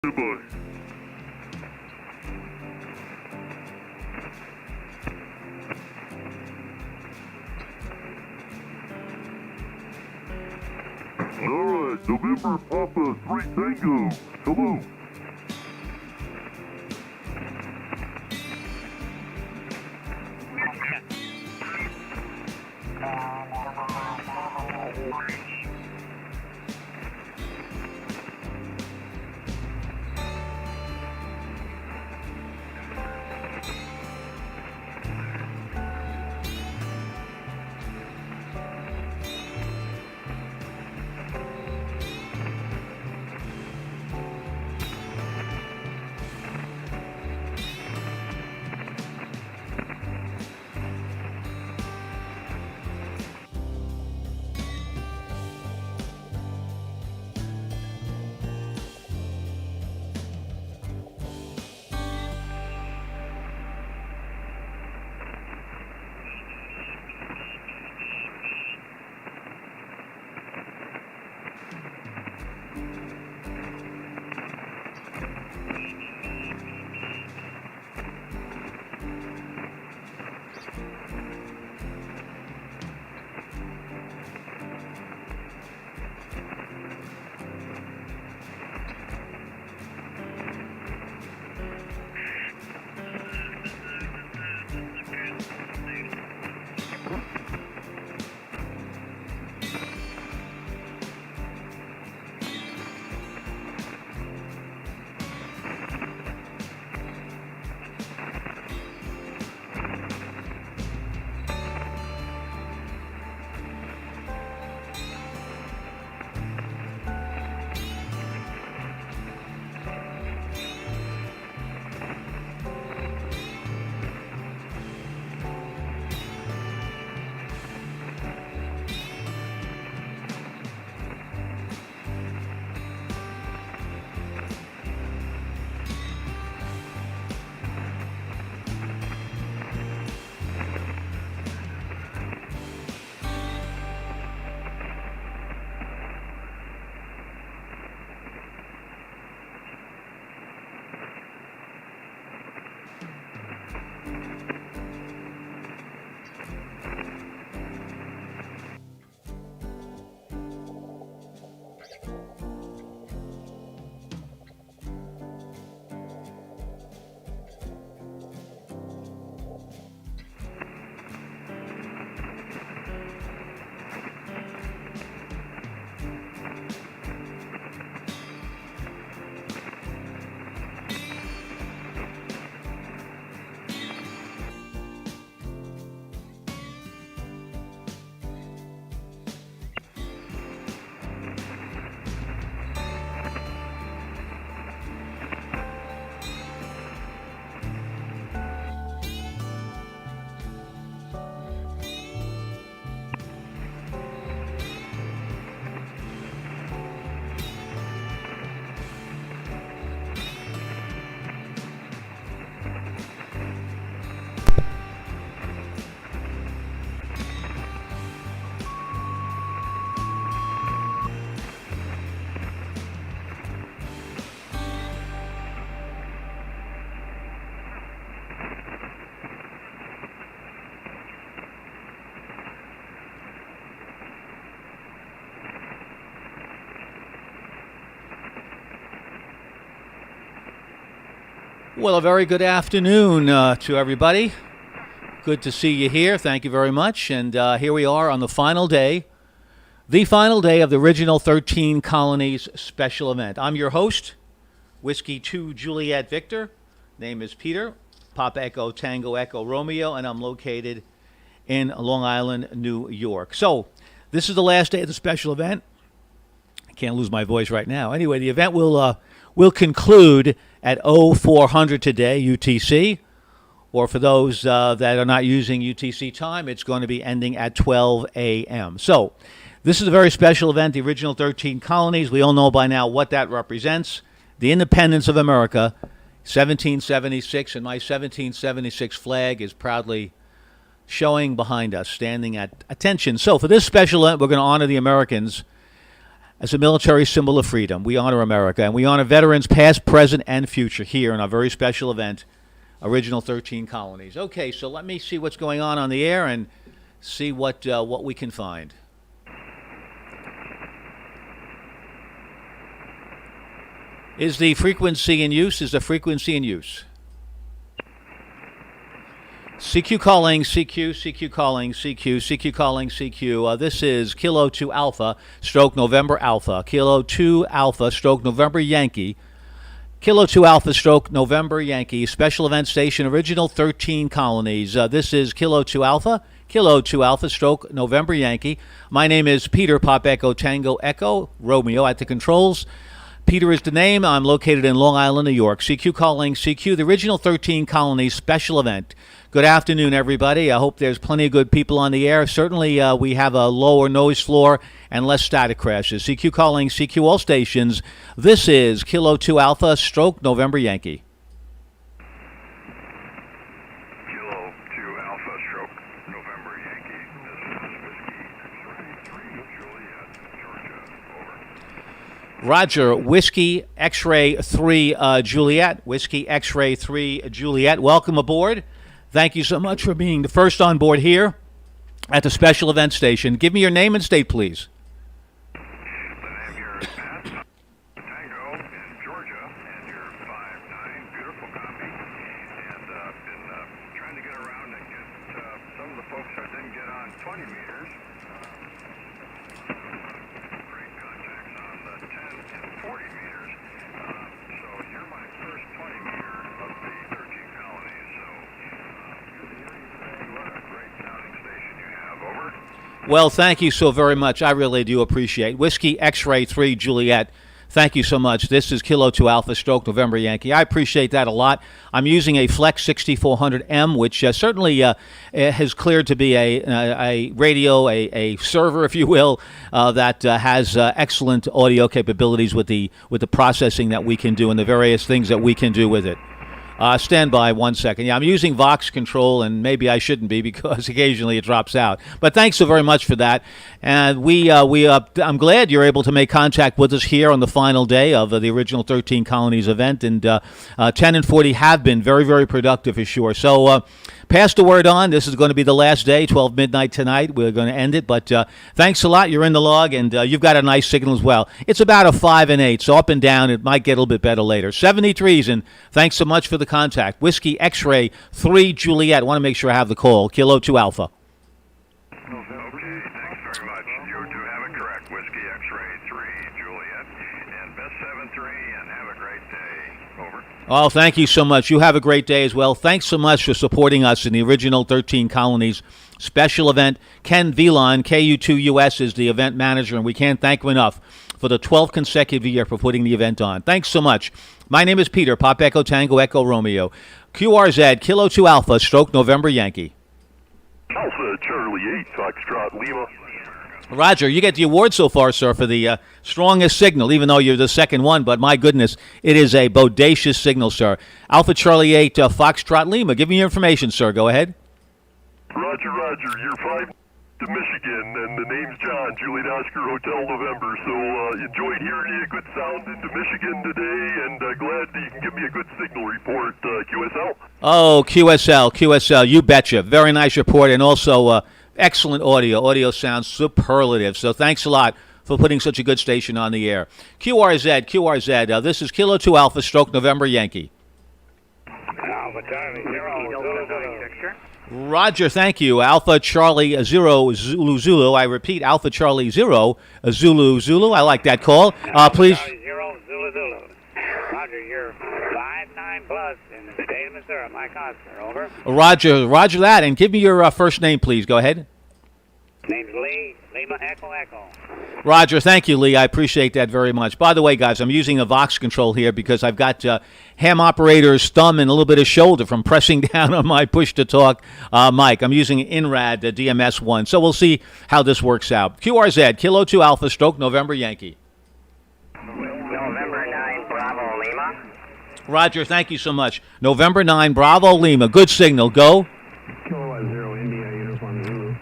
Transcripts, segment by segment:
Goodbye. Alright, November Papa 3 Tango. Come on. Well, a very good afternoon to everybody. Good to see you here. Thank you very much. And here we are on the final day of the original 13 Colonies special event. I'm your host, Whiskey 2 Juliet Victor. Name is Peter, Papa Echo Tango Echo Romeo, and I'm located in Long Island, New York. So, this is the last day of the special event. I can't lose my voice right now. Anyway, the event will conclude at 0400 today, UTC, or for those that are not using UTC time, it's going to be ending at 12 a.m. So, this is a very special event, the original 13 colonies. We all know by now what that represents. The independence of America, 1776, and my 1776 flag is proudly showing behind us, standing at attention. So, for this special event, we're going to honor the Americans as a military symbol of freedom. We honor America, and we honor veterans past, present, and future here in our very special event, Original 13 Colonies. Okay, so let me see what's going on the air and see what we can find. Is the frequency in use? Is the frequency in use? CQ calling, CQ, CQ calling, CQ, CQ calling, CQ. This is Kilo 2 Alpha, stroke November Alpha. Kilo 2 Alpha, stroke November Yankee. Kilo 2 Alpha, stroke November Yankee. Special event station, Original 13 Colonies. This is Kilo 2 Alpha. Kilo 2 Alpha, stroke November Yankee. My name is Peter, Pop Echo Tango Echo Romeo at the controls. Peter is the name. I'm located in Long Island, New York. CQ calling, CQ, the Original 13 Colonies special event. Good afternoon, everybody. I hope there's plenty of good people on the air. Certainly, we have a lower noise floor and less static crashes. CQ calling, CQ all stations. This is Kilo 2 Alpha, stroke November Yankee. Kilo 2 Alpha, stroke November Yankee. This is Whiskey X-ray 3 Juliet. Whiskey X-ray 3 Juliet. Roger. Whiskey X-ray 3 Juliet. Welcome aboard. Thank you so much for being the first on board here at the special event station. Give me your name and state, please. The name here is Pat Tango in Georgia, and you're 5'9", beautiful copy. And been trying to get around and get some of the folks I didn't get on 20 meters. Great contacts on the 10 and 40 meters. So you're my first 20 meter of the 13 colonies. So what a great sounding station you have. Over. Well, thank you so very much. I really do appreciate Whiskey X-ray 3 Juliet. Thank you so much. This is Kilo 2 Alpha, stroke November Yankee. I appreciate that a lot. I'm using a Flex 6400M, which certainly has cleared to be a radio, a server, if you will, that has excellent audio capabilities with the processing that we can do and the various things that we can do with it. Stand by 1 second. Yeah, I'm using Vox Control, and maybe I shouldn't be because occasionally it drops out. But thanks so very much for that. And I'm glad you're able to make contact with us here on the final day of the Original 13 Colonies event. And 10 and 40 have been very, very productive for sure. So pass the word on. This is going to be the last day, 12 midnight tonight. We're going to end it. But thanks a lot. You're in the log, and you've got a nice signal as well. It's about a 5 and 8, so up and down. It might get a little bit better later. 73s, and thanks so much for the contact. Whiskey X-ray 3 Juliet. Want to make sure I have the call. Kilo 2 Alpha. Okay, thanks very much. You do have it correct. Whiskey X-ray 3 Juliet, and best 7-3, and have a great day. Over. Oh, thank you so much. You have a great day as well. Thanks so much for supporting us in the Original 13 Colonies special event. Ken Vilon, KU2US, is the event manager, and we can't thank him enough for the 12th consecutive year for putting the event on. Thanks so much. My name is Peter, Pop Echo Tango Echo Romeo. QRZ, Kilo 2 Alpha, stroke November Yankee. Alpha Charlie 8, Foxtrot Lima. Roger, you get the award so far, sir, for the strongest signal, even though you're the second one. But my goodness, it is a bodacious signal, sir. Alpha Charlie 8, Foxtrot Lima. Give me your information, sir. Go ahead. Roger. You're 5 to Michigan, and the name's John, Juliet Oscar Hotel November. So enjoyed hearing a good sound into Michigan today, and glad that you can give me a good signal report. QSL? Oh, QSL, you betcha. Very nice report, and also excellent audio. Audio sounds superlative. So thanks a lot for putting such a good station on the air. QRZ, this is Kilo 2 Alpha, stroke November Yankee. Alpha Charlie 0, Roger, thank you. Alpha Charlie 0 Zulu. I repeat, Alpha Charlie 0 Zulu. I like that call. Please. Charlie 0 Zulu. Roger, you're 5'9" plus in the state of Missouri. Mike Oscar, over. Roger that. And give me your first name, please. Go ahead. Name's Lee. Lima Echo. Roger, thank you, Lee. I appreciate that very much. By the way, guys, I'm using a Vox control here because I've got ham operator's thumb and a little bit of shoulder from pressing down on my push-to-talk mic. I'm using INRAD DMS1, so we'll see how this works out. QRZ, Kilo 2 Alpha, stroke November Yankee. November 9 Bravo Lima. Roger, thank you so much. November 9 Bravo Lima. Good signal. Go. Kilowatt 0 India, Uniform Zulu.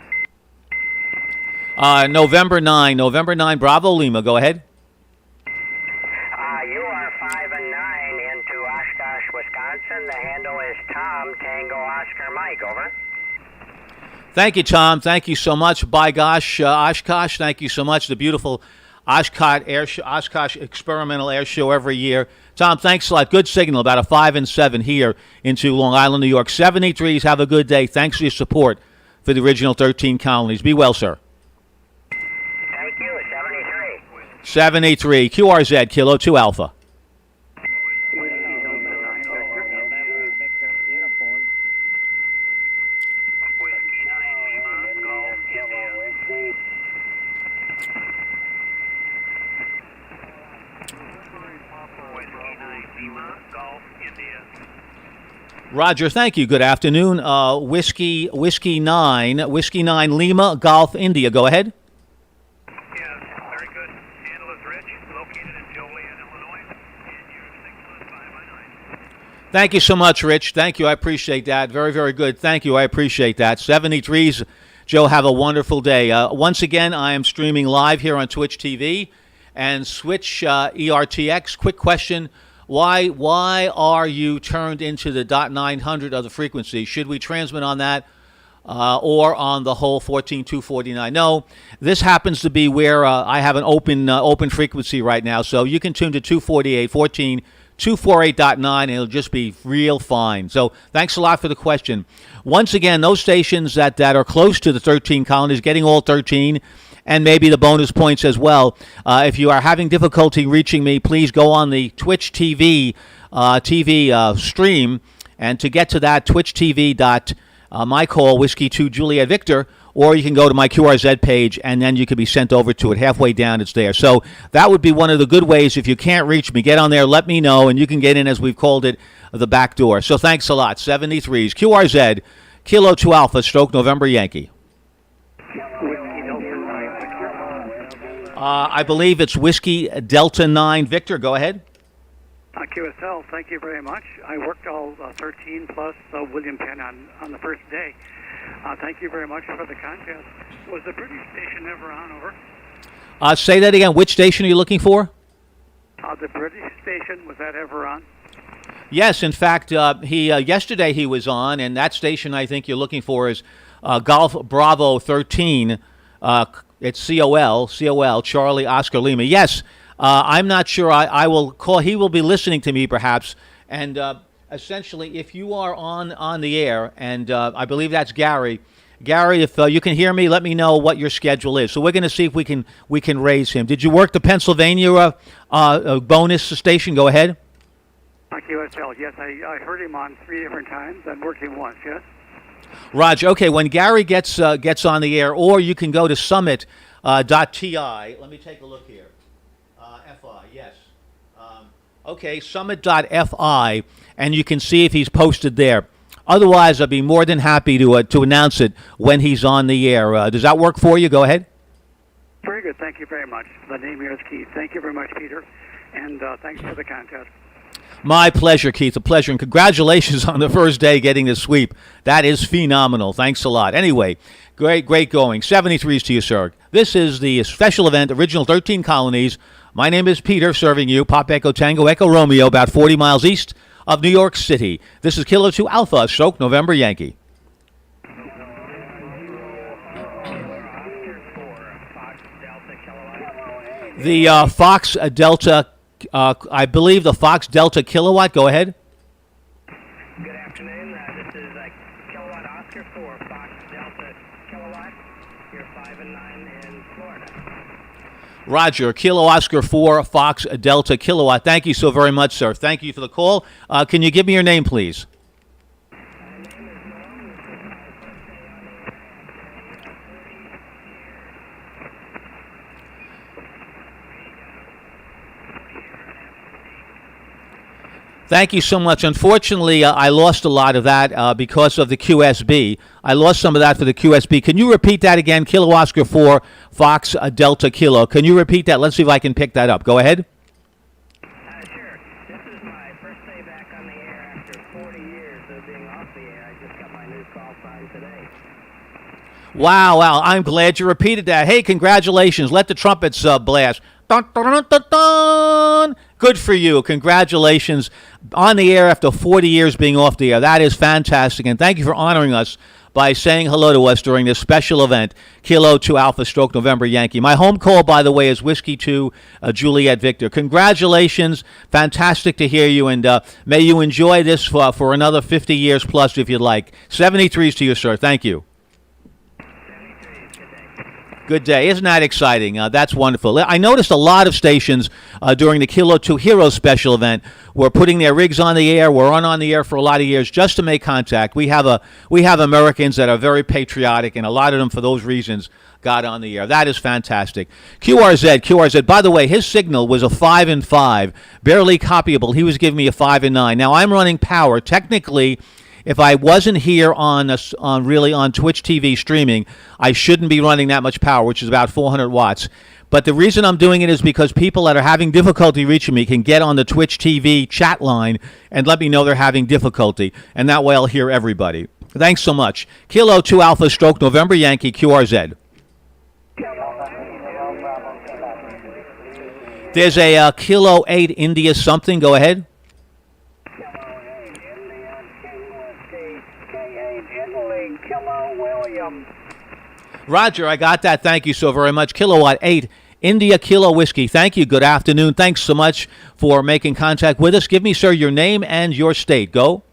November 9. November 9, Bravo Lima. Go ahead. You are 5 and 9 into Oshkosh, Wisconsin. The handle is Tom Tango Oscar Mike. Over. Thank you, Tom. Thank you so much. By gosh, Oshkosh, thank you so much. The beautiful Oshkosh Experimental Air Show every year. Tom, thanks a lot. Good signal. About a 5 and 7 here into Long Island, New York. 73s. Have a good day. Thanks for your support for the original 13 colonies. Be well, sir. Thank you. 73. 73. QRZ, Kilo 2 Alpha. Roger, thank you. Good afternoon. Whiskey 9 Lima, Golf, India. Go ahead. Yes, very good. Handle is Rich, located in Joliet, Illinois, and you're 6 5 by 9. Thank you so much, Rich. Thank you. I appreciate that. Very, very good. Thank you. I appreciate that. 73s. Joe, have a wonderful day. Once again, I am streaming live here on Twitch TV and Switch ERTX. Quick question. Why are you turned into the .900 of the frequency? Should we transmit on that or on the whole 14249? No, this happens to be where I have an open frequency right now, so you can tune to 248.14, 248.9, and it'll just be real fine. So thanks a lot for the question. Once again, those stations that are close to the 13 colonies, getting all 13, and maybe the bonus points as well. If you are having difficulty reaching me, please go on the Twitch TV stream, and to get to that, Twitch TV my call Whiskey 2 Juliet Victor, or you can go to my QRZ page, and then you can be sent over to it. Halfway down, it's there. So that would be one of the good ways. If you can't reach me, get on there, let me know, and you can get in, as we've called it, the back door. So thanks a lot. 73s, QRZ, Kilo 2 Alpha, Stroke November Yankee. I believe it's Whiskey Delta 9 Victor. Go ahead. QSL, thank you very much. I worked all 13 plus William Penn on the first day. Thank you very much for the contest. Was the British station ever on, over? Say that again. Which station are you looking for? The British station, was that ever on? Yes, in fact, yesterday he was on, and that station I think you're looking for is Golf Bravo 13. It's COL, Charlie Oscar Lima. Yes, I'm not sure. I will call. He will be listening to me perhaps. And essentially, if you are on the air, and I believe that's Gary. Gary, if you can hear me, let me know what your schedule is. So we're going to see if we can raise him. Did you work the Pennsylvania bonus station? Go ahead. QSL, yes. I heard him on 3 different times. I worked him once, yes. Roger. Okay, when Gary gets on the air, or you can go to summit.ti. Let me take a look here. FI, yes. Okay, summit.fi, and you can see if he's posted there. Otherwise, I'd be more than happy to announce it when he's on the air. Does that work for you? Go ahead. Very good. Thank you very much. The name here is Keith. Thank you very much, Peter, and thanks for the contest. My pleasure, Keith. A pleasure. And congratulations on the first day getting the sweep. That is phenomenal. Thanks a lot. Anyway, great going. 73s to you, sir. This is the special event, Original 13 Colonies. My name is Peter, serving you. Pop Echo Tango Echo Romeo, about 40 miles east of New York City. This is Kilo 2 Alpha, Stroke November Yankee. The Fox Delta, I believe the Fox Delta Kilowatt. Go ahead. Good afternoon. This is Kilowatt Oscar for Fox Delta Kilowatt. You're 5 and 9 in Florida. Roger, Kilo Oscar 4, Fox Delta Kilowatt. Thank you so very much, sir. Thank you for the call. Can you give me your name, please? Thank you so much. Unfortunately, I lost a lot of that because of the QSB. I lost some of that for the QSB. Can you repeat that again? Kilo Oscar 4, Fox Delta Kilo. Can you repeat that? Let's see if I can pick that up. Go ahead. Sure. This is my first day back on the air after 40 years of being off the air. I just got my new call sign today. Wow, wow. I'm glad you repeated that. Hey, congratulations. Let the trumpets blast. Dun, dun, dun, dun, dun. Good for you. Congratulations. On the air after 40 years being off the air. That is fantastic. And thank you for honoring us by saying hello to us during this special event, Kilo 2 Alpha Stroke November Yankee. My home call, by the way, is Whiskey 2 Juliet Victor. Congratulations. Fantastic to hear you, and may you enjoy this for another 50 years plus if you'd like. 73s to you, sir. Thank you. Good day. Isn't that exciting? That's wonderful. I noticed a lot of stations during the Kilo 2 Hero special event were putting their rigs on the air. We're on the air for a lot of years just to make contact. We have Americans that are very patriotic, and a lot of them, for those reasons, got on the air. That is fantastic. QRZ. By the way, his signal was a 5 and 5, barely copyable. He was giving me a 5 and 9. Now I'm running power. Technically, if I wasn't here on Twitch TV streaming, I shouldn't be running that much power, which is about 400 watts. But the reason I'm doing it is because people that are having difficulty reaching me can get on the Twitch TV chat line and let me know they're having difficulty, and that way I'll hear everybody. Thanks so much. Kilo 2 Alpha Stroke November Yankee QRZ. There's a Kilo 8 India something. Go ahead. Roger, I got that. Thank you so very much. Kilowatt 8, India Kilo Whiskey. Thank you. Good afternoon. Thanks so much for making contact with us. Give me, sir, your name and your state. Go.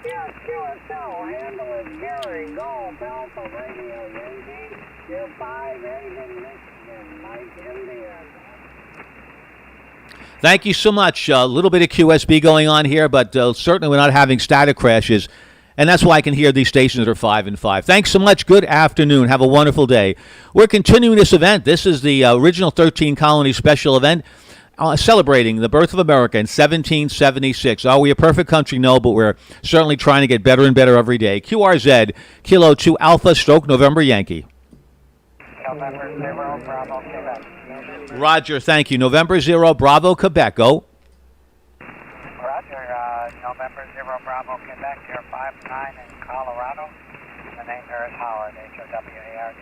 Yes, QSL, handle is Gary. Go, Alpha Radio Yankee. You're 5, Haven, Michigan, Mike, India. Thank you so much. A little bit of QSB going on here, but certainly we're not having static crashes. And that's why I can hear these stations that are 5 and 5. Thanks so much. Good afternoon. Have a wonderful day. We're continuing this event. This is the original 13 Colony special event celebrating the birth of America in 1776. Are we a perfect country? No, but we're certainly trying to get better and better every day. QRZ, Kilo 2 Alpha Stroke November Yankee. November 0, Bravo, Quebec. Roger, thank you. November 0, Bravo, Quebec. Go. Roger, November 0, Bravo, Quebec. You're 5-9 in Colorado. The name there is Howard, Howard.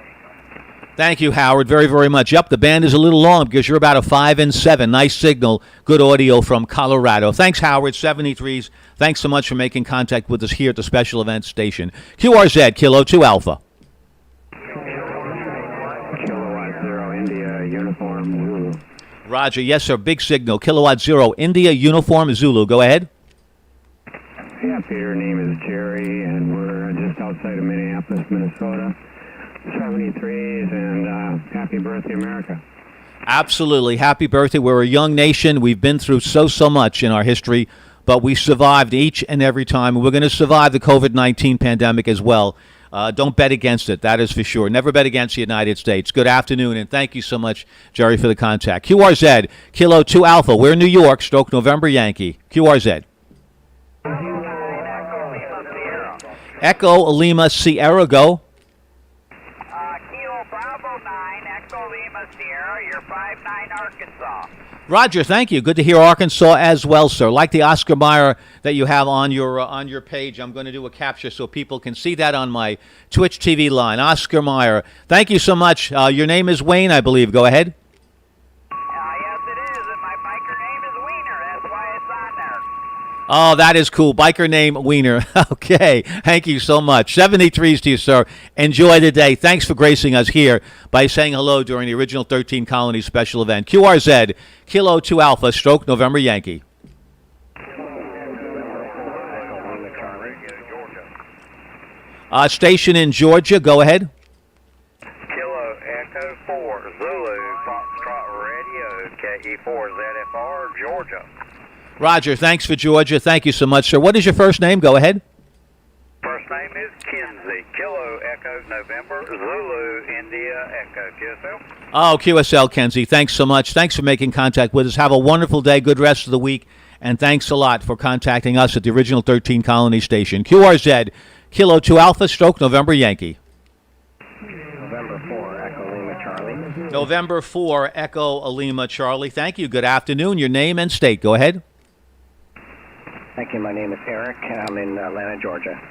Thank you, Howard, very, very much. Yep, the band is a little long because you're about a 5 and 7. Nice signal. Good audio from Colorado. Thanks, Howard. 73s. Thanks so much for making contact with us here at the special events station. QRZ, Kilo 2 Alpha. Kilowatt 0, India, Uniform, Zulu. Roger, yes, sir. Big signal. Kilowatt 0, India, Uniform, Zulu. Go ahead. Yeah, Peter, name is Jerry, and we're just outside of Minneapolis, Minnesota. 73s, and happy birthday, America. Absolutely. Happy birthday. We're a young nation. We've been through so much in our history, but we survived each and every time. We're going to survive the COVID-19 pandemic as well. Don't bet against it. That is for sure. Never bet against the United States. Good afternoon, and thank you so much, Jerry, for the contact. QRZ, Kilo 2 Alpha. We're in New York, Stroke November Yankee. QRZ. Echo Lima Sierra. Go. Kilo Bravo 9, Echo Lima Sierra. You're 5-9 Arkansas. Roger, thank you. Good to hear Arkansas as well, sir. Like the Oscar Mayer that you have on your page, I'm going to do a capture so people can see that on my Twitch TV line. Oscar Mayer. Thank you so much. Your name is Wayne, I believe. Go ahead. Yes, it is, and my biker name is Wiener. That's why it's on there. Oh, that is cool. Biker name Wiener. Okay. Thank you so much. 73s to you, sir. Enjoy the day. Thanks for gracing us here by saying hello during the original 13 Colony special event. QRZ, Kilo 2 Alpha, Stroke November Yankee. Station in Georgia. Go ahead. Kilo Echo 4, Zulu, Foxtrot Radio, KE4, ZFR, Georgia. Roger, thanks for Georgia. Thank you so much, sir. What is your first name? Go ahead. First name is Kinsey. Kilo Echo November, Zulu, India, Echo. QSL? Oh, QSL, Kenzie. Thanks so much. Thanks for making contact with us. Have a wonderful day. Good rest of the week. And thanks a lot for contacting us at the original 13 Colony station. QRZ, Kilo 2 Alpha, Stroke November Yankee. November 4, Echo Lima, Charlie. November 4, Echo Lima, Charlie. Thank you. Good afternoon. Your name and state. Go ahead. Thank you. My name is Eric. I'm in Atlanta, Georgia.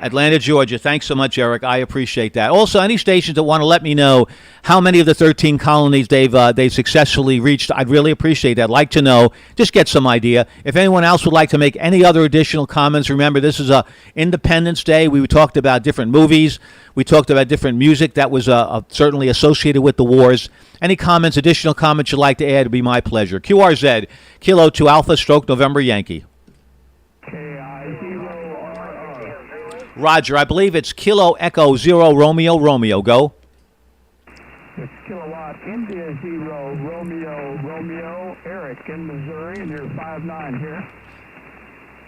Atlanta, Georgia. Thanks so much, Eric. I appreciate that. Also, any stations that want to let me know how many of the 13 colonies they've successfully reached, I'd really appreciate that. I'd like to know. Just get some idea. If anyone else would like to make any other additional comments, remember this is Independence Day. We talked about different movies. We talked about different music that was certainly associated with the wars. Any comments, additional comments you'd like to add would be my pleasure. QRZ, Kilo 2 Alpha, Stroke November Yankee. Roger, I believe it's Kilo Echo 0 Romeo Romeo. Go. It's Kilowatt India 0 Romeo Romeo. Eric in Missouri, and you're 5-9 here.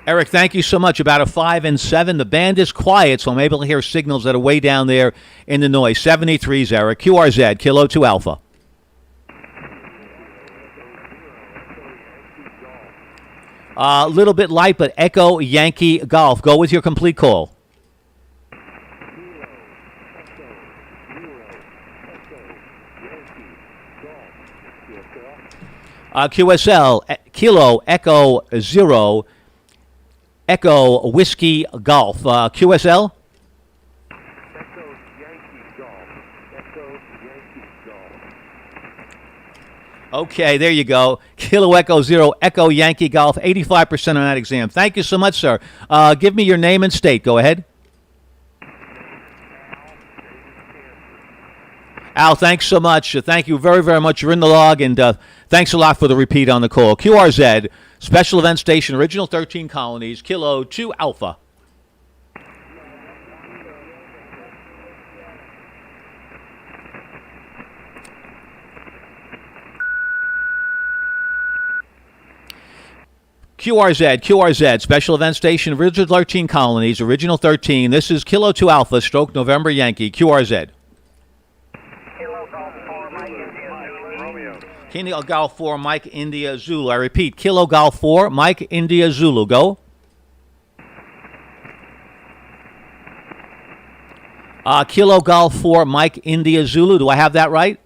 Eric, thank you so much. About a 5 and 7. The band is quiet, so I'm able to hear signals that are way down there in the noise. 73s, Eric. QRZ, Kilo 2 Alpha. A little bit light, but Echo Yankee Golf. Go with your complete call. QSL, Kilo Echo 0 Echo Whiskey Golf. QSL? Okay, there you go. Kilo Echo 0 Echo Yankee Golf. 85% on that exam. Thank you so much, sir. Give me your name and state. Go ahead. Al, thanks so much. Thank you very, very much. You're in the log, and thanks a lot for the repeat on the call. QRZ, Special Event Station, Original 13 Colonies, Kilo 2 Alpha. QRZ, Special Event Station, Original 13 Colonies, Original 13. This is Kilo 2 Alpha, Stroke November Yankee, QRZ. Kilo Golf 4, Mike India Zulu. I repeat, Kilo Golf 4, Mike India Zulu. Go. Kilo Golf 4, Mike India Zulu. Do I have that right?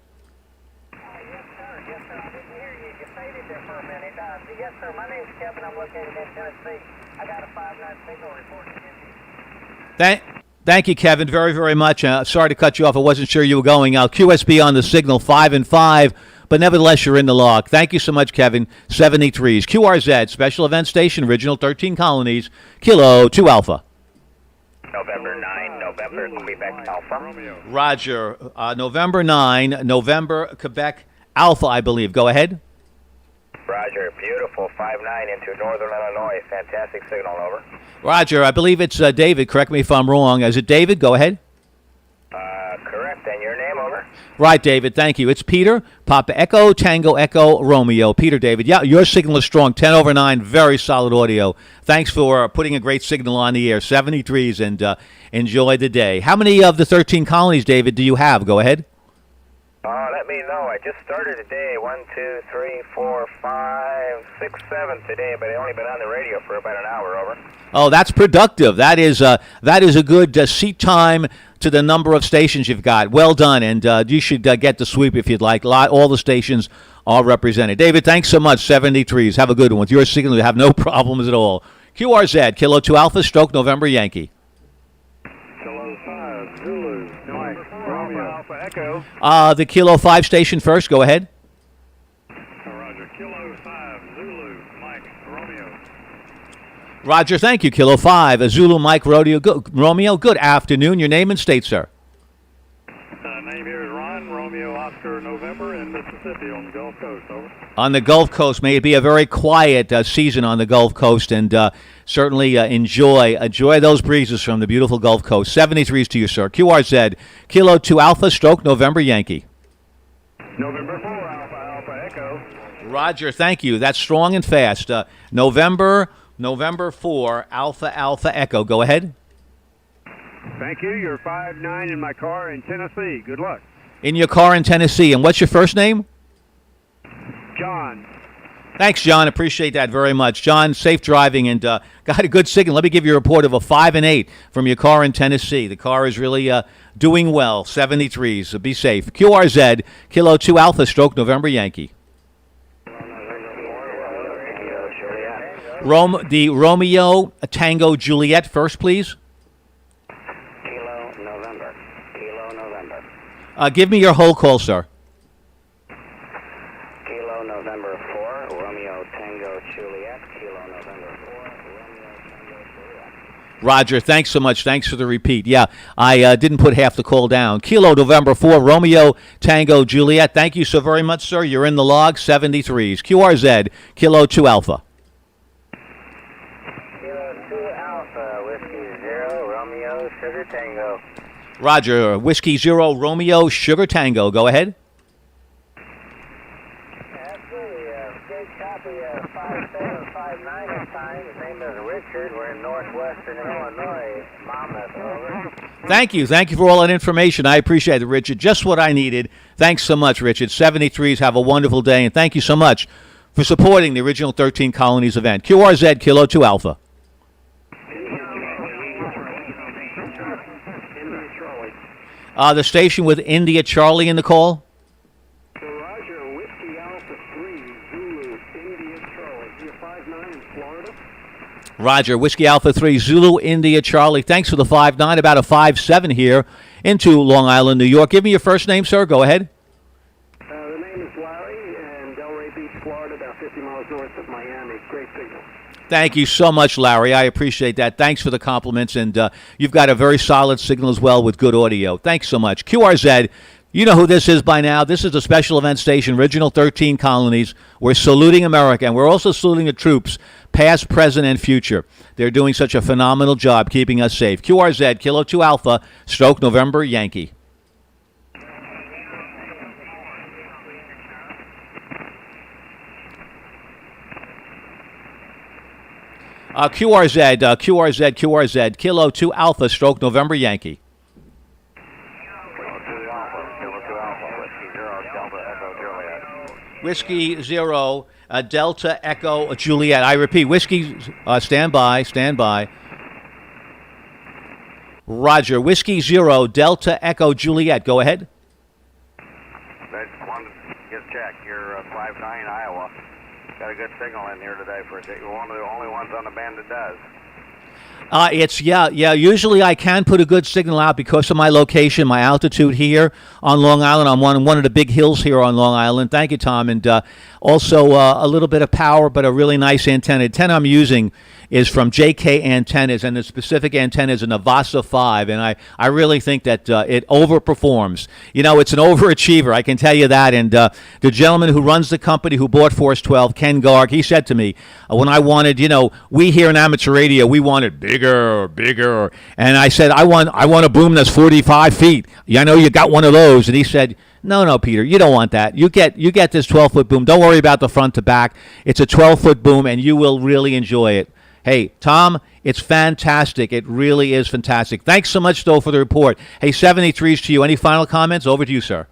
Yes, sir. Yes, sir. I didn't hear you. You faded there for a minute. Yes, sir. My name's Kevin. I'm located in Tennessee. I got a 5-9 signal reporting to you. Thank you, Kevin, very, very much. Sorry to cut you off. I wasn't sure you were going. QSB on the signal, 5 and 5. But nevertheless, you're in the log. Thank you so much, Kevin. 73s. QRZ, Special Event Station, Original 13 Colonies, Kilo 2 Alpha. November 9, November, Quebec Alpha. Roger. November 9, November, Quebec Alpha, I believe. Go ahead. Roger, beautiful. 5-9 into northern Illinois. Fantastic signal, over. Roger, I believe it's David. Correct me if I'm wrong. Is it David? Go ahead. Correct. And your name, over? Right, David. Thank you. It's Peter. Papa Echo, Tango Echo, Romeo. Peter, David. Yeah, your signal is strong. 10 over 9. Very solid audio. Thanks for putting a great signal on the air. 73s, and enjoy the day. How many of the 13 colonies, David, do you have? Go ahead. Let me know. I just started today. 1, 2, 3, 4, 5, 6, 7 today, but I only been on the radio for about an hour, over. Oh, that's productive. That is a good seat time to the number of stations you've got. Well done, and you should get the sweep if you'd like. All the stations are represented. David, thanks so much. 73s. Have a good one. With your signal, you have no problems at all. QRZ, Kilo 2 Alpha, Stroke November Yankee. Kilo 5 Zulu, Mike Romeo Alpha Echo. The Kilo 5 station first. Go ahead. Roger, Kilo 5 Zulu, Mike Romeo. Roger, thank you. Kilo 5, Zulu Mike Romeo. Good afternoon. Your name and state, sir. Name here is Ron Romeo Oscar November in Mississippi on the Gulf Coast, over. On the Gulf Coast, may it be a very quiet season on the Gulf Coast, and certainly enjoy those breezes from the beautiful Gulf Coast. 73s to you, sir. QRZ, Kilo 2 Alpha, Stroke November Yankee. November 4 Alpha Echo. Roger, thank you. That's strong and fast. November 4 Alpha Echo. Go ahead. Thank you. You're 5-9 in my car in Tennessee. Good luck. In your car in Tennessee. And what's your first name? John. Thanks, John. Appreciate that very much. John, safe driving, and got a good signal. Let me give you a report of a 5 and 8 from your car in Tennessee. The car is really doing well. 73s. So be safe. QRZ, Kilo 2 Alpha, Stroke November Yankee. The Romeo Tango Juliet first, please. Give me your whole call, sir. Kilo November 4, Romeo Tango Juliet. Kilo November 4, Romeo Tango Juliet. Roger, thanks so much. Thanks for the repeat. Yeah, I didn't put half the call down. Kilo November 4, Romeo Tango Juliet. Thank you so very much, sir. You're in the log, 73s. QRZ, Kilo 2 Alpha. Kilo 2 Alpha, Whiskey 0, Romeo Sugar Tango. Roger, Whiskey 0, Romeo Sugar Tango. Go ahead. Absolutely. Good copy, 5759 this time. His name is Richard. We're in northwestern Illinois. Monmouth, over. Thank you. Thank you for all that information. I appreciate it, Richard. Just what I needed. Thanks so much, Richard. 73s, have a wonderful day, and thank you so much for supporting the original 13 Colonies event. QRZ, Kilo 2 Alpha. The station with India Charlie in the call. Roger, Whiskey Alpha 3, Zulu, India Charlie. You're 5'9" in Florida? Roger, Whiskey Alpha 3, Zulu, India Charlie. Thanks for the 5'9", about a 5'7" here into Long Island, New York. Give me your first name, sir. Go ahead. The name is Larry, and Delray Beach, Florida, about 50 miles north of Miami. Great signal. Thank you so much, Larry. I appreciate that. Thanks for the compliments, and you've got a very solid signal as well with good audio. Thanks so much. QRZ, you know who this is by now. This is the special event station, Original 13 Colonies. We're saluting America, and we're also saluting the troops, past, present, and future. They're doing such a phenomenal job keeping us safe. QRZ, Kilo 2 Alpha, stroke November, Yankee. QRZ, Kilo 2 Alpha, stroke November, Yankee. Whiskey 0, Delta Echo Juliet. I repeat, Whiskey, stand by. Roger, Whiskey 0, Delta Echo Juliet. Go ahead. Just wanted to get checked. You're 5'9", Iowa. Got a good signal in here today for you're one of the only ones on the band that does. Usually I can put a good signal out because of my location, my altitude here on Long Island. I'm on one of the big hills here on Long Island. Thank you, Tom. And also a little bit of power, but a really nice antenna. The antenna I'm using is from JK Antennas, and the specific antenna is a Navasa 5, and I really think that it overperforms. You know, it's an overachiever, I can tell you that. And the gentleman who runs the company who bought Force 12, Ken Garg, he said to me, when I wanted, we here in amateur radio, we wanted bigger. And I said, I want a boom that's 45 feet. I know you got one of those. And he said, No, Peter, you don't want that. You get this 12-foot boom. Don't worry about the front to back. It's a 12-foot boom, and you will really enjoy it. Hey, Tom, it's fantastic. It really is fantastic. Thanks so much, though, for the report. Hey, 73s to you. Any final comments? Over to you, sir.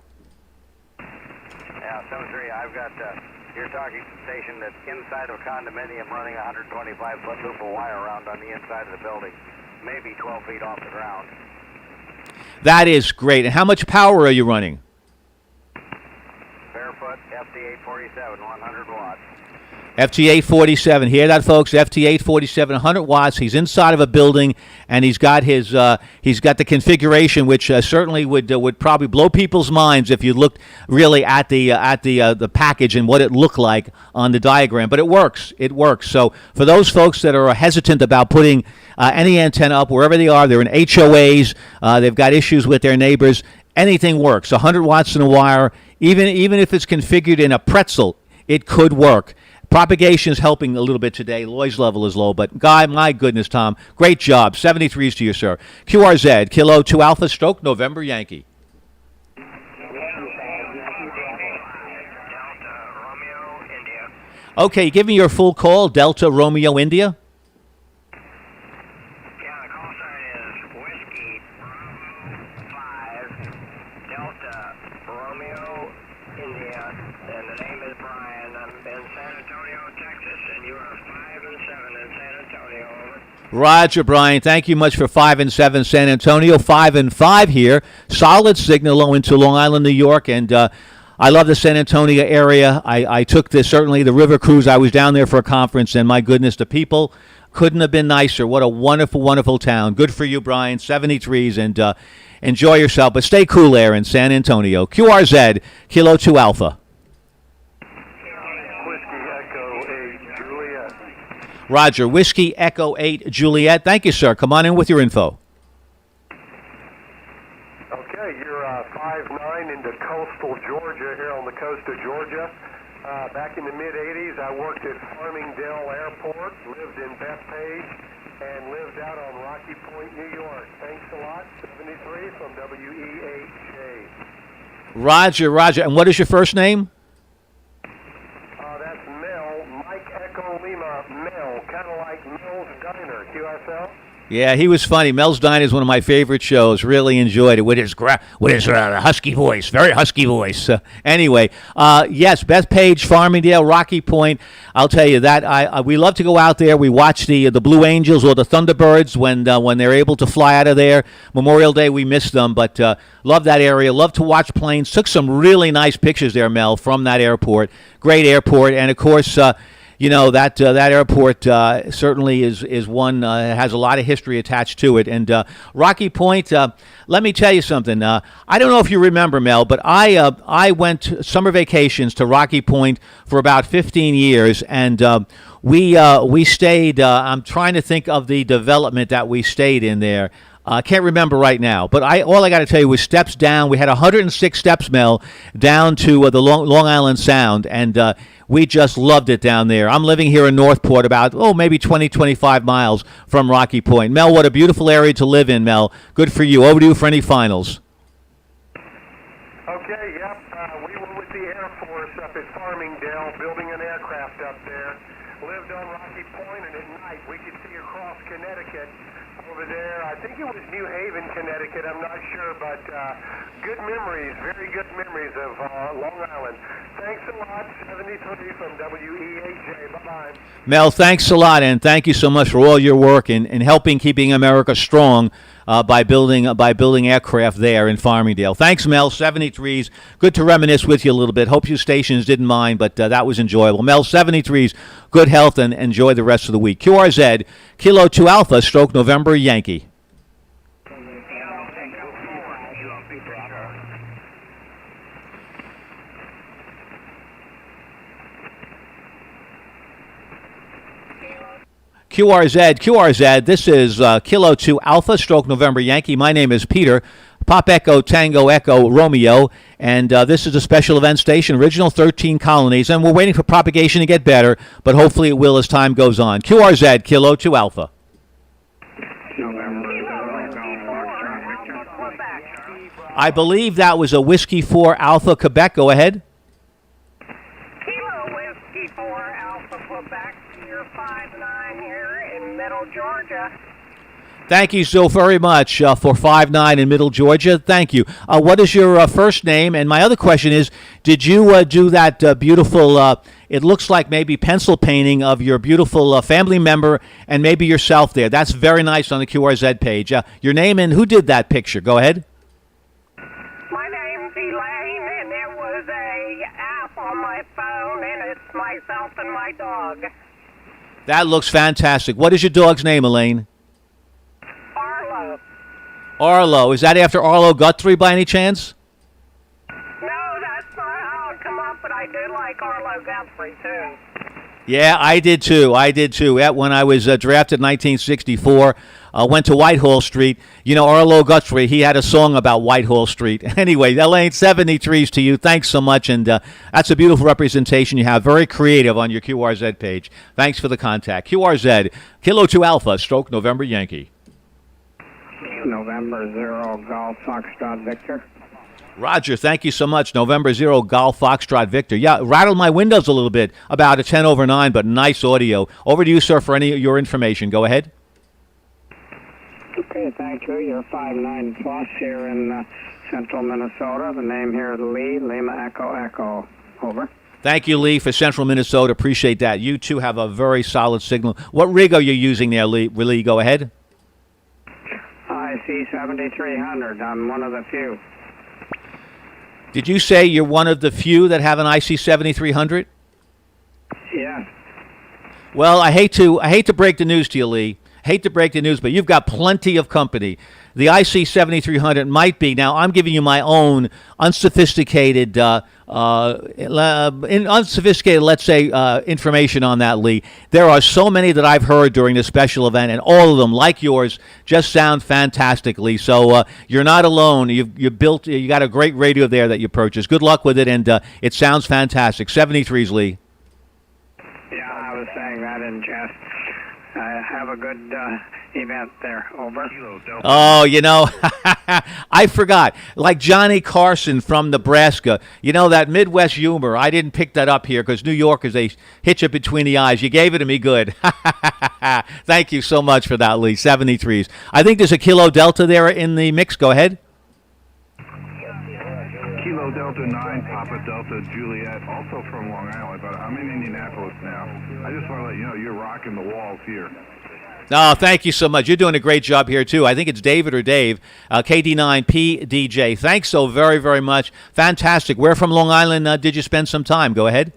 Yeah, 73. I've got you're talking station that's inside of a condominium running 125-foot loop of wire around on the inside of the building, maybe 12 feet off the ground. That is great. And how much power are you running? Barefoot, FT847, 100 watts. FT847. Hear that, folks? FT847, 100 watts. He's inside of a building, and he's got the configuration, which certainly would probably blow people's minds if you looked really at the package and what it looked like on the diagram. But it works. It works. So for those folks that are hesitant about putting any antenna up wherever they are, they're in HOAs. They've got issues with their neighbors. Anything works. 100 watts in a wire, even if it's configured in a pretzel, it could work. Propagation is helping a little bit today. Noise level is low, but my goodness, Tom, great job. 73s to you, sir. QRZ, Kilo 2 Alpha, stroke November, Yankee. Delta Romeo India. Okay, give me your full call. Delta Romeo India. Yeah, the call sign is Whiskey Bravo 5 Delta Romeo India, and the name is Brian. I'm in San Antonio, Texas, and you are 5 and 7 in San Antonio. Over. Roger, Brian. Thank you much for 5 and 7 San Antonio. 5 and 5 here. Solid signal into Long Island, New York, and I love the San Antonio area. I took this, certainly the river cruise. I was down there for a conference, and my goodness, the people couldn't have been nicer. What a wonderful, wonderful town. Good for you, Brian. 73s, and enjoy yourself. But stay cool there in San Antonio. QRZ, Kilo 2 Alpha. Whiskey Echo 8 Juliet. Roger, Whiskey Echo 8 Juliet. Thank you, sir. Come on in with your info. Okay, you're 5'9" into coastal Georgia, here on the coast of Georgia. Back in the mid-'80s, I worked at Farmingdale Airport, lived in Bethpage, and lived out on Rocky Point, New York. Thanks a lot. 73 from WEHJ. Roger. And what is your first name? That's Mel, Mike Echo Lima, Mel, kind of like Mel's Diner, QSL. Yeah, he was funny. Mel's Diner is one of my favorite shows. Really enjoyed it with his husky voice, very husky voice. Anyway, yes, Bethpage, Farmingdale, Rocky Point. I'll tell you that we love to go out there. We watch the Blue Angels or the Thunderbirds when they're able to fly out of there. Memorial Day, we miss them, but love that area. Love to watch planes. Took some really nice pictures there, Mel, from that airport. Great airport, and of course. You know, that airport certainly is one has a lot of history attached to it. And Rocky Point, let me tell you something. I don't know if you remember, Mel, but I went summer vacations to Rocky Point for about 15 years, and we stayed. I'm trying to think of the development that we stayed in there. I can't remember right now, but all I got to tell you was steps down. We had 106 steps, Mel, down to the Long Island Sound, and we just loved it down there. I'm living here in Northport, about maybe 20, 25 miles from Rocky Point. Mel, what a beautiful area to live in, Mel. Good for you. Over to you for any finals. Okay, yep. We were with the Air Force up at Farmingdale, building an aircraft up there. Lived on Rocky Point, and at night we could see across Connecticut. Over there, I think it was New Haven, Connecticut, I'm not sure, but good memories, very good memories of Long Island. Thanks a lot, 73 from WEHJ. Bye-bye. Mel, thanks a lot, and thank you so much for all your work in helping keeping America strong by building aircraft there in Farmingdale. Thanks, Mel, 73s. Good to reminisce with you a little bit. Hope you stations didn't mind, but that was enjoyable. Mel, 73s, good health, and enjoy the rest of the week. QRZ, Kilo 2 Alpha, stroke November Yankee. QRZ, this is Kilo 2 Alpha, stroke November Yankee. My name is Peter, Pop Echo, Tango Echo, Romeo, and this is a special event station, original 13 colonies, and we're waiting for propagation to get better, but hopefully it will as time goes on. QRZ, Kilo 2 Alpha. I believe that was a Whiskey 4 Alpha, Quebec. Go ahead. Kilo Whiskey 4 Alpha, Quebec. You're 5'9" here in Middle Georgia. Thank you so very much for 5'9" in Middle Georgia. Thank you. What is your first name? And my other question is, did you do that beautiful, it looks like maybe pencil painting of your beautiful family member and maybe yourself there? That's very nice on the QRZ page. Your name and who did that picture? Go ahead. My name's Elaine, and it was a app on my phone, and it's myself and my dog. That looks fantastic. What is your dog's name, Elaine? Arlo. Arlo. Is that after Arlo Guthrie by any chance? No, that's not how it come up, but I do like Arlo Guthrie, too. Yeah, I did too. When I was drafted in 1964, went to Whitehall Street. You know, Arlo Guthrie, he had a song about Whitehall Street. Anyway, Elaine, 73s to you. Thanks so much, and that's a beautiful representation you have. Very creative on your QRZ page. Thanks for the contact. QRZ, Kilo 2 Alpha, stroke November Yankee. November 0 Golf Foxtrot Victor. Roger, thank you so much. November 0 Golf Foxtrot Victor. Yeah, rattled my windows a little bit about a 10 over 9, but nice audio. Over to you, sir, for any of your information. Go ahead. Okay, thank you. You're 5'9" plus here in central Minnesota. The name here is Lee, Lima Echo Echo. Over. Thank you, Lee, for central Minnesota. Appreciate that. You, too, have a very solid signal. What rig are you using there, Lee? Lee, go ahead. IC 7300. I'm one of the few. Did you say you're one of the few that have an IC 7300? Yes. Well, I hate to break the news to you, Lee. Hate to break the news, but you've got plenty of company. The IC 7300 might be. Now, I'm giving you my own unsophisticated, let's say, information on that, Lee. There are so many that I've heard during this special event, and all of them, like yours, just sound fantastically. So you're not alone. You got a great radio there that you purchased. Good luck with it, and it sounds fantastic. 73s, Lee. Yeah, I was saying that in jest. Have a good event there. Over. Oh, I forgot. Like Johnny Carson from Nebraska. You know, that Midwest humor. I didn't pick that up here because New Yorkers, they hit you between the eyes. You gave it to me good. Thank you so much for that, Lee. 73s. I think there's a Kilo Delta there in the mix. Go ahead. Kilo Delta 9, Papa Delta Juliet, also from Long Island, but I'm in Indianapolis now. I just want to let you know you're rocking the walls here. Oh, thank you so much. You're doing a great job here, too. I think it's David or Dave, KD9PDJ. Thanks so very, very much. Fantastic. Where from Long Island did you spend some time? Go ahead.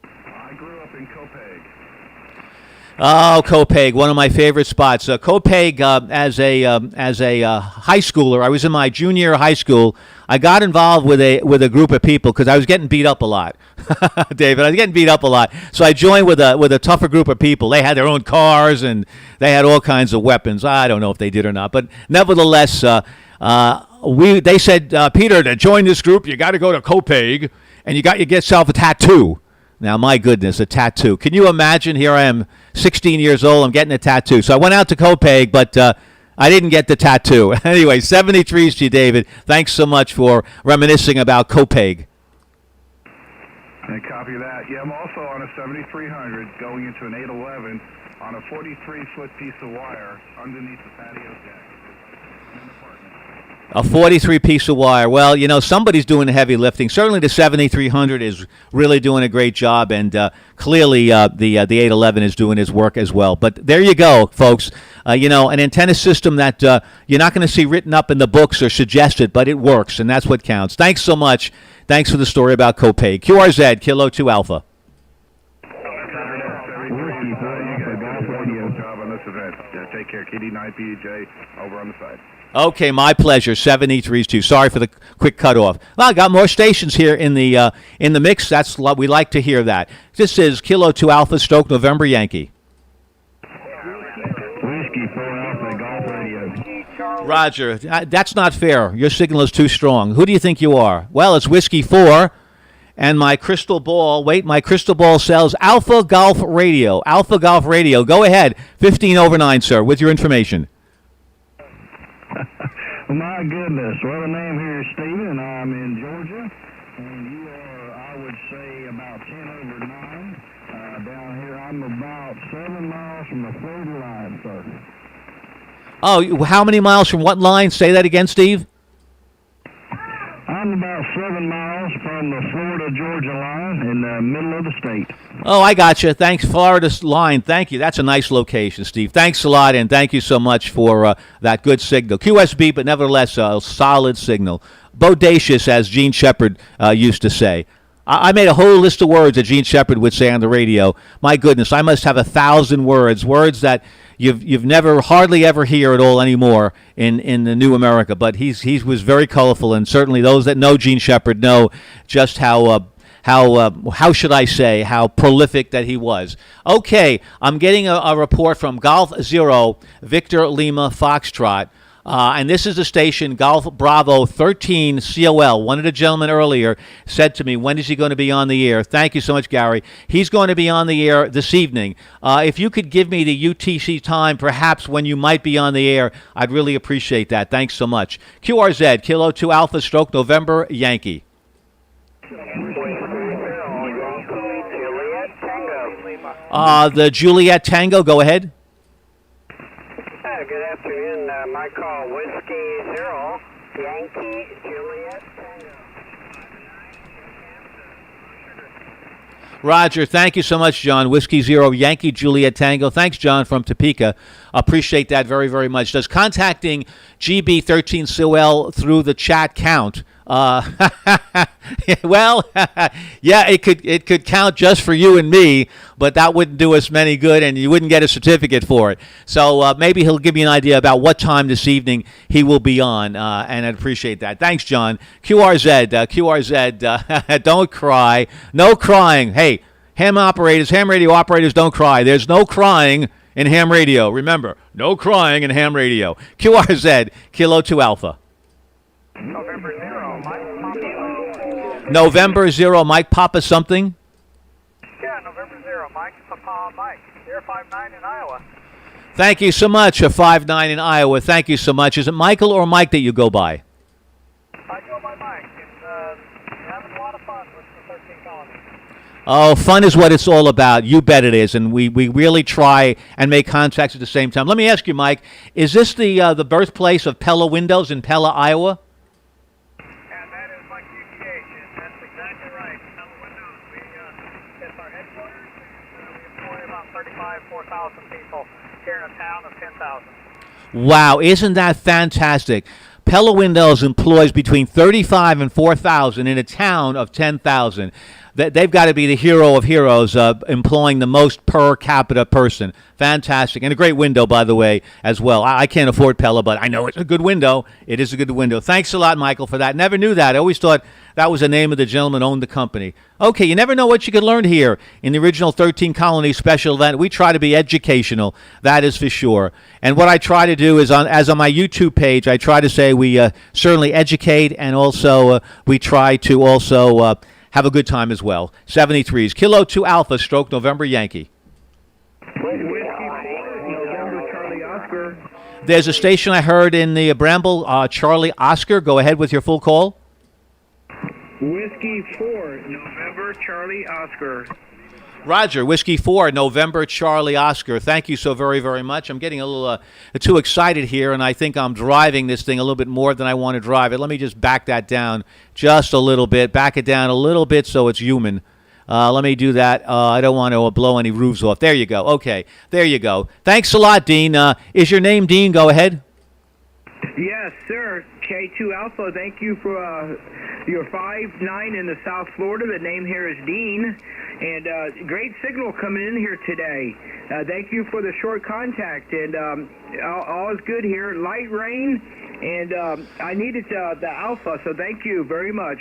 I grew up in Copaig. Oh, Copaig, one of my favorite spots. Copaig, as a high schooler, I was in my junior year of high school. I got involved with a group of people because I was getting beat up a lot. David, I was getting beat up a lot. So I joined with a tougher group of people. They had their own cars and they had all kinds of weapons. I don't know if they did or not, but nevertheless, they said, Peter, to join this group, you got to go to Copaig and you got to get yourself a tattoo. Now, my goodness, a tattoo. Can you imagine? Here I am, 16 years old. I'm getting a tattoo. So I went out to Copaig, but I didn't get the tattoo. Anyway, 73s to you, David. Thanks so much for reminiscing about Copaig. I copy that. Yeah, I'm also on a 7300 going into an 811 on a 43-foot piece of wire underneath the patio deck. A 43 piece of wire. Well, somebody's doing the heavy lifting. Certainly the 7300 is really doing a great job, and clearly the 811 is doing his work as well. But there you go, folks. An antenna system that you're not going to see written up in the books or suggested, but it works, and that's what counts. Thanks so much. Thanks for the story about Copaig. QRZ, Kilo 2 Alpha. Take care. KD9PJ over on the side. Okay, my pleasure. 73s too. Sorry for the quick cutoff. Well, I got more stations here in the mix. That's what we like to hear. That this is Kilo 2 Alpha Stoke November Yankee. Whiskey 4 Alpha Golf Radio. Roger, that's not fair. Your signal is too strong. Who do you think you are? Well, it's Whiskey 4, and my crystal ball. Wait, my crystal ball says Alpha Golf Radio. Alpha Golf Radio. Go ahead. 15 over 9, sir, with your information. My goodness. Well, the name here is Stephen, and I'm in Georgia. And you are, I would say, about 10 over 9. Down here, I'm about 7 miles from the Florida line, sir. Oh, how many miles from what line? Say that again, Steve. I'm about 7 miles from the Florida-Georgia line in the middle of the state. Oh, I got you. Thanks, Florida line. Thank you. That's a nice location, Steve. Thanks a lot, and thank you so much for that good signal. QSB, but nevertheless, a solid signal. Bodacious, as Gene Shepard used to say. I made a whole list of words that Gene Shepard would say on the radio. My goodness, I must have 1,000 words that you've never hardly ever hear at all anymore in the new America. But he was very colorful, and certainly those that know Gene Shepard know just how should I say, how prolific that he was. Okay, I'm getting a report from Golf Zero, Victor Lima Foxtrot. And this is the station, Golf Bravo 13 COL. One of the gentlemen earlier said to me, when is he going to be on the air? Thank you so much, Gary. He's going to be on the air this evening. If you could give me the UTC time, perhaps when you might be on the air, I'd really appreciate that. Thanks so much. QRZ, Kilo 2 Alpha Stroke November Yankee. The Juliet Tango, go ahead. Good afternoon. My call, Whiskey 0, Yankee, Juliet. Roger, thank you so much, John. Whiskey 0, Yankee, Juliet Tango. Thanks, John, from Topeka. Appreciate that very, very much. Does contacting GB13COL through the chat count? Well, yeah, it could count just for you and me, but that wouldn't do us many good, and you wouldn't get a certificate for it. So maybe he'll give me an idea about what time this evening he will be on, and I'd appreciate that. Thanks, John. QRZ, don't cry. No crying. Hey, ham radio operators, don't cry. There's no crying in ham radio. Remember, no crying in ham radio. QRZ, Kilo 2 Alpha. November 0, Mike Papa. November 0, Mike Papa something? Yeah, November 0, Mike Papa Mike. Air 59 in Iowa. Thank you so much, 5-9 in Iowa. Thank you so much. Is it Michael or Mike that you go by? I go by Mike, and having a lot of fun with the 13 colonies. Oh, fun is what it's all about. You bet it is, and we really try and make contacts at the same time. Let me ask you, Mike, is this the birthplace of Pella Windows in Pella, Iowa? And that is like UTH. That's exactly right. Pella Windows. It's our headquarters. We employ about 4,000 people here in a town of 10,000. Wow, isn't that fantastic? Pella Windows employs between 35 and 4,000 in a town of 10,000. They've got to be the hero of heroes, employing the most per capita person. Fantastic. And a great window, by the way, as well. I can't afford Pella, but I know it's a good window. It is a good window. Thanks a lot, Michael, for that. Never knew that. I always thought that was the name of the gentleman who owned the company. Okay, you never know what you could learn here in the original 13 Colonies special event. We try to be educational, that is for sure. And what I try to do is, as on my YouTube page, I try to say we certainly educate, and also we try to also have a good time as well. 73s. Kilo 2 Alpha, stroke November Yankee. November Charlie Oscar. There's a station I heard in the Bramble, Charlie Oscar. Go ahead with your full call. Whiskey 4, November Charlie Oscar. Roger, Whiskey 4, November Charlie Oscar. Thank you so very, very much. I'm getting a little too excited here, and I think I'm driving this thing a little bit more than I want to drive it. Let me just back that down just a little bit. Back it down a little bit so it's human. Let me do that. I don't want to blow any roofs off. There you go. Okay, there you go. Thanks a lot, Dean. Is your name Dean? Go ahead. Yes, sir. K2 Alpha, thank you for your 5-9 in the South Florida. The name here is Dean. And great signal coming in here today. Thank you for the short contact. And all is good here. Light rain. And I needed the Alpha, so thank you very much.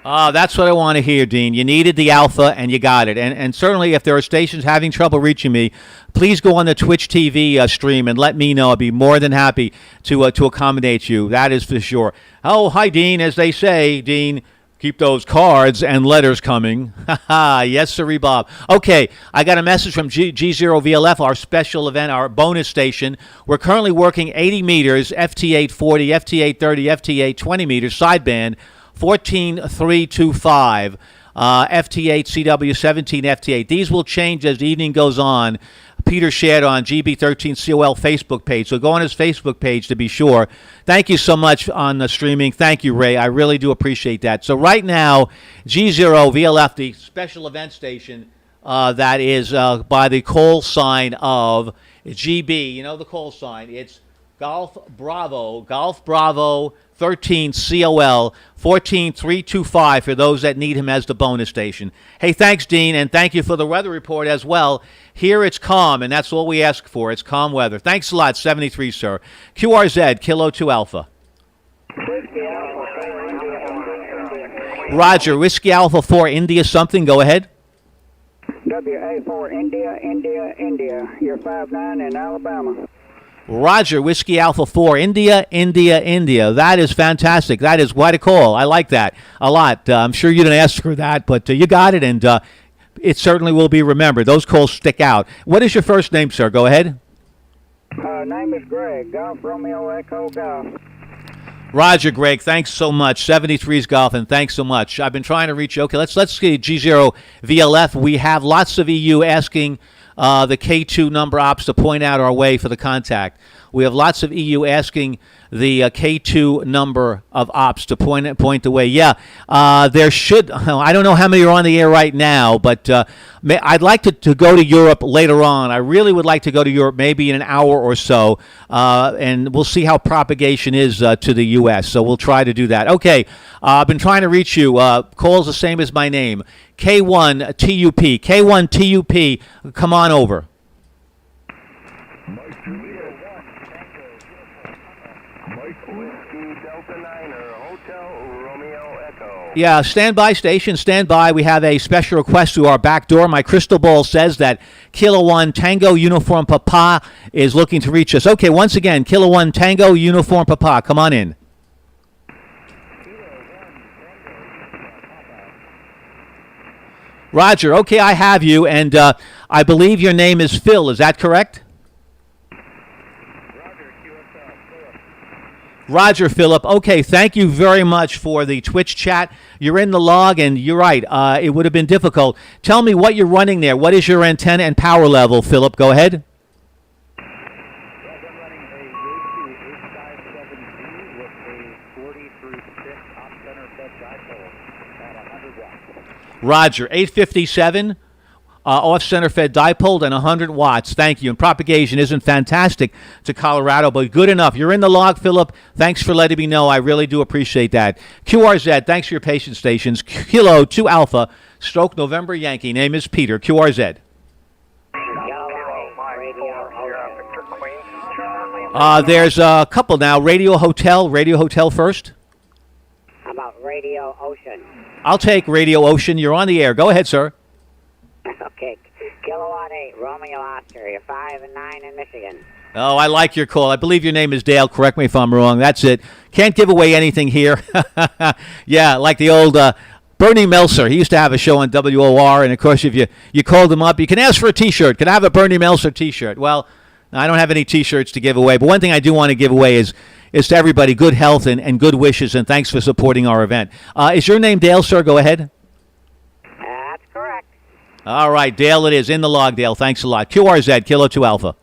That's what I want to hear, Dean. You needed the Alpha, and you got it. And certainly, if there are stations having trouble reaching me, please go on the Twitch TV stream and let me know. I'd be more than happy to accommodate you. That is for sure. Oh, hi, Dean. As they say, Dean, keep those cards and letters coming. Yes, sirree, Bob. Okay, I got a message from G0VLF, our special event, our bonus station. We're currently working 80 meters, FT8 40, FT8 30, FT8 20 meters, sideband, 14.325, FT8, CW 17, FT8. These will change as the evening goes on. Peter shared on GB13COL Facebook page, so go on his Facebook page to be sure. Thank you so much on the streaming. Thank you, Ray. I really do appreciate that. So right now, G0VLF, the special event station that is by the call sign of GB. You know the call sign. It's Golf Bravo 13 COL 14325 for those that need him as the bonus station. Hey, thanks, Dean, and thank you for the weather report as well. Here it's calm, and that's all we ask for. It's calm weather. Thanks a lot, 73, sir. QRZ, Kilo 2 Alpha. Roger, Whiskey Alpha 4, India something. Go ahead. WA4, India. You're 5-9 in Alabama. Roger, Whiskey Alpha 4, India. That is fantastic. That is quite a call. I like that a lot. I'm sure you didn't ask for that, but you got it, and it certainly will be remembered. Those calls stick out. What is your first name, sir? Go ahead. Name is Greg. Golf Romeo Echo Golf. Roger, Greg. Thanks so much. 73's Golf, and thanks so much. I've been trying to reach you. Okay, let's see G0 VLF. We have lots of EU asking the K2 number ops to point out our way for the contact. We have lots of EU asking the K2 number of ops to point the way. Yeah, there should. I don't know how many are on the air right now, but I'd like to go to Europe later on. I really would like to go to Europe maybe in an hour or so, and we'll see how propagation is to the U.S. So we'll try to do that. Okay, I've been trying to reach you. Call's the same as my name. K1 TUP. K1 TUP. Come on over. Yeah, standby station, standby. We have a special request to our back door. My crystal ball says that Kilo 1 Tango Uniform Papa is looking to reach us. Okay, once again, Kilo 1 Tango Uniform Papa, come on in. Roger, okay, I have you, and I believe your name is Phil. Is that correct? Roger, Philip. Okay, thank you very much for the Twitch chat. You're in the log, and you're right. It would have been difficult. Tell me what you're running there. What is your antenna and power level, Philip? Go ahead. I'm running a Roku 857G with a 40 through 6 off-center fed dipole at 100 watts. Roger, 857. Off-center fed dipole and 100 watts. Thank you. And propagation isn't fantastic to Colorado, but good enough. You're in the log, Philip. Thanks for letting me know. I really do appreciate that. QRZ, thanks for your patience stations. Kilo 2 Alpha, Stroke November Yankee. Name is Peter. QRZ. There's a couple now. Radio Hotel first. How about Radio Ocean? I'll take Radio Ocean. You're on the air. Go ahead, sir. Okay, Kilowatt 8, Romeo Oscar. You're 5 and 9 in Michigan. Oh, I like your call. I believe your name is Dale. Correct me if I'm wrong. That's it. Can't give away anything here. Yeah, like the old Bernie Meltzer. He used to have a show on WOR, and of course, if you called him up, you can ask for a T-shirt. Can I have a Bernie Meltzer T-shirt? Well, I don't have any T-shirts to give away, but one thing I do want to give away is to everybody good health and good wishes, and thanks for supporting our event. Is your name Dale, sir? Go ahead. That's correct. All right, Dale it is. In the log, Dale. Thanks a lot. QRZ, Kilo 2 Alpha.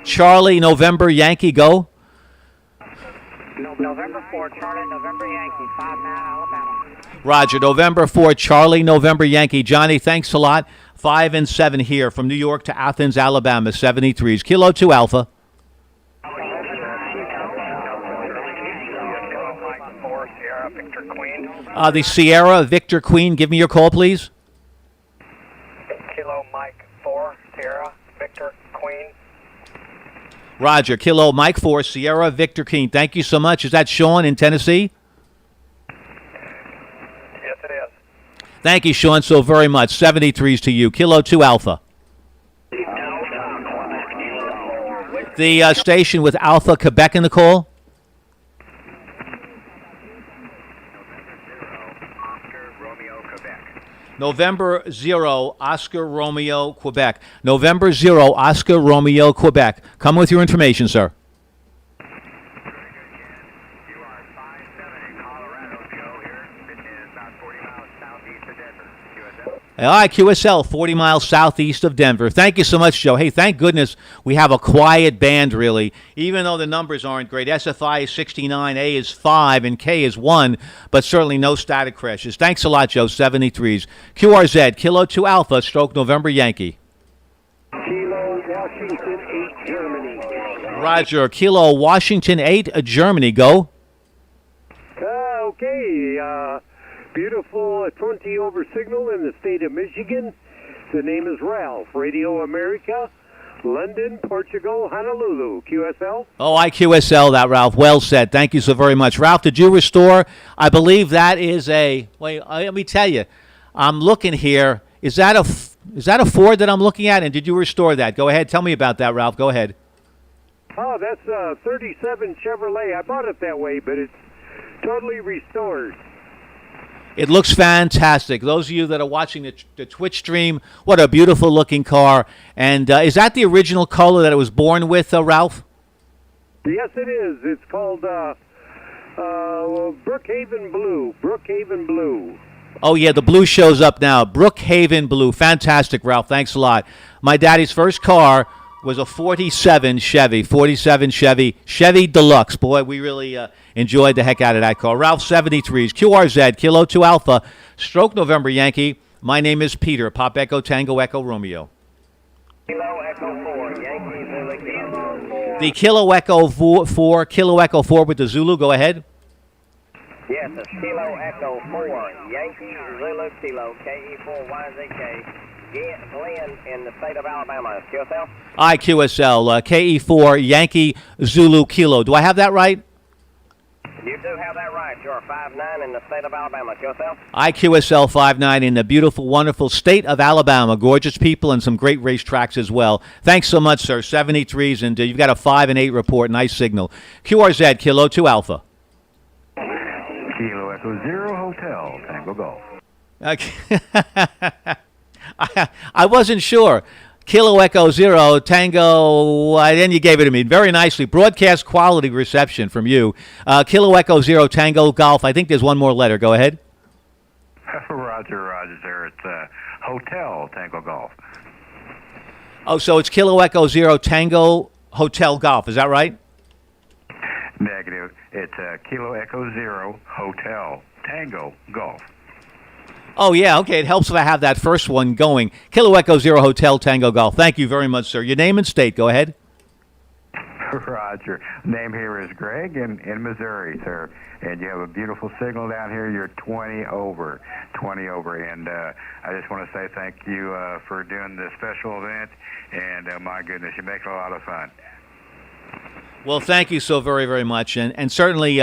Charlie, November, Yankee, go. November 4, Charlie, November Yankee, 5-9, Alabama. Roger, November 4, Charlie, November, Yankee. Johnny, thanks a lot. 5 and 7 here from New York to Athens, Alabama, 73s. Kilo 2 Alpha. The Sierra Victor Queen, give me your call, please. Kilo Mike 4, Sierra Victor Queen. Roger, Kilo Mike 4, Sierra Victor Queen. Thank you so much. Is that Sean in Tennessee? Yes, it is. Thank you, Sean, so very much. 73s to you. Kilo 2 Alpha. The station with Alpha Quebec in the call. November 0, Oscar Romeo, Quebec. November 0, Oscar Romeo, Quebec. Come with your information, sir. All right, QSL, 40 miles southeast of Denver. Thank you so much, Joe. Hey, thank goodness we have a quiet band, really, even though the numbers aren't great. SFI is 69, A is 5, and K is 1, but certainly no static crashes. Thanks a lot, Joe, 73s. QRZ, Kilo 2 Alpha, Stroke November Yankee. Kilo Washington 8, Germany. Roger, Kilo Washington 8, Germany. Go. Okay, beautiful 20 over signal in the state of Michigan. The name is Ralph. Radio America, London, Portugal, Honolulu. QSL? Oh, IQSL, that, Ralph. Well said. Thank you so very much. Ralph, did you restore? I believe that is a... Wait, let me tell you. I'm looking here. Is that a Ford that I'm looking at? And did you restore that? Go ahead. Tell me about that, Ralph. Go ahead. Oh, that's a 37 Chevrolet. I bought it that way, but it's totally restored. It looks fantastic. Those of you that are watching the Twitch stream, what a beautiful looking car. And is that the original color that it was born with, Ralph? Yes, it is. It's called Brookhaven Blue. Brookhaven Blue. Oh, yeah, the blue shows up now. Brookhaven Blue. Fantastic, Ralph. Thanks a lot. My daddy's first car was a 47 Chevy. Chevy Deluxe. Boy, we really enjoyed the heck out of that car. Ralph 73s. QRZ, Kilo 2 Alpha, Stroke November Yankee. My name is Peter. Pop Echo Tango Echo Romeo. Kilo Echo 4, Yankee Zulu Kilo. The Kilo Echo 4, Kilo Echo 4 with the Zulu. Go ahead. Yes, it's Kilo Echo 4, Yankee Zulu Kilo, KE4YZK, Glenn in the state of Alabama. QSL? IQSL, KE4 Yankee Zulu Kilo. Do I have that right? You do have that right. You're 5'9" in the state of Alabama. QSL? IQSL 59 in the beautiful, wonderful state of Alabama. Gorgeous people and some great racetracks as well. Thanks so much, sir. 73s, and you've got a 5 and 8 report. Nice signal. QRZ, Kilo 2 Alpha. Kilo Echo 0 Hotel, Tango Golf. Okay. I wasn't sure. Kilo Echo 0, Tango, then you gave it to me very nicely. Broadcast quality reception from you. Kilo Echo 0, Tango Golf. I think there's one more letter. Go ahead. Roger, sir. It's Hotel Tango Golf. Oh, so it's Kilo Echo 0, Tango Hotel Golf. Is that right? Negative. It's Kilo Echo 0 Hotel Tango Golf. Oh, yeah, okay. It helps if I have that first one going. Kilo Echo 0 Hotel Tango Golf. Thank you very much, sir. Your name and state. Go ahead. Roger. Name here is Greg in Missouri, sir. And you have a beautiful signal down here. You're 20 over. And I just want to say thank you for doing this special event. And my goodness, you make it a lot of fun. Well, thank you so very, very much, and certainly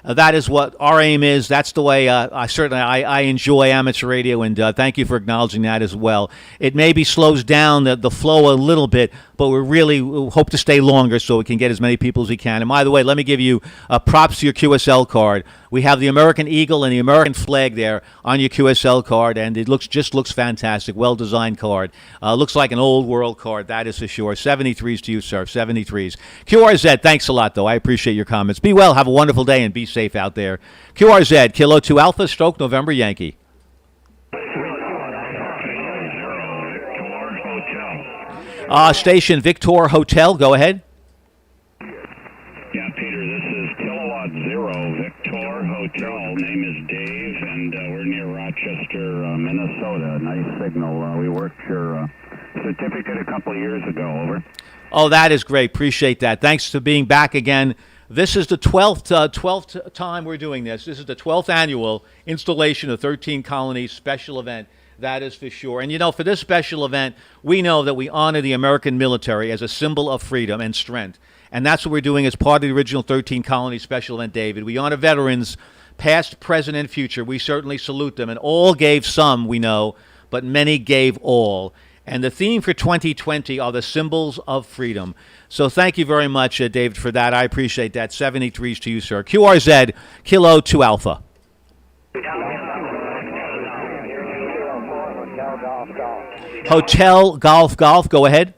that is what our aim is. That's the way I enjoy amateur radio, and thank you for acknowledging that as well. It maybe slows down the flow a little bit, but we really hope to stay longer so we can get as many people as we can. And by the way, let me give you props to your QSL card. We have the American Eagle and the American flag there on your QSL card, and it just looks fantastic. Well-designed card. Looks like an old world card, that is for sure. 73s to you, sir. 73s. QRZ, thanks a lot, though. I appreciate your comments. Be well, have a wonderful day, and be safe out there. QRZ, Kilo 2 Alpha, Stroke November Yankee. Station Victor Hotel, go ahead. Yeah, Peter, this is Kilowatt 0 Victor Hotel. Name is Dave, and we're near Rochester, Minnesota. Nice signal. We worked your certificate a couple of years ago. Over. Oh, that is great. Appreciate that. Thanks for being back again. This is the 12th time we're doing this. This is the 12th annual installation of 13 Colonies special event. That is for sure. And, you know, for this special event, we know that we honor the American military as a symbol of freedom and strength. And that's what we're doing as part of the original 13 Colonies special event, David. We honor veterans, past, present, and future. We certainly salute them. And all gave some, we know, but many gave all. And the theme for 2020 are the symbols of freedom. So thank you very much, David, for that. I appreciate that. 73s to you, sir. QRZ, Kilo 2 Alpha. Hotel Golf Golf. Go ahead.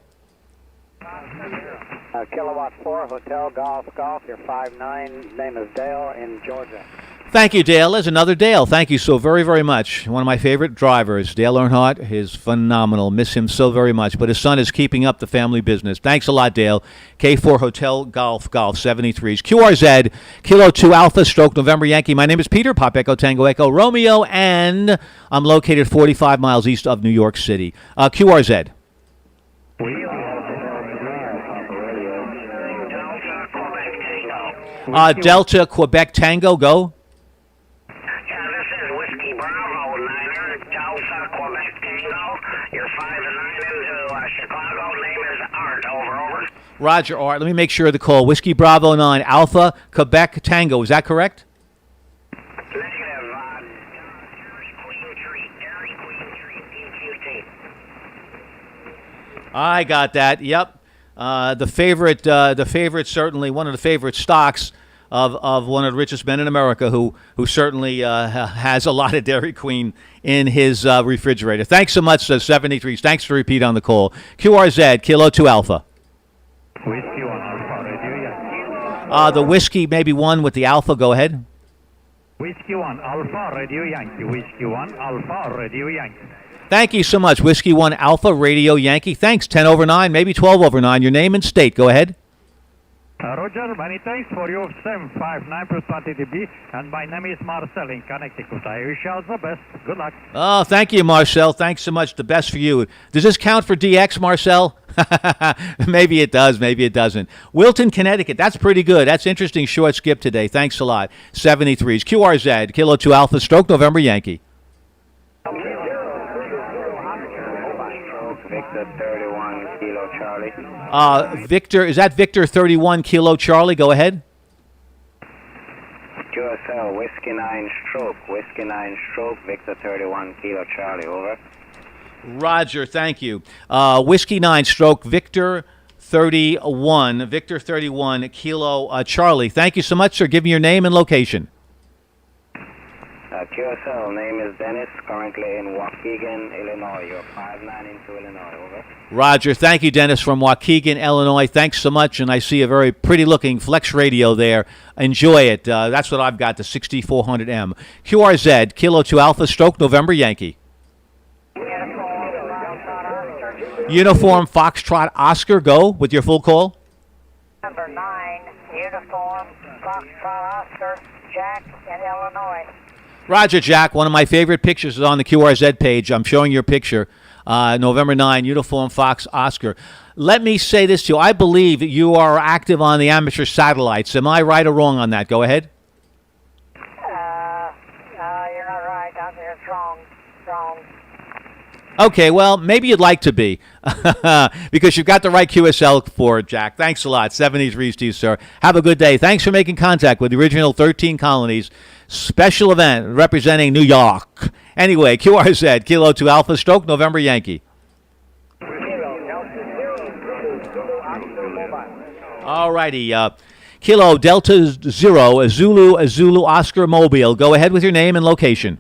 Kilowatt 4, Hotel Golf Golf. You're 5'9". Name is Dale in Georgia. Thank you, Dale. There's another Dale. Thank you so very, very much. One of my favorite drivers, Dale Earnhardt, is phenomenal. Miss him so very much. But his son is keeping up the family business. Thanks a lot, Dale. K4 Hotel Golf Golf 73s. QRZ, Kilo 2 Alpha, Stroke November Yankee. My name is Peter, Pop Echo Tango Echo Romeo, and I'm located 45 miles east of New York City. QRZ. Delta Quebec Tango, go. Yeah, this is Whiskey Bravo, Niner, Delta Quebec Tango. You're 5'9" into Chicago. Name is Art. Over. Roger, Art. Let me make sure of the call. Whiskey Bravo 9, Alpha Quebec Tango. Is that correct? Negative. Dairy Queen Tree, PQT. I got that. Yep. The favorite, certainly one of the favorite stocks of one of the richest men in America, who certainly has a lot of Dairy Queen in his refrigerator. Thanks so much, 73s. Thanks for repeat on the call. QRZ, Kilo 2 Alpha. Whiskey 1 Alpha Radio, The Whiskey, maybe 1 with the Alpha. Go ahead. Whiskey 1 Alpha Radio Yankee. Whiskey 1 Alpha Radio Yankee. Thank you so much. Whiskey 1 Alpha Radio Yankee. Thanks. 10 over 9, maybe 12 over 9. Your name and state. Go ahead. Roger, many thanks for your 759 plus 20 dB. And my name is Marcel in Connecticut. I wish you all the best. Good luck. Oh, thank you, Marcel. Thanks so much. The best for you. Does this count for DX, Marcel? Maybe it does. Maybe it doesn't. Wilton, Connecticut. That's pretty good. That's interesting. Short skip today. Thanks a lot. 73s. QRZ, Kilo 2 Alpha, Stroke, November Yankee. Victor 31 Kilo Charlie. Victor, is that Victor 31 Kilo Charlie? Go ahead. QSL Whiskey 9 Stroke. Whiskey 9 Stroke. Victor 31 Kilo Charlie. Over. Roger, thank you. Whiskey 9 Stroke, Victor 31. Victor 31 Kilo Charlie. Thank you so much, sir. Give me your name and location. QSL, name is Dennis, currently in Waukegan, Illinois. You're 5'9" into Illinois, over. Roger, thank you, Dennis, from Waukegan, Illinois. Thanks so much, and I see a very pretty-looking Flex radio there. Enjoy it. That's what I've got, the 6400M. QRZ, Kilo 2 Alpha, Stroke, November Yankee. Uniform Foxtrot Oscar, go with your full call. Number 9, Uniform Foxtrot Oscar, Jack in Illinois. Roger, Jack. One of my favorite pictures is on the QRZ page. I'm showing your picture. November 9, Uniform Fox Oscar. Let me say this to you. I believe you are active on the amateur satellites. Am I right or wrong on that? Go ahead. You're not right. I'm here wrong. Okay, well, maybe you'd like to be because you've got the right QSL for it, Jack. Thanks a lot. 73s to you, sir. Have a good day. Thanks for making contact with the original 13 Colonies special event representing New York. Anyway, QRZ, Kilo 2 Alpha, Stroke, November Yankee. All righty. Kilo Delta 0, Zulu Oscar Mobile. Go ahead with your name and location.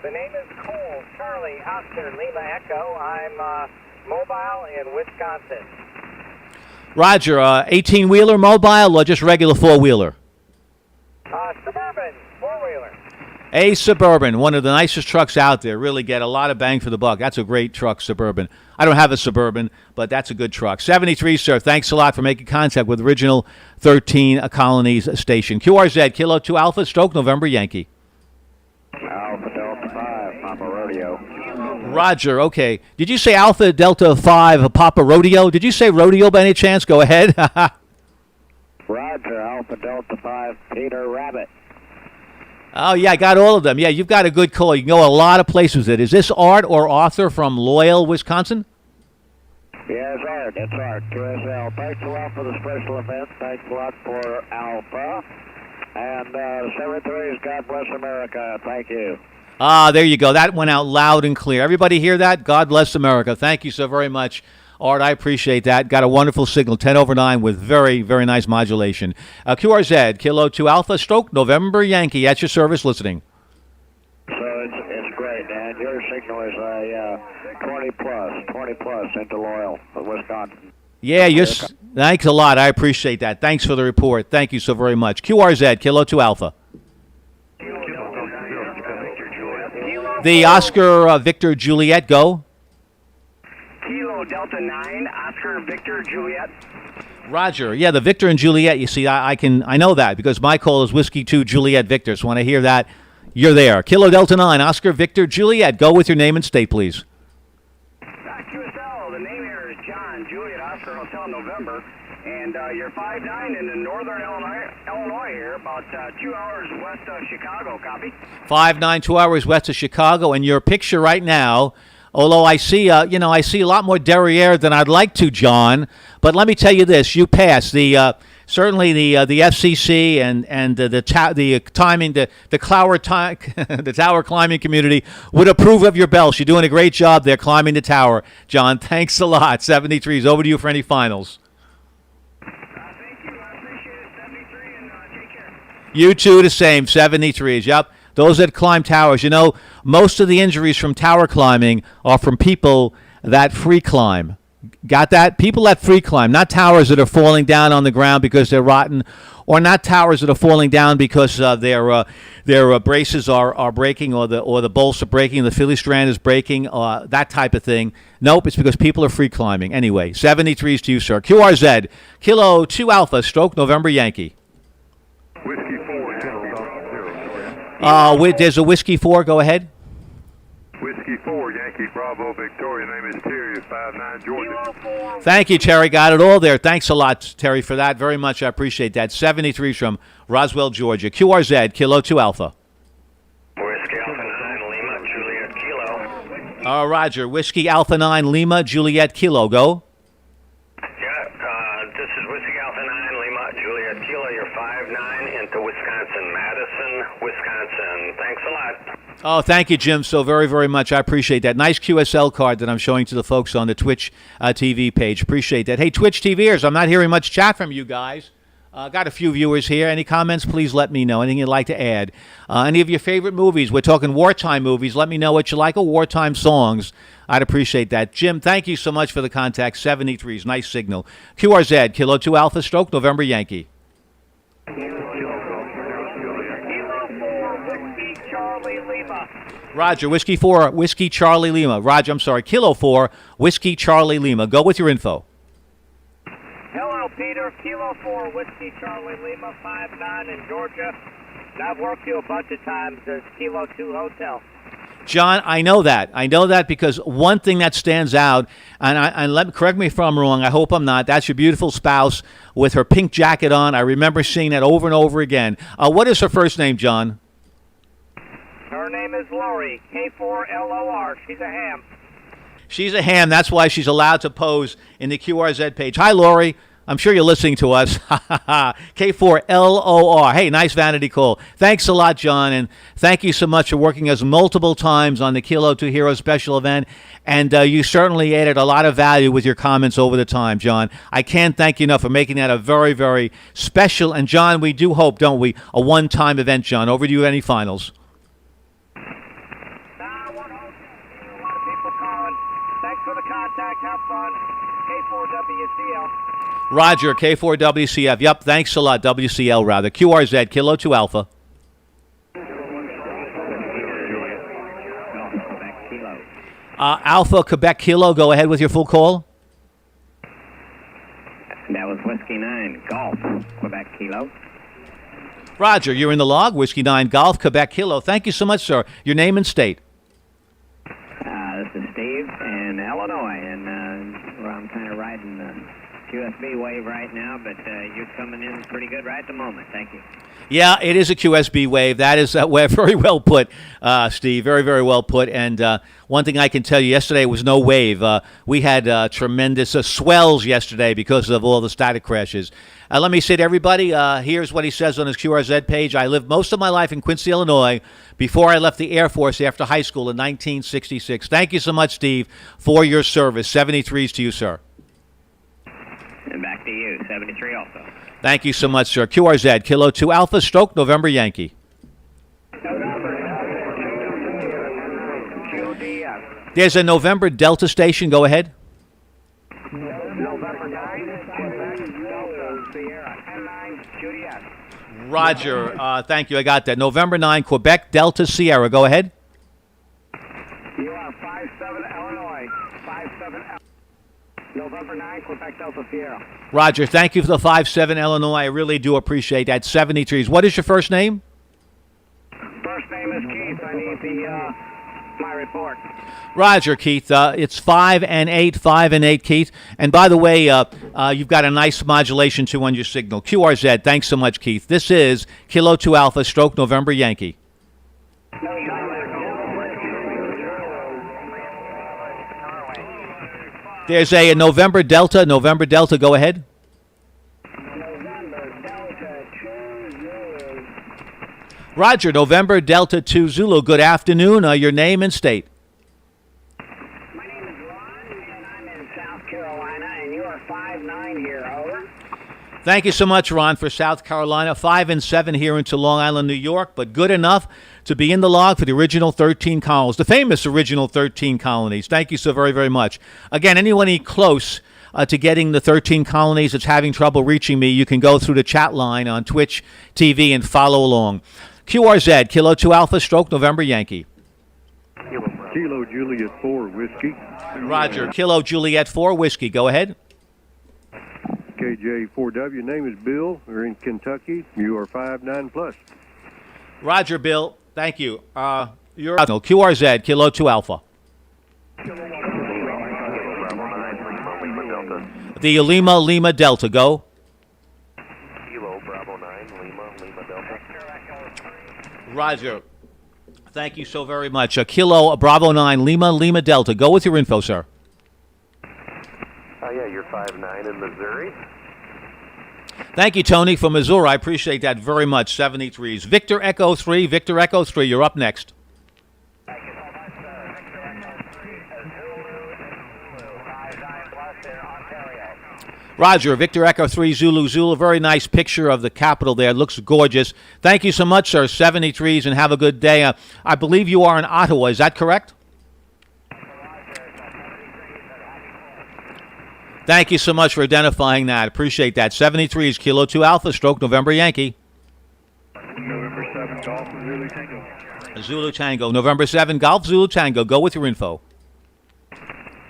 The name is Cole Charlie Oscar Lima Echo. I'm mobile in Wisconsin. Roger, 18-wheeler mobile or just regular four-wheeler? Suburban, four-wheeler. A Suburban, one of the nicest trucks out there. Really get a lot of bang for the buck. That's a great truck, Suburban. I don't have a Suburban, but that's a good truck. 73, sir. Thanks a lot for making contact with original 13 Colonies station. QRZ, Kilo 2 Alpha, Stroke, November Yankee. Alpha Delta 5, Papa Rodeo. Roger, okay. Did you say Alpha Delta 5, Papa Rodeo? Did you say rodeo by any chance? Go ahead. Roger, Alpha Delta 5, Peter Rabbit. Oh, yeah, I got all of them. Yeah, you've got a good call. You can go a lot of places with it. Is this Art or Arthur from Loyal, Wisconsin? Yes, Art. It's Art. QSL. Thanks a lot for the special event. Thanks a lot for Alpha. And 73's God Bless America. Thank you. There you go. That went out loud and clear. Everybody hear that? God bless America. Thank you so very much, Art. I appreciate that. Got a wonderful signal, 10 over 9 with very, very nice modulation. QRZ, Kilo 2 Alpha, Stroke, November Yankee. At your service, listening. So it's great, and your signal is 20 plus into Loyal, Wisconsin. Yeah, thanks a lot. I appreciate that. Thanks for the report. Thank you so very much. QRZ, Kilo 2 Alpha. The Oscar Victor Juliet, go. Kilo Delta 9, Oscar Victor Juliet. Roger. Yeah, the Victor and Juliet, you see, I know that because my call is Whiskey 2 Juliet Victor. So when I hear that, you're there. Kilo Delta 9, Oscar Victor Juliet. Go with your name and state, please. QSL, the name here is John, Juliet Oscar Hotel November. And you're 5'9" in the northern Illinois here, about 2 hours west of Chicago. Copy? 5'9", 2 hours west of Chicago. And your picture right now, although I see, I see a lot more derriere than I'd like to, John. But let me tell you this: you passed certainly the FCC and the tower climbing community would approve of your belts. You're doing a great job there climbing the tower, John. Thanks a lot. 73's over to you for any finals. Thank you. I appreciate it. 73, and take care. You too, the same. 73's. Yep. Those that climb towers, most of the injuries from tower climbing are from people that free climb. Got that? People that free climb, not towers that are falling down on the ground because they're rotten, or not towers that are falling down because their braces are breaking, or the bolts are breaking, the Philly strand is breaking, that type of thing. Nope, it's because people are free climbing. Anyway, 73s to you, sir. QRZ, Kilo 2 Alpha, stroke November Yankee. Whiskey 4, Kilo 0. There's a Whiskey 4. Go ahead. Whiskey 4, Yankee Bravo Victoria. Name is Terry, 59 Georgia. Thank you, Terry. Got it all there. Thanks a lot, Terry, for that. Very much. I appreciate that. 73 from Roswell, Georgia. QRZ, Kilo 2 Alpha. Whiskey Alpha 9, Lima, Juliet Kilo. Roger. Whiskey Alpha 9, Lima, Juliet Kilo. Go. This is Whiskey Alpha 9, Lima, Juliet Kilo. You're 5-9 into Wisconsin, Madison, Wisconsin. Thanks a lot. Oh, thank you, Jim, so very, very much. I appreciate that. Nice QSL card that I'm showing to the folks on the Twitch TV page. Appreciate that. Hey, Twitch TVers, I'm not hearing much chat from you guys. Got a few viewers here. Any comments, please let me know. Anything you'd like to add? Any of your favorite movies? We're talking wartime movies. Let me know what you like, or wartime songs. I'd appreciate that. Jim, thank you so much for the contact. 73s, nice signal. QRZ, Kilo 2 Alpha, stroke November Yankee. Charlie Lima. Roger, Whiskey 4, Whiskey Charlie Lima. Roger, I'm sorry, Kilo 4, Whiskey Charlie Lima. Go with your info. Hello, Peter. Kilo 4, Whiskey Charlie Lima, 5-9 in Georgia. And I've worked you a bunch of times as Kilo 2 Hotel. John, I know that. I know that because one thing that stands out, and correct me if I'm wrong, I hope I'm not, that's your beautiful spouse with her pink jacket on. I remember seeing that over and over again. What is her first name, John? Her name is Lori, K4LOR. She's a ham. She's a ham. That's why she's allowed to pose in the QRZ page. Hi, Lori. I'm sure you're listening to us. K4LOR. Hey, nice vanity call. Thanks a lot, John, and thank you so much for working us multiple times on the Kilo 2 Hero special event, and you certainly added a lot of value with your comments over the time, John. I can't thank you enough for making that a very, very special, and John, we do hope, don't we, a one-time event, John. Over to you, any finals. Thanks for the contact. Have fun. K4WCL. Roger, K4WCF. Yep, thanks a lot. WCL, rather. QRZ, Kilo 2 Alpha. Alpha, Quebec Kilo. Go ahead with your full call. That was Whiskey 9, Golf, Quebec Kilo. Roger, you're in the log. Whiskey 9, Golf, Quebec Kilo. Thank you so much, sir. Your name and state. This is Steve in Illinois, and I'm kind of riding the QSB wave right now, but you're coming in pretty good right at the moment. Thank you. Yeah, it is a QSB wave. That is very well put, Steve. Very, very well put. And one thing I can tell you, yesterday was no wave. We had tremendous swells yesterday because of all the static crashes. Let me say to everybody, here's what he says on his QRZ page. I lived most of my life in Quincy, Illinois, before I left the Air Force after high school in 1966. Thank you so much, Steve, for your service. 73s to you, sir. And back to you, 73 also. Thank you so much, sir. QRZ, Kilo 2 Alpha, stroke November Yankee. There's a November Delta station. Go ahead. November 9, Delta Sierra, 10-9, Juliet. Roger. Thank you. I got that. November 9, Quebec Delta Sierra. Go ahead. You are 5-7 Illinois, 5-7 November 9, Quebec Delta Sierra. Roger. Thank you for the 5-7 Illinois. I really do appreciate that. 73s. What is your first name? First name is Keith. I need my report. Roger, Keith. It's 5 and 8, 5 and 8, Keith. And by the way, you've got a nice modulation too on your signal. QRZ. Thanks so much, Keith. This is Kilo 2 Alpha, stroke November Yankee. There's a November Delta. November Delta. Go ahead. Roger, November Delta 2 Zulu. Good afternoon. Your name and state. My name is Ron, and I'm in South Carolina, and you are 5-9 here. Over. Thank you so much, Ron, for South Carolina. 5 and 7 here into Long Island, New York, but good enough to be in the log for the original 13 colonies, the famous original 13 colonies. Thank you so very, very much. Again, anyone close to getting the 13 colonies that's having trouble reaching me, you can go through the chat line on Twitch TV and follow along. QRZ, Kilo 2 Alpha, Stroke November Yankee. Kilo Juliet 4 Whiskey. Roger, Kilo Juliet 4 Whiskey. Go ahead. KJ4W, name is Bill. We're in Kentucky. You are 5'9 plus. Roger, Bill. Thank you. You're no, QRZ, Kilo 2 Alpha. The Lima Delta. Go. Kilo Bravo 9, Lima Delta. Roger. Thank you so very much. Kilo Bravo 9, Lima Delta. Go with your info, sir. Yeah, you're 5'9 in Missouri. Thank you, Tony, from Missouri. I appreciate that very much. 73s. Victor Echo 3, you're up next. Roger, Victor Echo 3, Zulu. Very nice picture of the Capitol there. It looks gorgeous. Thank you so much, sir. 73s, and have a good day. I believe you are in Ottawa. Is that correct? Thank you so much for identifying that. Appreciate that. 73s, Kilo 2 Alpha, Stroke November Yankee. November 7 Golf Zulu Tango. Zulu Tango. November 7 Golf Zulu Tango. Go with your info.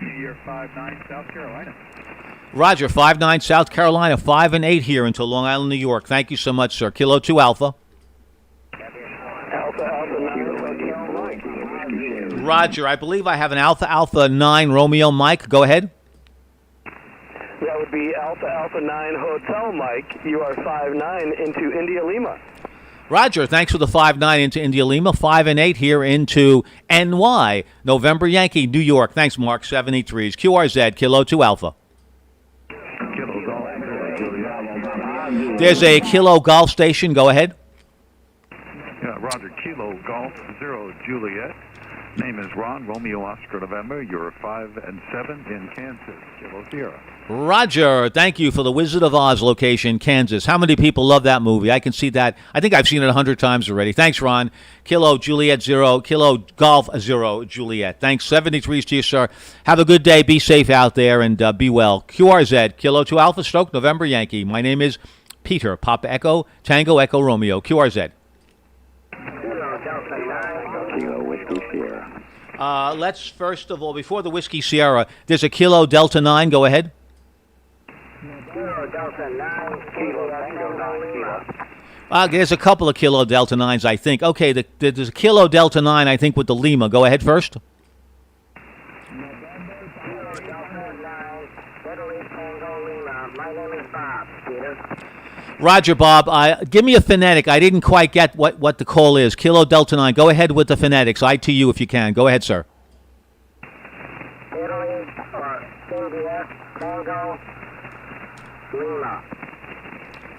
You're 5'9 South Carolina. Roger, 5'9 South Carolina, 5 and 8 here until Long Island, New York. Thank you so much, sir. Kilo 2 Alpha. Roger, I believe I have an Alpha 9 Romeo Mike. Go ahead. That would be Alpha 9 Hotel Mike. You are 5'9 into India Lima. Roger, thanks for the 5'9 into India Lima. 5 and 8 here into NY, November Yankee, New York. Thanks, Mark. 73s. QRZ, Kilo 2 Alpha. There's a Kilo Golf station. Go ahead. Yeah, Roger, Kilo Golf 0 Juliet. Name is Ron, Romeo Oscar November. You're 5 and 7 in Kansas, Kilo Sierra. Roger, thank you for the Wizard of Oz location, Kansas. How many people love that movie? I can see that. I think I've seen it 100 times already. Thanks, Ron. Kilo Juliet 0, Kilo Golf 0 Juliet. Thanks. 73s to you, sir. Have a good day. Be safe out there and be well. QRZ, Kilo 2 Alpha, Stroke November Yankee. My name is Peter, Papa Echo, Tango Echo Romeo. QRZ. Kilo Whiskey Sierra. Let's first of all, before the Whiskey Sierra, there's a Kilo Delta 9. Go ahead. Kilo Delta 9, Kilo Tango 9 Kilo. There's a couple of Kilo Delta 9s, I think. Okay, there's a Kilo Delta 9, I think, with the Lima. Go ahead first. Roger, Bob. Give me a phonetic. I didn't quite get what the call is. Kilo Delta 9. Go ahead with the phonetics. ITU if you can. Go ahead, sir. Italy, India, Tango, Lima.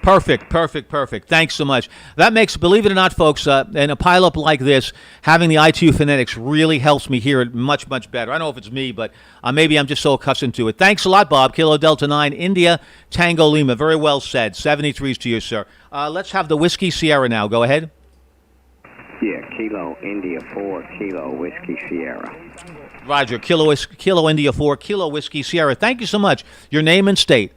Perfect. Thanks so much. That makes, believe it or not, folks, in a pileup like this, having the ITU phonetics really helps me hear it much, much better. I don't know if it's me, but maybe I'm just so accustomed to it. Thanks a lot, Bob. Kilo Delta 9, India, Tango Lima. Very well said. 73s to you, sir. Let's have the Whiskey Sierra now. Go ahead. Yeah, Kilo India 4, Kilo Whiskey Sierra. Roger. Kilo India 4, Kilo Whiskey Sierra. Thank you so much. Your name and state.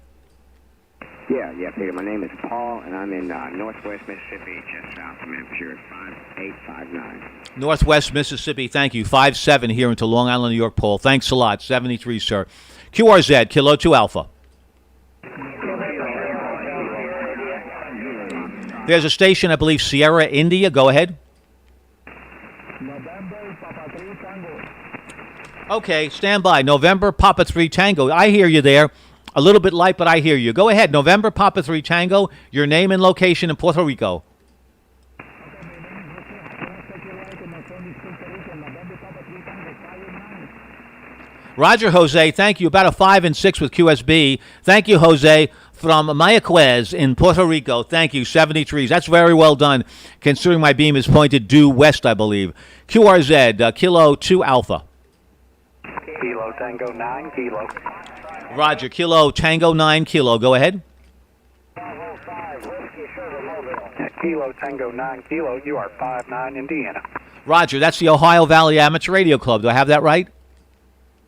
Yeah, Peter. My name is Paul, and I'm in Northwest Mississippi, just south of Memphis. 5859. Northwest Mississippi. Thank you. 5-7 here into Long Island, New York, Paul. Thanks a lot. 73, sir. QRZ, Kilo 2 Alpha. There's a station, I believe, Sierra, India. Go ahead. Okay, stand by. November, Papa 3 Tango. I hear you there. A little bit light, but I hear you. Go ahead. November, Papa 3 Tango. Your name and location in Puerto Rico. Roger, Jose. Thank you. About a 5 and 6 with QSB. Thank you, Jose, from Mayaquez in Puerto Rico. Thank you. 73s. That's very well done, considering my beam is pointed due west, I believe. QRZ, Kilo 2 Alpha. Kilo Tango 9 Kilo. Roger, Kilo Tango 9 Kilo. Go ahead. Kilo Tango 9 Kilo. You are 59 Indiana. Roger, that's the Ohio Valley Amateur Radio Club. Do I have that right?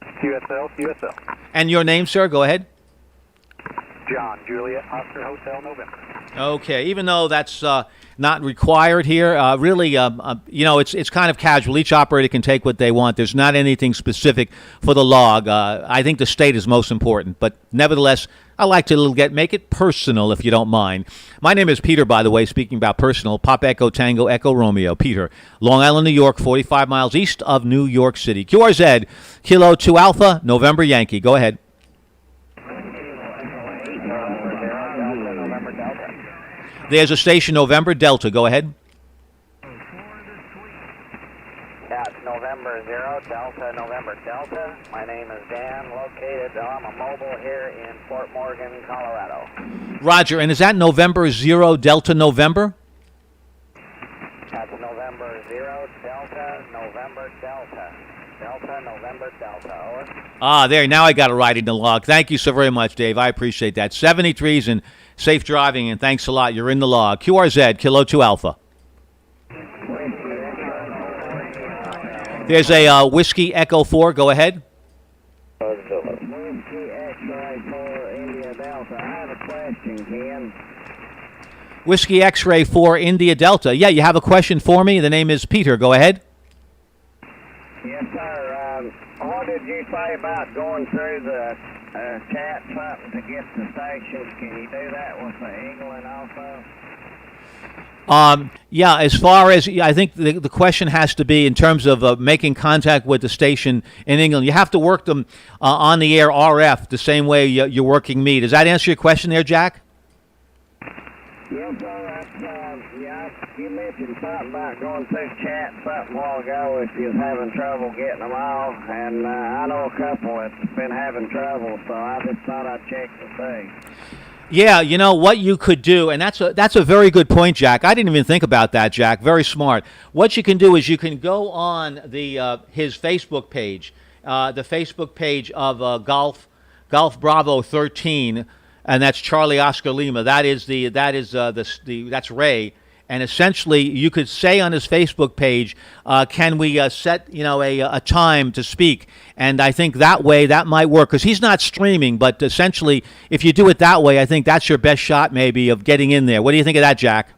QSL. And your name, sir? Go ahead. John, Juliet, Oscar Hotel, November. Okay, even though that's not required here, really, it's kind of casual. Each operator can take what they want. There's not anything specific for the log. I think the state is most important, but nevertheless, I like to make it personal, if you don't mind. My name is Peter, by the way, speaking about personal. Pop Echo Tango Echo Romeo. Peter, Long Island, New York, 45 miles east of New York City. QRZ, Kilo 2 Alpha, November Yankee. Go ahead. There's a station, November Delta. Go ahead. Yeah, it's November 0, Delta, November Delta. My name is Dan, located, I'm a mobile here in Fort Morgan, Colorado. Roger, and is that November 0, Delta, November? That's November 0, Delta, November Delta. Delta, November Delta, over. There, now I got it right in the log. Thank you so very much, Dave. I appreciate that. 73s and safe driving, and thanks a lot. You're in the log. QRZ, Kilo 2 Alpha. There's a Whiskey Echo 4. Go ahead. Whiskey X-ray 4 India Delta. I have a question, Ken. Whiskey X-ray 4 India Delta. Yeah, you have a question for me? The name is Peter. Go ahead. Yes, sir. What did you say about going through the chat something to get the stations? Can you do that with the England also? Yeah, as far as, I think the question has to be in terms of making contact with the station in England. You have to work them on the air RF the same way you're working me. Does that answer your question there, Jack? Yes, sir. You mentioned something about going through chat something a while ago if you was having trouble getting them off, and I know a couple that's been having trouble, so I just thought I'd check to see. Yeah, you know what you could do, and that's a very good point, Jack. I didn't even think about that, Jack. Very smart. What you can do is you can go on the his Facebook page, the Facebook page of Golf Bravo 13, and that's Charlie Oscar Lima. That's Ray. And essentially, you could say on his Facebook page, can we set, a time to speak? And I think that way, that might work, because he's not streaming, but essentially, if you do it that way, I think that's your best shot, maybe, of getting in there. What do you think of that, Jack?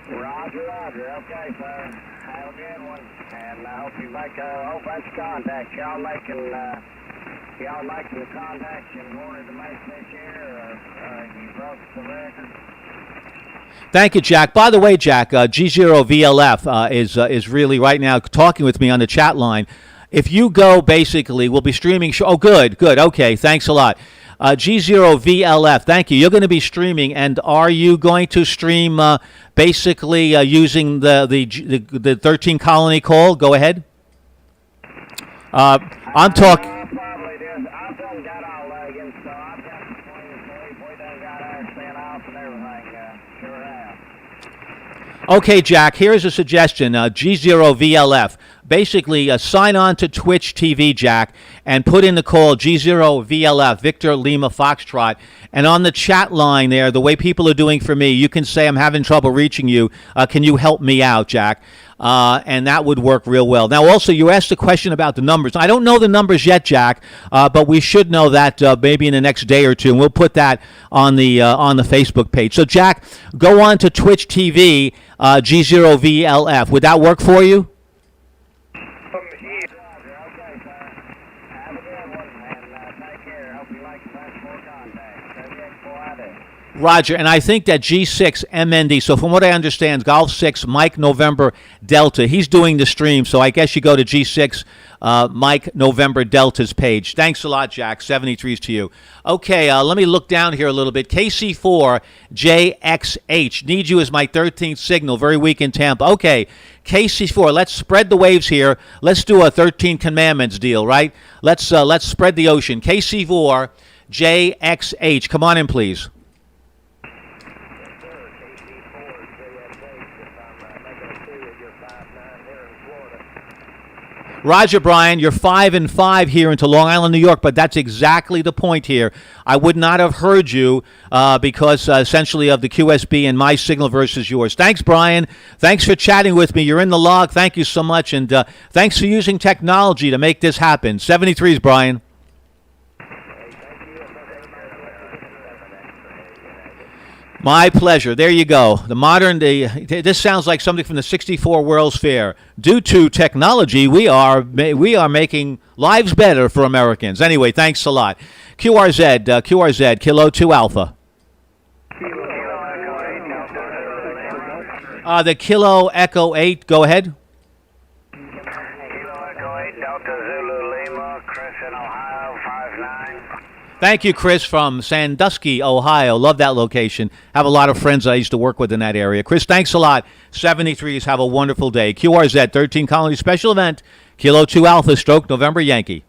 Roger. Okay, sir. Have a good one. And I hope you make a whole bunch of contacts. Y'all making the contacts you wanted to make this year, or you broke the record? Thank you, Jack. By the way, Jack, G0VLF is really right now talking with me on the chat line. If you go, basically, we'll be streaming. Oh, good. Okay, thanks a lot. G0VLF, thank you. You're going to be streaming, and are you going to stream basically using the 13 colony call? Go ahead. I'm talking. I've done got all logins, so I've got the sleep. We done got ours sent off and everything. Sure have. Okay, Jack, here's a suggestion. G0VLF. Basically, sign on to Twitch TV, Jack, and put in the call G0VLF, Victor Lima Foxtrot. And on the chat line there, the way people are doing for me, you can say, I'm having trouble reaching you. Can you help me out, Jack? And that would work real well. Now, also, you asked a question about the numbers. I don't know the numbers yet, Jack, but we should know that maybe in the next day or two, and we'll put that on the Facebook page. So, Jack, go on to Twitch TV, G0VLF. Would that work for you? Roger, and I think that G6 MND, so from what I understand, Golf 6 Mike November Delta, he's doing the stream, so I guess you go to G6 Mike November Delta's page. Thanks a lot, Jack. 73s to you. Okay, let me look down here a little bit. KC4 JXH, need you as my 13th signal, very weak in Tampa. Okay, KC4, let's spread the waves here. Let's do a 13 commandments deal, right? Let's spread the ocean. KC4 JXH, come on in, please. Roger, Brian, you're 5 and 5 here into Long Island, New York, but that's exactly the point here. I would not have heard you because essentially of the QSB and my signal versus yours. Thanks, Brian. Thanks for chatting with me. You're in the log. Thank you so much, and thanks for using technology to make this happen. 73s, Brian. My pleasure. There you go. This sounds like something from the '64 World's Fair. Due to technology, we are making lives better for Americans. Anyway, thanks a lot. QRZ, Kilo 2 Alpha. The Kilo Echo 8. Go ahead. Kilo Echo 8, Delta Zulu Lima, Chris in Ohio, 59. Thank you, Chris, from Sandusky, Ohio. Love that location. Have a lot of friends I used to work with in that area. Chris, thanks a lot. 73s, have a wonderful day. QRZ, 13 Colony Special Event, Kilo 2 Alpha, Stroke, November, Yankee.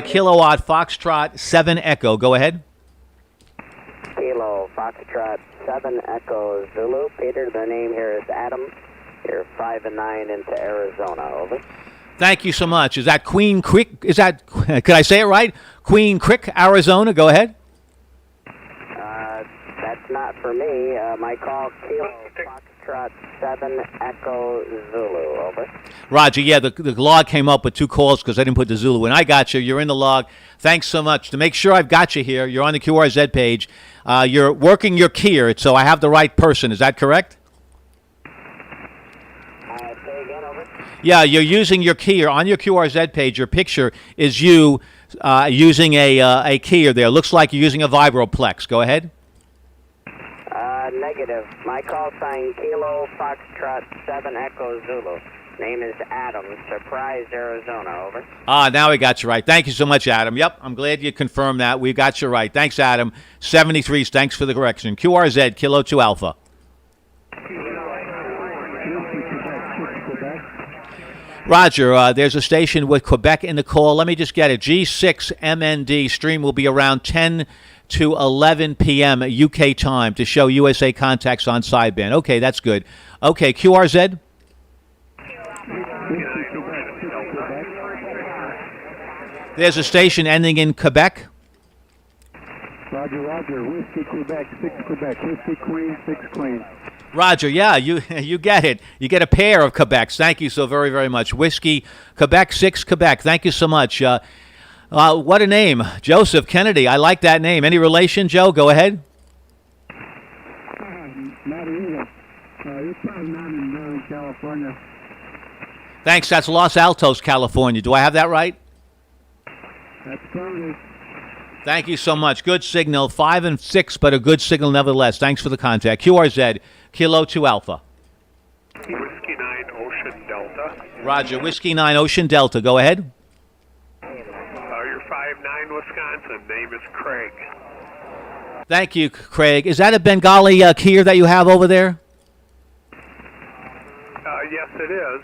Kilowatt Foxtrot 7 Echo. Go ahead. Kilo Foxtrot 7 Echo Zulu. Peter, the name here is Adam. You're 5 and 9 into Arizona. Over. Thank you so much. Is that Queen Creek? Could I say it right? Queen Creek, Arizona. Go ahead. That's not for me. My call, Kilo Foxtrot 7 Echo Zulu. Over. Roger, yeah, the log came up with 2 calls because I didn't put the Zulu in. I got you. You're in the log. Thanks so much. To make sure I've got you here, you're on the QRZ page. You're working your keyer, so I have the right person. Is that correct? Yeah, you're using your keyer. On your QRZ page, your picture is you using a keyer there. Looks like you're using a Vibroplex. Go ahead. Negative. My call sign, Kilo Foxtrot 7 Echo Zulu. Name is Adam, Surprise, Arizona. Over. Now we got you right. Thank you so much, Adam. Yep, I'm glad you confirmed that. We got you right. Thanks, Adam. 73s, thanks for the correction. QRZ, Kilo 2 Alpha. Roger, there's a station with Quebec in the call. Let me just get it. G6MND stream will be around 10 to 11 p.m. UK time to show USA contacts on sideband. Okay, that's good. Okay, QRZ? There's a station ending in Quebec. Roger. Whiskey, Quebec, 6 Quebec. Whiskey, Queen, 6 Queen. Roger, yeah, you get it. You get a pair of Quebecs. Thank you so very, very much. Whiskey, Quebec, 6 Quebec. Thank you so much. What a name. Joseph Kennedy. I like that name. Any relation, Joe? Go ahead. Not really. You're probably not in Northern California. Thanks. That's Los Altos, California. Do I have that right? That's probably. Thank you so much. Good signal. 5 and 6, but a good signal nevertheless. Thanks for the contact. QRZ, Kilo 2 Alpha. Whiskey 9 Ocean Delta. Roger. Whiskey 9 Ocean Delta. Go ahead. You're 5-9 Wisconsin. Name is Craig. Thank you, Craig. Is that a Bengali keyer that you have over there? Yes, it is.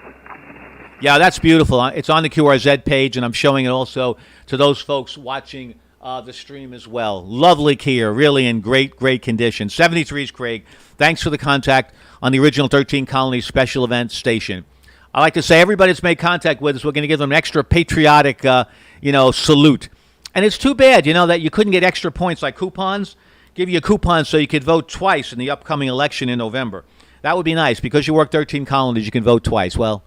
Yeah, that's beautiful. It's on the QRZ page, and I'm showing it also to those folks watching the stream as well. Lovely keyer, really in great condition. 73s, Craig. Thanks for the contact on the original 13 Colony Special Event station. I like to say everybody that's made contact with us, we're going to give them an extra patriotic, salute. And it's too bad, that you couldn't get extra points like coupons. Give you a coupon so you could vote twice in the upcoming election in November. That would be nice. Because you work 13 colonies, you can vote twice. Well,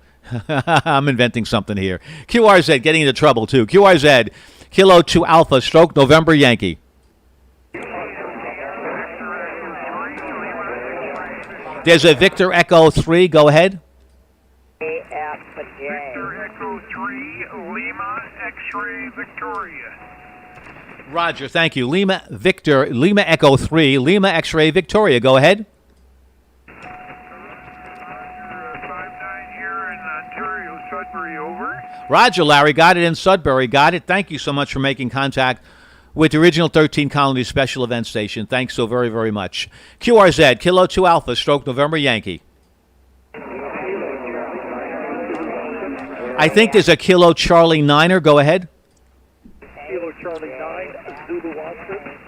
I'm inventing something here. QRZ, getting into trouble, too. QRZ, Kilo 2 Alpha, Stroke, November, Yankee. There's a Victor Echo 3. Go ahead. Victor Echo 3, Lima, X-Ray, Victoria. Roger, thank you. Lima Echo 3, Lima X-Ray, Victoria. Go ahead. 5-9 here in Ontario, Sudbury, over. Roger, Larry. Got it in Sudbury. Got it. Thank you so much for making contact with the original 13 Colony Special Event Station. Thanks so very, very much. QRZ, Kilo 2 Alpha, Stroke, November, Yankee. I think there's a Kilo Charlie 9er. Go ahead. Kilo Charlie 9, Zulu Oscar.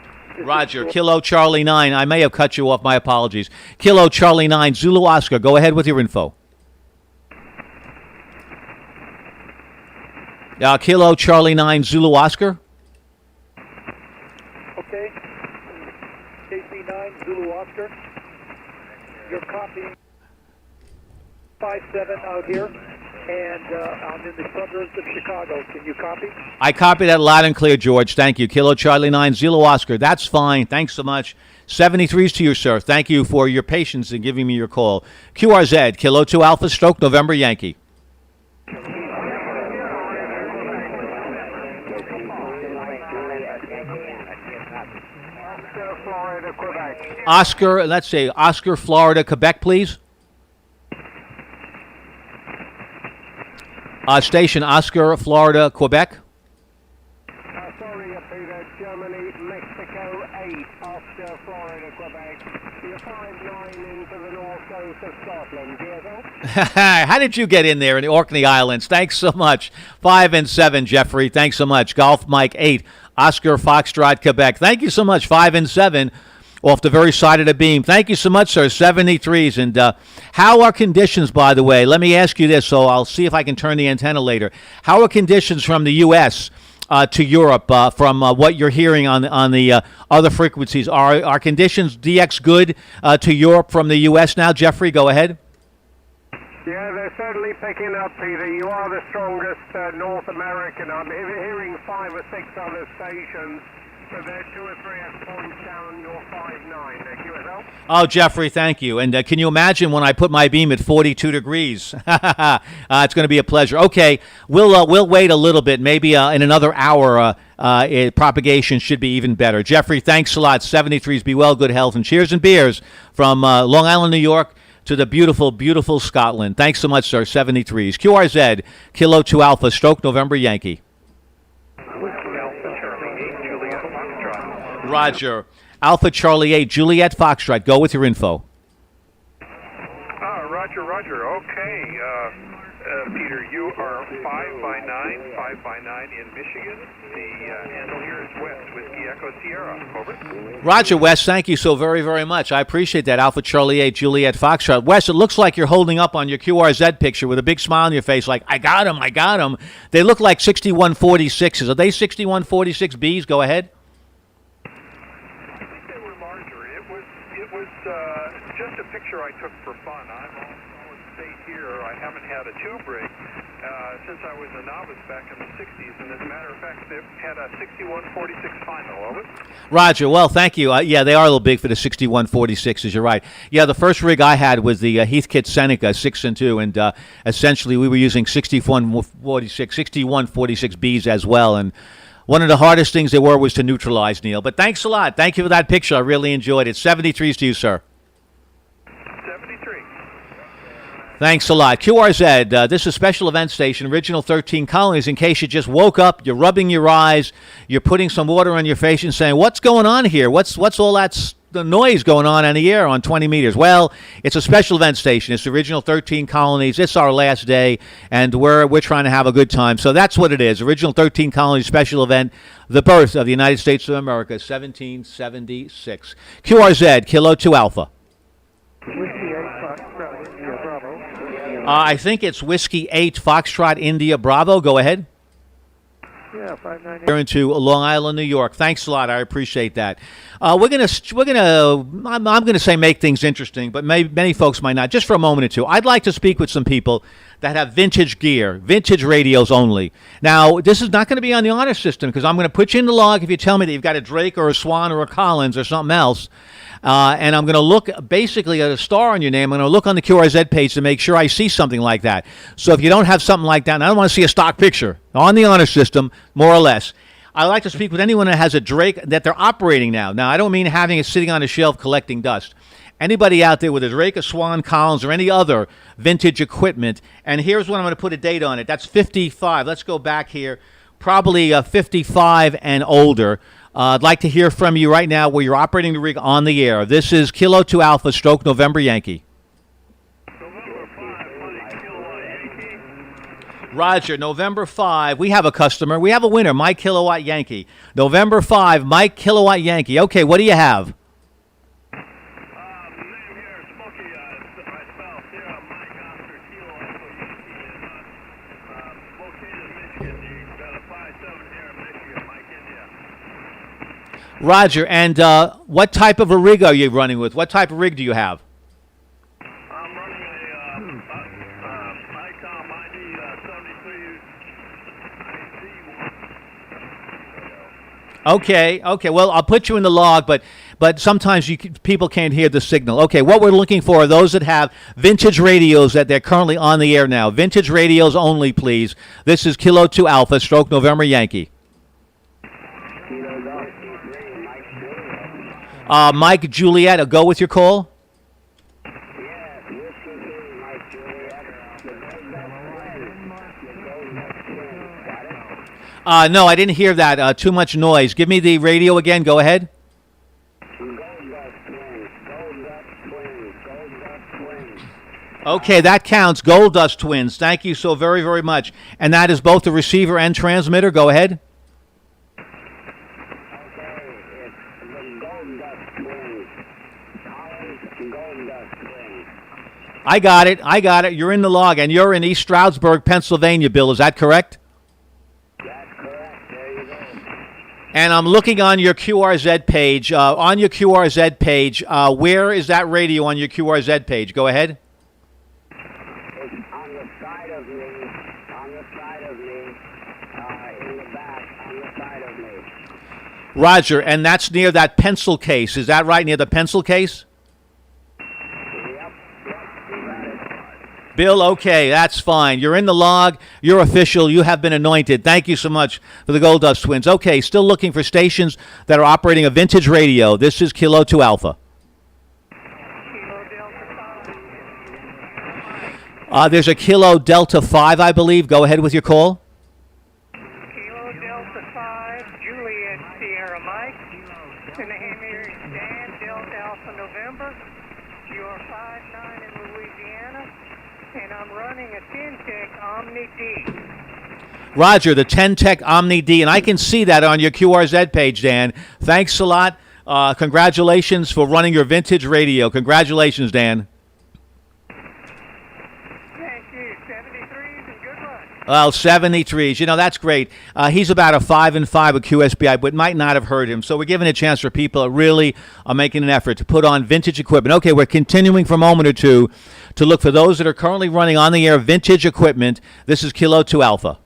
Roger, Kilo Charlie 9. I may have cut you off. My apologies. Kilo Charlie 9, Zulu Oscar. Go ahead with your info. Kilo Charlie 9, Zulu Oscar. Okay. KC9, Zulu Oscar. You're copying 57 out here, and I'm in the suburbs of Chicago. Can you copy? I copy that loud and clear, George. Thank you. Kilo Charlie 9, Zulu Oscar. That's fine. Thanks so much. 73s to you, sir. Thank you for your patience in giving me your call. QRZ, Kilo 2 Alpha, Stroke, November Yankee. Oscar, let's say Oscar, Florida, Quebec, please. Station Oscar, Florida, Quebec. Sorry, Peter, Germany, Mexico 8, Oscar, Florida, Quebec. You're 5-9 into the north coast of Scotland, yes, How did you get in there in the Orkney Islands? Thanks so much. 5 and 7, Jeffrey. Thanks so much. Golf Mike 8, Oscar, Foxtrot, Quebec. Thank you so much. 5 and 7. Off the very side of the beam. Thank you so much, sir. 73s. And how are conditions, by the way? Let me ask you this, so I'll see if I can turn the antenna later. How are conditions from the U.S. To Europe from what you're hearing on the other frequencies? Are conditions DX good to Europe from the U.S. now? Jeffrey, go ahead. Yeah, they're certainly picking up, Peter. You are the strongest North American. I'm hearing 5 or 6 other stations. So they're 2 or 3 points down your 5-9. QSL? Oh, Jeffrey, thank you. And can you imagine when I put my beam at 42 degrees? It's going to be a pleasure. Okay, we'll wait a little bit. Maybe in another hour, propagation should be even better. Jeffrey, thanks a lot. 73s, be well, good health, and cheers and beers from Long Island, New York, to the beautiful, beautiful Scotland. Thanks so much, sir. 73s. QRZ, Kilo 2 Alpha, Stroke, November Yankee. Roger. Alpha Charlie 8, Juliet Foxtrot. Go with your info. Roger. Okay. Peter, you are 5x9 in Michigan. The handle here is West, Whiskey Echo Sierra. Over. Roger, Wes. Thank you so very, very much. I appreciate that. Alpha Charlie 8, Juliet Foxtrot. Wes, it looks like you're holding up on your QRZ picture with a big smile on your face like, I got him. They look like 6146s. Are they 6146Bs? Go ahead. Just a picture I took for fun. I'm on solid state here. I haven't had a tube rig since I was a novice back in the 60s, and as a matter of fact, they had a 6146 final. Over. Roger. Well, thank you. Yeah, they are a little big for the 6146s. You're right. Yeah, the first rig I had was the Heathkit Seneca 6 and 2, and essentially we were using 6146Bs as well, and one of the hardest things there were was to neutralize, Neil. But thanks a lot. Thank you for that picture. I really enjoyed it. 73s to you, sir. 73. Thanks a lot. QRZ, this is Special Event Station, Original 13 Colonies. In case you just woke up, you're rubbing your eyes, you're putting some water on your face and saying, what's going on here? What's all that the noise going on in the air on 20 meters? Well, it's a special event station. It's the Original 13 Colonies. It's our last day, and we're trying to have a good time. So that's what it is. Original 13 Colonies special event, the birth of the United States of America, 1776. QRZ, Kilo 2 Alpha. I think it's Whiskey 8 Foxtrot India Bravo. Go ahead. Yeah, 598. Here into Long Island, New York. Thanks a lot. I appreciate that. I'm gonna say make things interesting, but many folks might not. Just for a moment or two, I'd like to speak with some people that have vintage gear, vintage radios only. Now, this is not going to be on the honor system because I'm going to put you in the log if you tell me that you've got a Drake or a Swan or a Collins or something else. And I'm going to look basically at a star on your name. I'm going to look on the QRZ page to make sure I see something like that. So if you don't have something like that, and I don't want to see a stock picture on the honor system, more or less, I like to speak with anyone that has a Drake that they're operating now. Now, I don't mean having it sitting on a shelf collecting dust. Anybody out there with a Drake, a Swan, Collins, or any other vintage equipment, and here's when I'm going to put a date on it. That's 55. Let's go back here. Probably 55 and older. I'd like to hear from you right now where you're operating the rig on the air. This is Kilo 2 Alpha, Stroke Roger, November 5. We have a customer. We have a winner, Mike Kilowatt Yankee. November 5, Mike Kilowatt Yankee. Okay, what do you have? Roger, and what type of a rig are you running with? What type of rig do you have? I'm running a ICOM ID 73 Okay. Well, I'll put you in the log, but sometimes people can't hear the signal. Okay, what we're looking for are those that have vintage radios that they're currently on the air now. Vintage radios only, please. This is Kilo 2 Alpha, stroke November Yankee. Mike Juliet, go with your call. No, I didn't hear that. Too much noise. Give me the radio again. Go ahead. Okay, that counts. Gold Dust Twins. Thank you so very, very much. And that is both the receiver and transmitter. Go ahead. I got it. You're in the log, and you're in East Stroudsburg, Pennsylvania, Bill. Is that correct? That's correct. There you go. And I'm looking on your QRZ page. On your QRZ page, where is that radio on your QRZ page? Go ahead. It's on the side of me, in the back, on the side of me. Roger, and that's near that pencil case. Is that right, near the pencil case? Bill, okay, that's fine. You're in the log. You're official. You have been anointed. Thank you so much for the Gold Dust Twins. Okay, still looking for stations that are operating a vintage radio. This is Kilo 2 Alpha. There's a Kilo Delta 5, I believe. Go ahead with your call. Kilo Delta 5, Juliet Sierra Mike. And the name here is Dan Delta Alpha November. You are 5'9" in Louisiana. And I'm running a 10-tech Omni D. Roger, the 10-tech Omni D, and I can see that on your QRZ page, Dan. Thanks a lot. Congratulations for running your vintage radio. Congratulations, Dan. Thank you. 73s and good luck. Well, 73s. You know, that's great. He's about a 5-5 with QSBI, but might not have heard him. So we're giving a chance for people that really are making an effort to put on vintage equipment. Okay, we're continuing for a moment or two to look for those that are currently running on the air vintage equipment. This is Kilo 2 Alpha.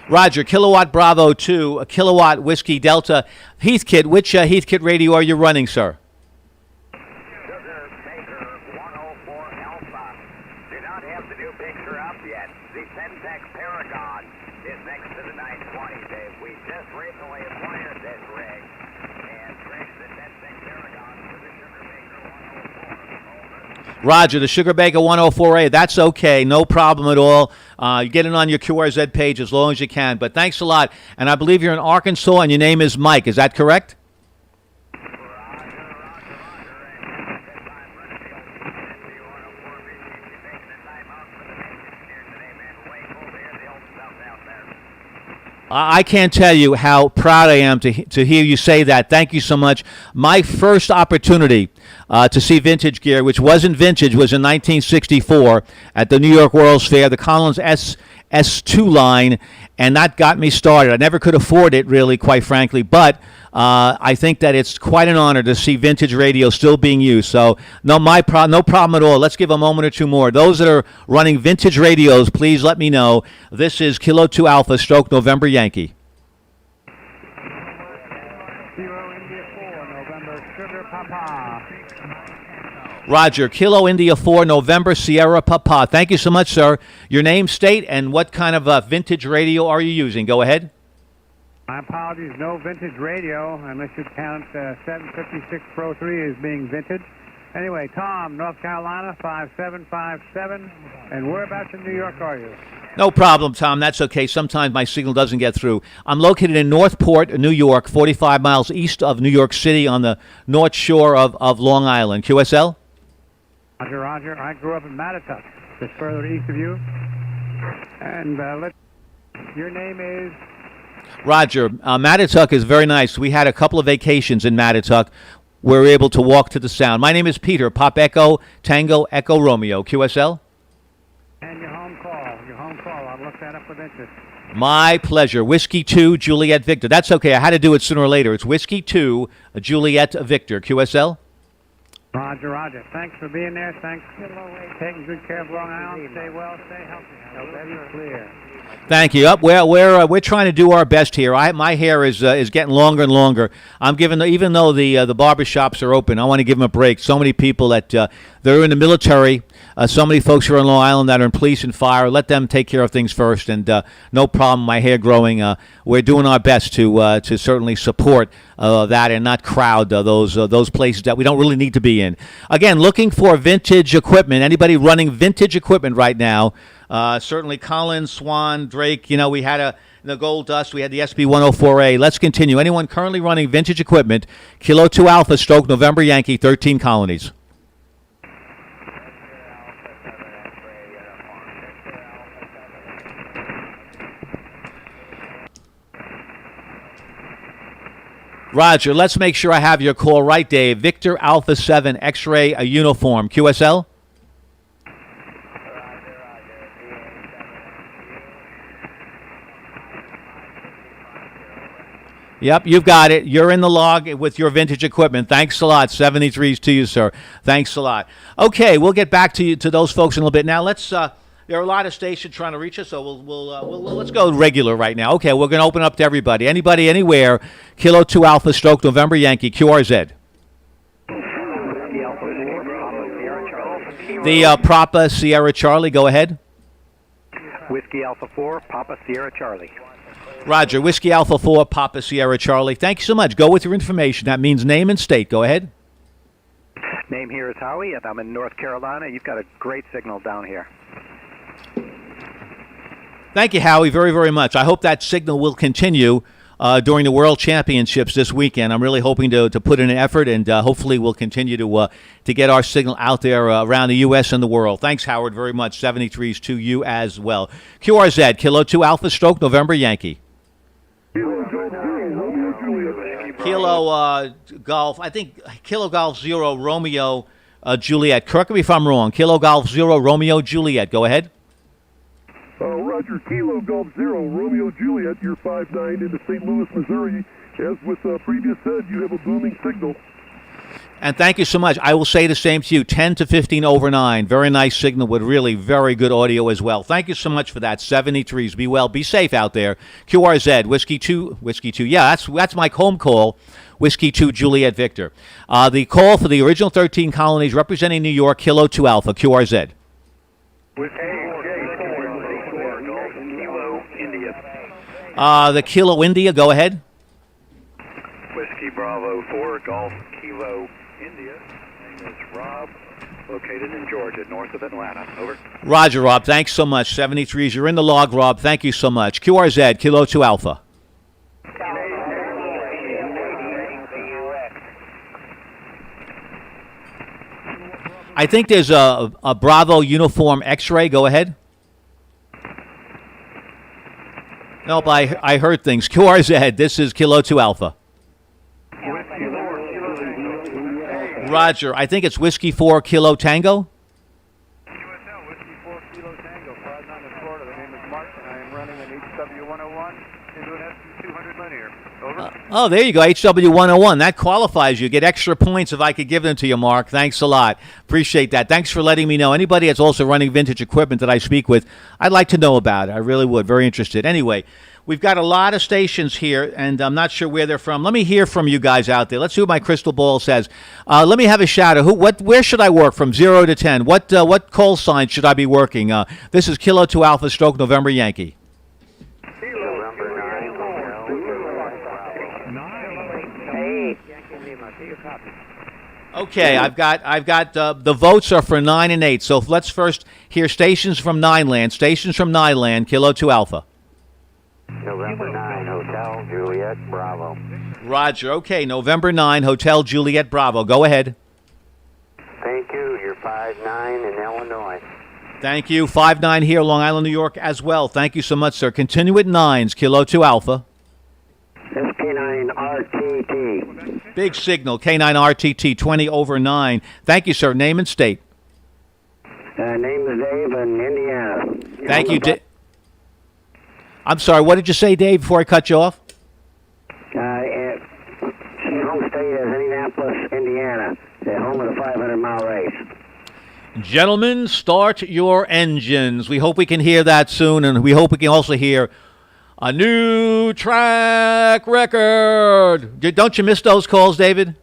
Roger, Kilowatt Bravo 2, a Kilowatt Whiskey Delta. Heathkit, which Heathkit radio are you running, sir? Sugar Baker 104 Alpha. Do not have the new picture up yet. The Centex Paragon is next to the 920, Dave. We just recently acquired this rig and traded the Centex Paragon for the Sugar Baker 104. Roger, the Sugar Baker 104A. That's okay. No problem at all. You get it on your QRZ page as long as you can. But thanks a lot. And I believe you're in Arkansas and your name is Mike. Is that correct? I can't tell you how proud I am to hear you say that. Thank you so much. My first opportunity to see vintage gear, which wasn't vintage, was in 1964 at the New York World's Fair, the Collins S2 line, and that got me started. I never could afford it, really, quite frankly, but I think that it's quite an honor to see vintage radio still being used. So no problem at all. Let's give a moment or two more. Those that are running vintage radios, please let me know. This is Kilo 2 Alpha, stroke November Yankee. Roger, Kilo India 4, November Sierra Papa. Thank you so much, sir. Your name, state, and what kind of vintage radio are you using? Go ahead. My apologies, no vintage radio, unless you count 756 Pro 3 as being vintage. Anyway, Tom, North Carolina, 5757. And whereabouts in New York are you? No problem, Tom. That's okay. Sometimes my signal doesn't get through. I'm located in Northport, New York, 45 miles east of New York City on the north shore of Long Island. QSL? Roger, Roger. I grew up in Mattituck, just further east of you. And your name is? Roger. Mattituck is very nice. We had a couple of vacations in Mattituck. We were able to walk to the sound. My name is Peter, Pop Echo, Tango, Echo Romeo, QSL. And your home call. Your home call. I'll look that up with interest. My pleasure. Whiskey 2, Juliet Victor. That's okay. I had to do it sooner or later. It's Whiskey 2, Juliet Victor, QSL. Roger, Roger. Thanks for being there. Thanks for taking good care of Long Island. Stay well, stay healthy. That's clear. Thank you. We're trying to do our best here. My hair is getting longer and longer. I'm giving even though the barber shops are open, I want to give them a break. So many people that they're in the military. So many folks who are on Long Island that are in police and fire. Let them take care of things first. And no problem. My hair growing. We're doing our best to certainly support that and not crowd those places that we don't really need to be in. Again, looking for vintage equipment. Anybody running vintage equipment right now? Certainly Collins, Swan, Drake. We had the Gold Dust. We had the SB 104A. Let's continue. Anyone currently running vintage equipment? Kilo 2 Alpha, Stoke, November Yankee, 13 colonies. Roger, let's make sure I have your call right, Dave. Victor Alpha 7 X-Ray, a uniform. QSL? Yep, you've got it. You're in the log with your vintage equipment. Thanks a lot. 73s to you, sir. Thanks a lot. Okay, we'll get back to those folks in a little bit. Now, let's. There are a lot of stations trying to reach us, so let's go regular right now. Okay, we're going to open up to everybody. Anybody, anywhere. Kilo 2 Alpha, Stroke, November Yankee, QRZ. The Papa Sierra Charlie, go ahead. Whiskey Alpha 4, Papa Sierra Charlie. Roger, Whiskey Alpha 4, Papa Sierra Charlie. Thank you so much. Go with your information. That means name and state. Go ahead. Name here is Howie, and I'm in North Carolina. You've got a great signal down here. Thank you, Howie, very, very much. I hope that signal will continue during the World Championships this weekend. I'm really hoping to put in an effort, and hopefully we'll continue to get our signal out there around the U.S. and the world. Thanks, Howard, very much. 73s to you as well. QRZ, Kilo 2 Alpha, Stroke, November Yankee. Kilo Golf, I think Kilo Golf 0, Romeo Juliet. Correct me if I'm wrong. Kilo Golf 0, Romeo Juliet. Go ahead. Roger, Kilo Golf 0, Romeo Juliet, you're 5'9" into St. Louis, Missouri. As with previous said, you have a booming signal. And thank you so much. I will say the same to you. 10 to 15 over 9. Very nice signal with really very good audio as well. Thank you so much for that. 73s. Be well. Be safe out there. QRZ, Whiskey 2. Yeah, that's my home call. Whiskey 2, Juliet Victor. The call for the original 13 colonies representing New York, Kilo 2 Alpha, QRZ. The Kilo India, go ahead. Whiskey Bravo 4, Golf Kilo India. Name is Rob, located in Georgia, north of Atlanta. Over. Roger, Rob. Thanks so much. 73s. You're in the log, Rob. Thank you so much. QRZ, Kilo 2 Alpha. I think there's a Bravo uniform X-ray. Go ahead. Nope, I heard things. QRZ, this is Kilo 2 Alpha. Roger, I think it's Whiskey 4 Kilo Tango. QSL, Whiskey 4 Kilo Tango, 5'9" Florida. The name is Mark, and I am running an HW101 into an SB200 linear. Over. Oh, there you go, HW101. That qualifies you. Get extra points if I could give them to you, Mark. Thanks a lot. Appreciate that. Thanks for letting me know. Anybody that's also running vintage equipment that I speak with, I'd like to know about it. I really would. Very interested. Anyway, we've got a lot of stations here, and I'm not sure where they're from. Let me hear from you guys out there. Let's see what my crystal ball says. Let me have a shout out. Where should I work from 0 to 10? What call sign should I be working? This is Kilo 2 Alpha, Stroke, November Yankee. Okay, I've got the votes are for 9 and 8. So let's first hear stations from 9 land. Stations from 9 land, Kilo 2 Alpha. November 9, Hotel Juliet Bravo. Roger. Okay, November 9, Hotel Juliet Bravo. Go ahead. Thank you. You're 5-9 in Illinois. Thank you. 5-9 here, Long Island, New York as well. Thank you so much, sir. Continue at 9s, Kilo 2 Alpha. This K9 RTT. Big signal, K9 RTT, 20 over 9. Thank you, sir. Name and state. Name is Dave in Indiana. Thank you, Dave. I'm sorry, what did you say, Dave, before I cut you off? Home state is Indianapolis, Indiana. The home of the 500-mile race. Gentlemen, start your engines. We hope we can hear that soon, and we hope we can also hear a new track record. Don't you miss those calls, David?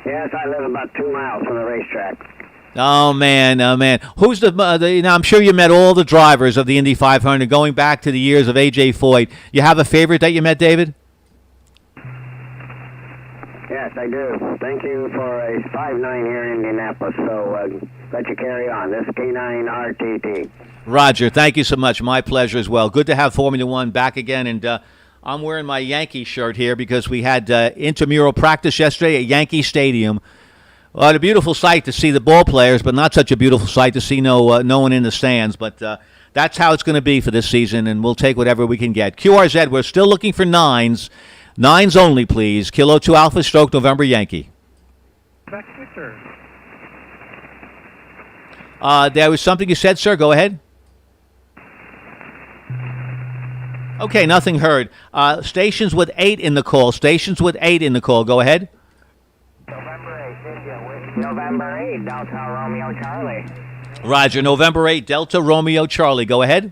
Yes, I live about 2 miles from the racetrack. Oh, man, oh, man. Who's now, I'm sure you met all the drivers of the Indy 500 going back to the years of A.J. Foyt. You have a favorite that you met, David? Yes, I do. Thank you for a 5-9 here in Indianapolis. So let you carry on. This is K9 RTT. Roger, thank you so much. My pleasure as well. Good to have Formula One back again. And I'm wearing my Yankee shirt here because we had intramural practice yesterday at Yankee Stadium. Well, a beautiful sight to see the ball players, but not such a beautiful sight to see no one in the stands. But that's how it's going to be for this season, and we'll take whatever we can get. QRZ, we're still looking for 9s. 9s only, please. Kilo 2 Alpha, stroke November Yankee. Back switcher. There was something you said, sir. Go ahead. Okay, nothing heard. Stations with 8 in the call. Stations with 8 in the call. Go ahead. November 8, Delta Romeo Charlie. Roger, November 8, Delta Romeo Charlie. Go ahead.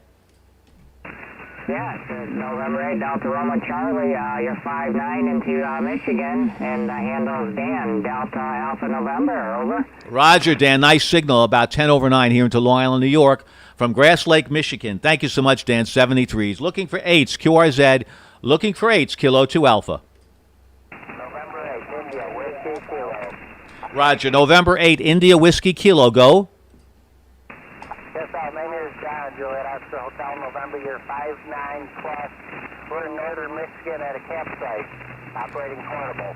Yes, it's November 8, Delta Romeo Charlie. You're 5-9 into Michigan, and the handle is Dan, Delta Alpha November. Over. Roger, Dan. Nice signal. About 10 over 9 here into Long Island, New York from Grass Lake, Michigan. Thank you so much, Dan. 73s. Looking for 8s, QRZ. Looking for 8s, Kilo 2 Alpha. November 8, India, Whiskey Kilo. Roger, November 8, India Whiskey Kilo. Go. Yes, my name is John Juliet. I'm the Hotel November. You're 5-9 plus. We're in northern Michigan at a campsite operating portable.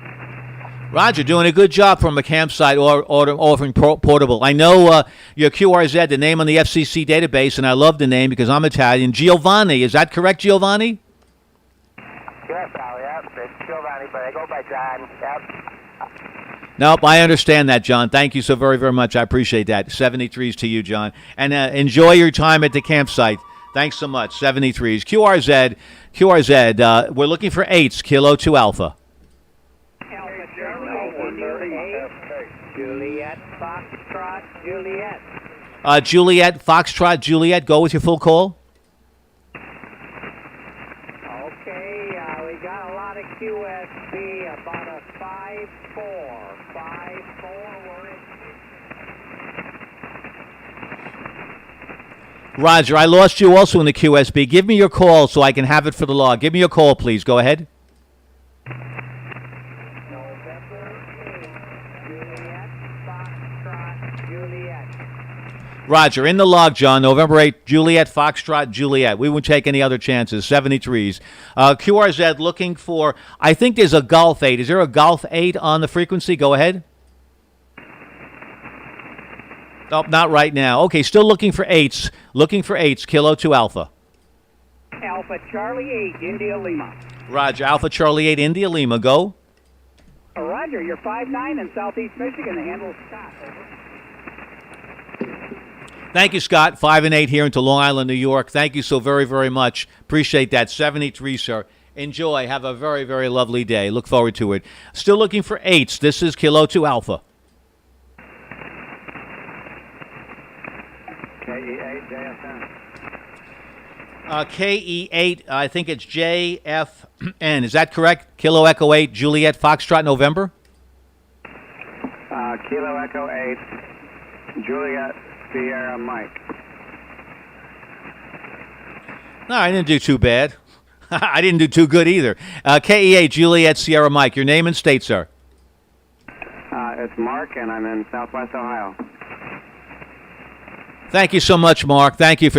Roger, doing a good job from a campsite or offering portable. I know your QRZ, the name on the FCC database, and I love the name because I'm Italian. Giovanni, is that correct, Giovanni? Yes, yep, it's Giovanni, but I go by John. Yep. Nope, I understand that, John. Thank you so very, very much. I appreciate that. 73s to you, John. And enjoy your time at the campsite. Thanks so much. 73s. QRZ, we're looking for 8s, Kilo 2 Alpha. Juliet, Foxtrot, Juliet. Juliet, Foxtrot, Juliet. Go with your full call. Okay, we got a lot of QSB, about a 5-4. 5-4, we're in. Roger, I lost you also in the QSB. Give me your call so I can have it for the log. Give me your call, please. Go ahead. Roger, in the log, John, November 8, Juliet, Foxtrot, Juliet. We won't take any other chances, 73s. QRZ looking for, I think there's a Golf 8. Is there a Golf 8 on the frequency? Go ahead. Oh, not right now. Okay, still looking for 8s. Looking for 8s, Kilo 2 Alpha. Alpha Charlie 8, India Lima. Roger, Alpha Charlie 8, India Lima. Go. Roger, you're 5-9 in southeast Michigan. The handle's Scott. Over. Thank you, Scott. 5 and 8 here into Long Island, New York. Thank you so very, very much. Appreciate that. 73, sir. Enjoy. Have a very, very lovely day. Look forward to it. Still looking for 8s. This is Kilo 2 Alpha. KE8 JFN. KE8, I think it's JFN. Is that correct? Kilo Echo 8, Juliet Foxtrot, November? Kilo Echo 8, Juliet Sierra Mike. No, I didn't do too bad. I didn't do too good either. KE8, Juliet Sierra Mike. Your name and state, sir? It's Mark, and I'm in Southwest Ohio. Thank you so much, Mark. Thank you,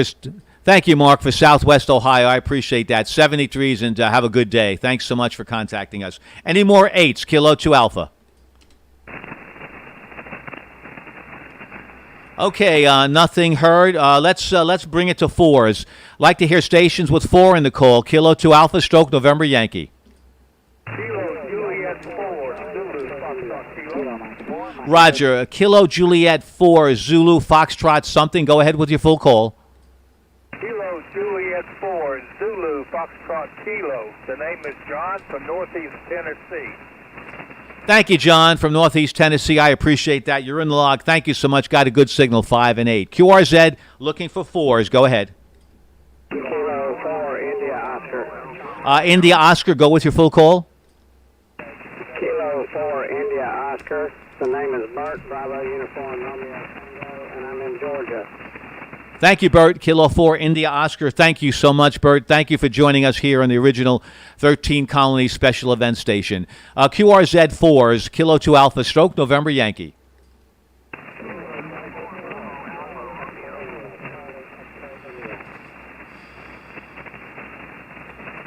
Mark, for Southwest Ohio. I appreciate that. 73s, and have a good day. Thanks so much for contacting us. Any more 8s, Kilo 2 Alpha? Okay, nothing heard. Let's bring it to fours. Like to hear stations with 4 in the call. Kilo 2 Alpha stroke November Yankee. Kilo Juliet 4, Zulu, Foxtrot, Kilo. Roger. Kilo Juliet 4 Zulu Foxtrot something. Go ahead with your full call. Kilo Juliet 4, Zulu, Foxtrot, Kilo. The name is John from Northeast Tennessee. Thank you, John, from Northeast Tennessee. I appreciate that. You're in the log. Thank you so much. Got a good signal, 5 and 8. QRZ looking for 4s. Go ahead. Kilo 4, India Oscar. India Oscar, go with your full call. Kilo 4, India Oscar. The name is Bert, Bravo Uniform Romeo Tango, and I'm in Georgia. Thank you, Bert. Kilo 4, India Oscar. Thank you so much, Bert. Thank you for joining us here on the original 13 Colony Special Event Station. QRZ 4s, Kilo 2 Alpha stroke November Yankee.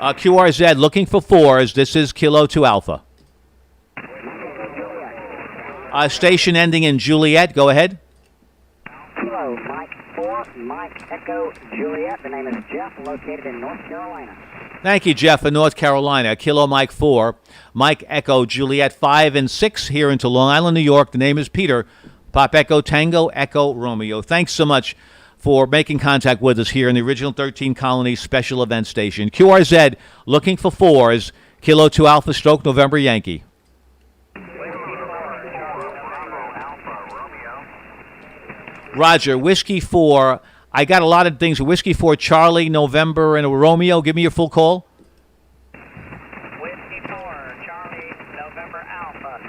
QRZ looking for 4s. This is Kilo 2 Alpha. Station ending in Juliet. Go ahead. Kilo Mike 4, Mike Echo Juliet. The name is Jeff, located in North Carolina. Thank you, Jeff, in North Carolina. Kilo Mike 4, Mike Echo Juliet 5 and 6 here into Long Island, New York. The name is Peter, Pop Echo Tango Echo Romeo. Thanks so much for making contact with us here in the original 13 Colony Special Event Station. QRZ looking for 4s, Kilo 2 Alpha stroke November Yankee. Roger, Whiskey 4. I got a lot of things. Whiskey 4, Charlie, November, and a Romeo. Give me your full call. Whiskey 4, Charlie, November Alpha.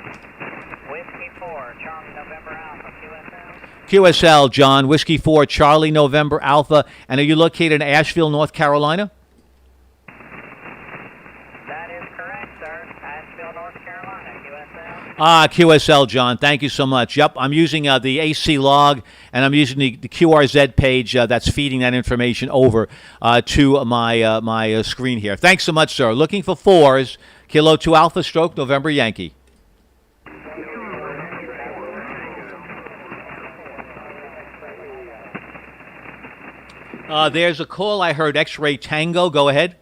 Whiskey 4, Charlie, November Alpha, QSL. QSL, John. Whiskey 4, Charlie, November, Alpha. And are you located in Asheville, North Carolina? That is correct, sir. Asheville, North Carolina, QSL. QSL, John. Thank you so much. Yep, I'm using the AC log, and I'm using the QRZ page that's feeding that information over to my screen here. Thanks so much, sir. Looking for 4s, Kilo 2 Alpha stroke November Yankee. There's a call I heard, X-Ray Tango. Go ahead.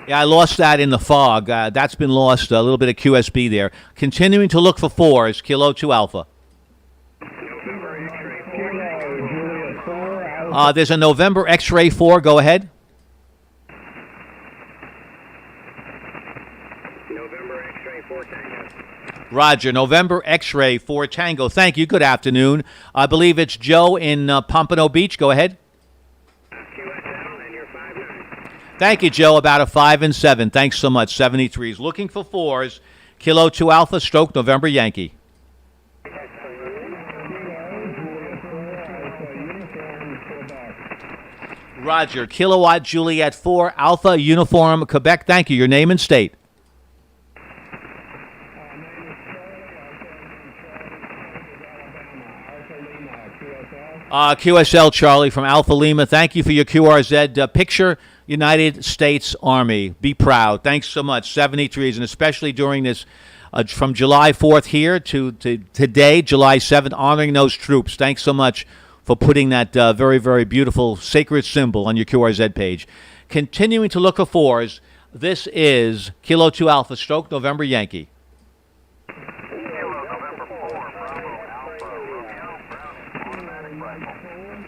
Yeah, I lost that in the fog. That's been lost, a little bit of QSB there. Continuing to look for 4s, Kilo 2 Alpha. There's a November X-Ray 4. Go ahead. November X-Ray 4 Tango. Roger, November X-Ray 4 Tango. Thank you. Good afternoon. I believe it's Joe in Pompano Beach. Go ahead. Thank you, Joe. About a 5 and 7. Thanks so much. 73s. Looking for 4s. Kilo 2 Alpha stroke November Yankee. Roger. Kilowatt Juliet 4 Alpha Uniform Quebec. Thank you. Your name and state. QSL Charlie from Alpha Lima. Thank you for your QRZ picture. United States Army. Be proud. Thanks so much. 73s, and especially during this, from July 4th here to today, July 7th, honoring those troops. Thanks so much for putting that very, very beautiful sacred symbol on your QRZ page. Continuing to look for 4s, this is Kilo 2 Alpha stroke November Yankee.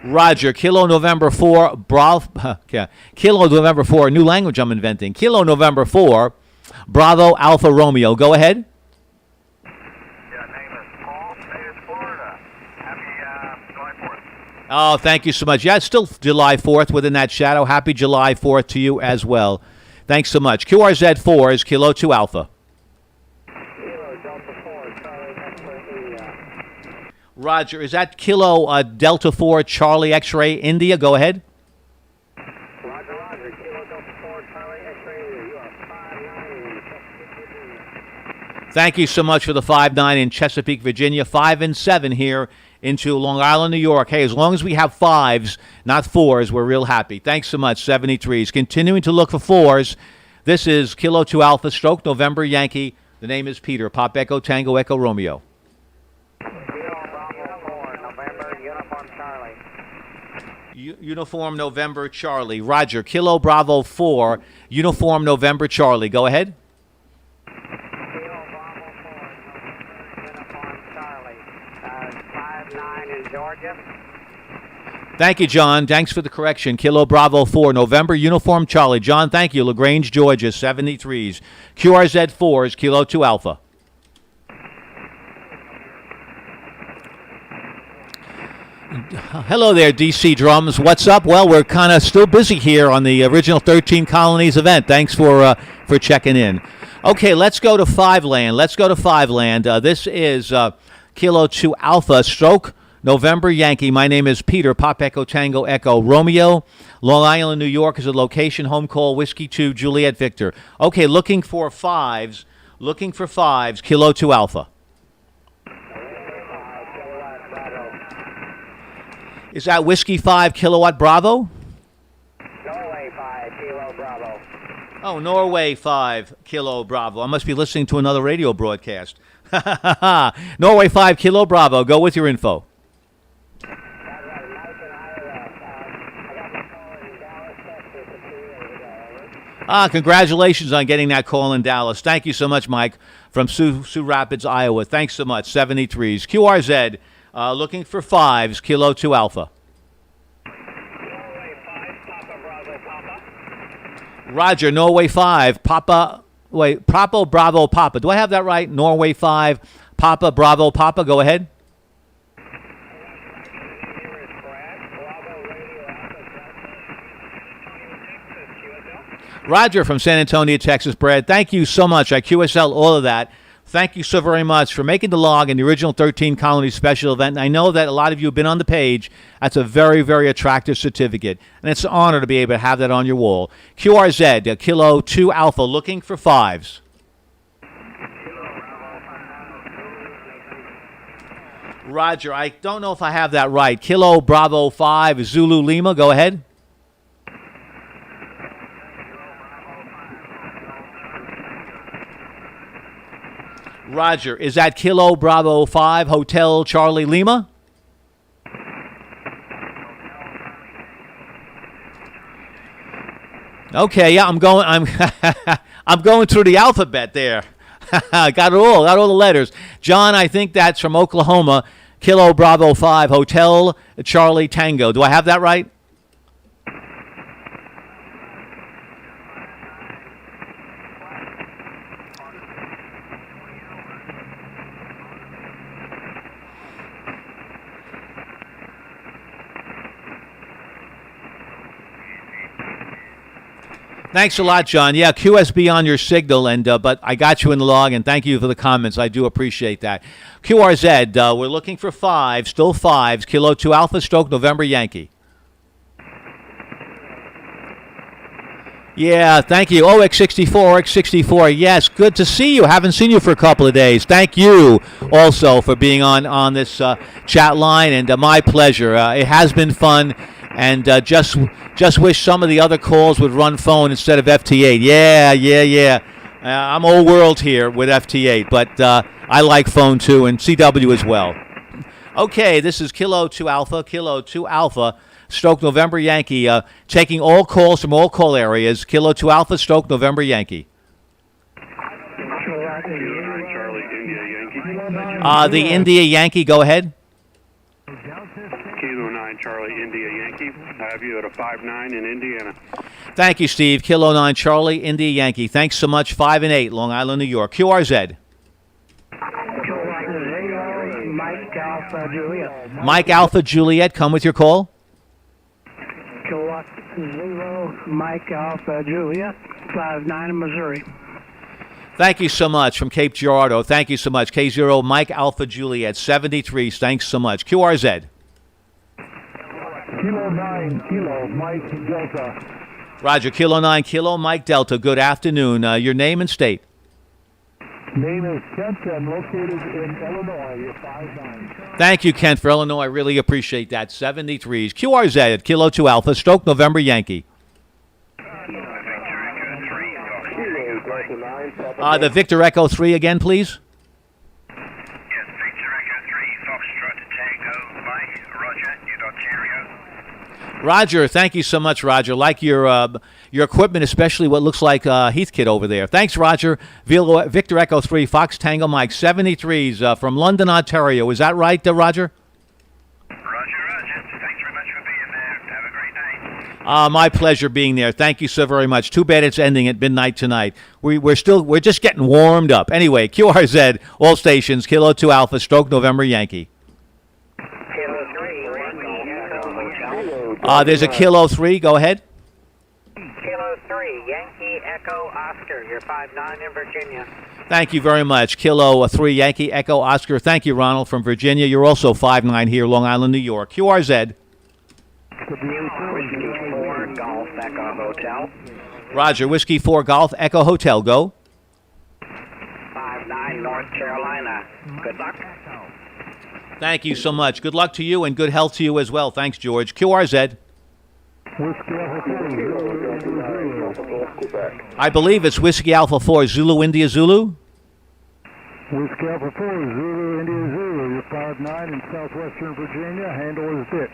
Roger, Kilo November 4, Kilo November 4, new language I'm inventing. Kilo November 4, Bravo Alpha Romeo. Go ahead. Yeah, name is Paul, Native Florida. Happy July 4th. Oh, thank you so much. Yeah, it's still July 4th within that shadow. Happy July 4th to you as well. Thanks so much. QRZ 4 is Kilo 2 Alpha. Roger, is that Kilo Delta 4 Charlie X-Ray India? Go ahead. Roger, Roger. Kilo Delta 4 Charlie X-Ray India. You are 5'9". Thank you so much for the 5'9" in Chesapeake, Virginia. 5 and 7 here into Long Island, New York. Hey, as long as we have 5s, not 4s, we're real happy. Thanks so much, 73s. Continuing to look for 4s. This is Kilo 2 Alpha stroke November Yankee. The name is Peter. Pop Echo Tango Echo Romeo. November, Uniform Charlie. Uniform November Charlie. Roger. Kilo Bravo 4, Uniform November Charlie. Go ahead. Kilo Bravo 4, Uniform Charlie. 59 in Georgia. Thank you, John. Thanks for the correction. Kilo Bravo 4, November Uniform Charlie. John, thank you. LaGrange, Georgia, 73s. QRZ 4s, Kilo 2 Alpha. Hello there, DC Drums. What's up? Well, we're kind of still busy here on the original 13 Colonies event. Thanks for checking in. Okay, let's go to 5 land. This is Kilo 2 Alpha stroke November Yankee. My name is Peter. Pop Echo Tango Echo Romeo. Long Island, New York is a location. Home call Whiskey 2 Juliet Victor. Okay, looking for fives. Kilo 2 Alpha. Is that Whiskey 5 Kilowatt Bravo? Norway 5 Kilo Bravo. Oh, Norway 5 Kilo Bravo. I must be listening to another radio broadcast. Norway 5 Kilo Bravo. Go with your info. Congratulations on getting that call in Dallas. Thank you so much, Mike, from Sioux Rapids, Iowa. Thanks so much. 73s. QRZ, looking for fives, Kilo 2 Alpha. Roger, Norway 5, Papa, Bravo, Papa. Do I have that right? Norway 5, Papa, Bravo, Papa. Go ahead. Roger from San Antonio, Texas, Brad. Thank you so much. I QSL all of that. Thank you so very much for making the log in the original 13 Colony special event. And I know that a lot of you have been on the page. That's a very, very attractive certificate. And it's an honor to be able to have that on your wall. QRZ, Kilo 2 Alpha, looking for fives. Roger, I don't know if I have that right. Kilo Bravo 5, Zulu Lima. Go ahead. Roger, is that Kilo Bravo 5 Hotel Charlie Lima? Okay, yeah, I'm going through the alphabet there. got all the letters. John, I think that's from Oklahoma. Kilo Bravo 5 Hotel Charlie Tango. Do I have that right? Thanks a lot, John. Yeah, QSB on your signal, and but I got you in the log, and thank you for the comments. I do appreciate that. QRZ, we're looking for fives, still fives. Kilo 2 Alpha stroke November Yankee. Yeah, thank you. OX64. Yes, good to see you. Haven't seen you for a couple of days. Thank you also for being on this chat line, and my pleasure. It has been fun. And just wish some of the other calls would run phone instead of FT8. Yeah. I'm old world here with FT8, but I like phone too, and CW as well. Okay, this is Kilo 2 Alpha, stroke November Yankee, taking all calls from all call areas. Kilo 2 Alpha, stroke November Yankee. The India Yankee, go ahead. Kilo 9 Charlie India Yankee. I have you at a 5-9 in Indiana. Thank you, Steve. Kilo 9 Charlie India Yankee. Thanks so much. 5 and 8, Long Island, New York. QRZ. Mike Alpha Juliet. Mike Alpha Juliet, come with your call. Kilowatt 0 Mike Alpha Juliet, 5-9 in Missouri. Thank you so much from Cape Girardeau. Thank you so much. K0 Mike Alpha Juliet, 73. Thanks so much. QRZ. Kilo 9 Kilo Mike Delta. Roger. Kilo 9 Kilo Mike Delta. Good afternoon. Your name and state. Name is Kent and located in Illinois, 5-9. Thank you, Kent, for Illinois. I really appreciate that. 73s. QRZ at Kilo 2 Alpha, stroke November Yankee. Delta 9, Papa The Victor Echo 3 again, please. Yes, Victor Echo 3, Foxtrot Tango Mike, Roger, Ontario. Roger, thank you so much, Roger. Like your equipment, especially what looks like Heathkit over there. Thanks, Roger. Victor Echo 3, Fox Tango Mike, 73s from London, Ontario. Is that right, Roger? My pleasure being there. Thank you so very much. Too bad it's ending at midnight tonight. We're just getting warmed up. Anyway, QRZ, all stations, Kilo 2 Alpha, Stroke November Yankee. There's a Kilo 3. Go ahead. Kilo 3, Yankee Echo Oscar. You're 5'9" in Virginia. Thank you very much. Kilo 3, Yankee Echo Oscar. Thank you, Ronald, from Virginia. You're also 5'9" here, Long Island, New York. QRZ. Whiskey 4 Golf Echo Hotel. Roger, Whiskey 4 Golf Echo Hotel. Go. 5'9" North Carolina. Good luck. Thank you so much. Good luck to you and good health to you as well. Thanks, George. QRZ. I believe it's Whiskey Alpha 4 Zulu India Zulu. Whiskey Alpha 4 Zulu India Zulu. You're 5'9" in southwestern Virginia. Handle is Dick.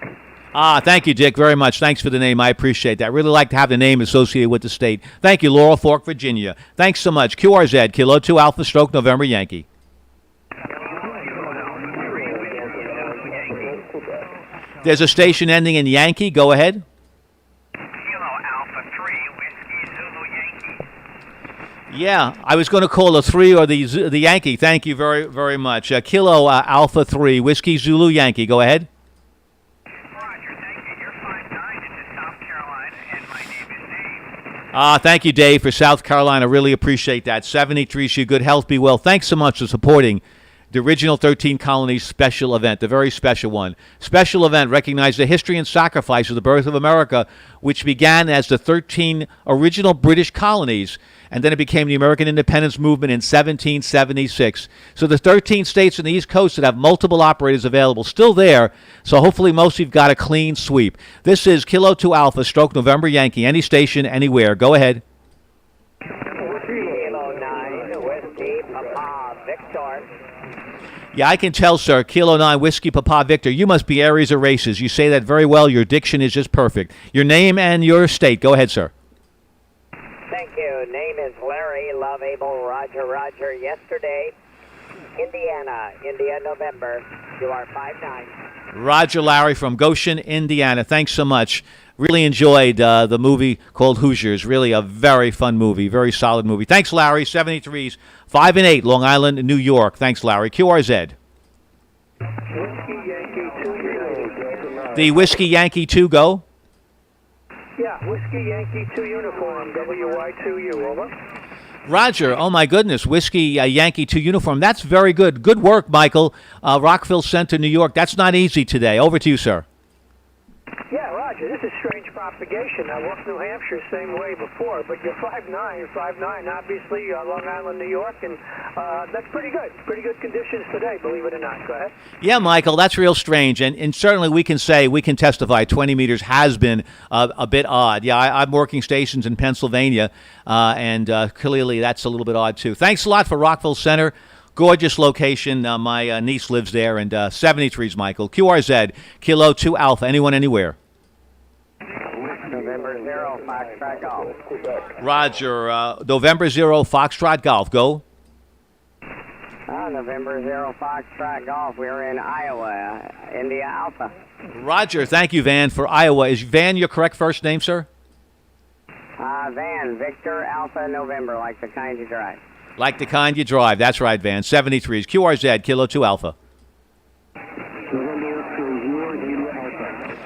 Thank you, Dick, very much. Thanks for the name. I appreciate that. Really like to have the name associated with the state. Thank you, Laurel Fork, Virginia. Thanks so much. QRZ, Kilo 2 Alpha Stroke November Yankee. There's a station ending in Yankee. Go ahead. Kilo Alpha 3, Whiskey Zulu Yankee. Yeah, I was going to call the 3 or the Yankee. Thank you very, very much. Kilo Alpha 3, Whiskey Zulu Yankee. Go ahead. Thank you, Dave, for South Carolina. Really appreciate that. 73, you good health, be well. Thanks so much for supporting the original 13 Colonies special event, the very special one. Special event recognized the history and sacrifice of the birth of America, which began as the 13 original British colonies, and then it became the American independence movement in 1776. So the 13 states in the East Coast that have multiple operators available still there, so hopefully most of you've got a clean sweep. This is Kilo 2 Alpha, Stroke November Yankee, any station, anywhere. Go ahead. Kilo 9, Whiskey Papa Victor. Yeah, I can tell, sir. Kilo 9, Whiskey Papa Victor. You must be Aries or races. You say that very well. Your diction is just perfect. Your name and your state. Go ahead, sir. Thank you. Name is Larry Love Able Roger Roger. Yesterday, Indiana, India, November. You are 5'9". Roger Larry from Goshen, Indiana. Thanks so much. Really enjoyed the movie called Hoosiers. Really a very fun movie, very solid movie. Thanks, Larry. 73s, 5 and 8, Long Island, New York. Thanks, Larry. QRZ. Whiskey Yankee 2 The Whiskey Yankee 2, go. Yeah, Whiskey Yankee 2 uniform, WY2U, over. Roger. Oh, my goodness. Whiskey Yankee 2 uniform. That's very good. Good work, Michael. Rockville Center, New York. That's not easy today. Over to you, sir. Yeah, Roger, this is strange propagation. I worked New Hampshire same way before, but you're 5'9", obviously, Long Island, New York, and that's pretty good. Pretty good conditions today, believe it or not. Go ahead. Yeah, Michael, that's real strange, and certainly we can testify 20 meters has been a bit odd. Yeah, I'm working stations in Pennsylvania, and clearly that's a little bit odd too. Thanks a lot for Rockville Center. Gorgeous location. My niece lives there, and 73s, Michael. QRZ, Kilo 2 Alpha, anyone, anywhere. November 0, Foxtrot Golf. Roger. November 0, Foxtrot Golf. Go. November 0, Foxtrot Golf. We're in Iowa, India Alpha. Roger. Thank you, Van, for Iowa. Is Van your correct first name, sir? Van, Victor Alpha November, like the kind you drive. Like the kind you drive. That's right, Van. 73s. QRZ, Kilo 2 Alpha.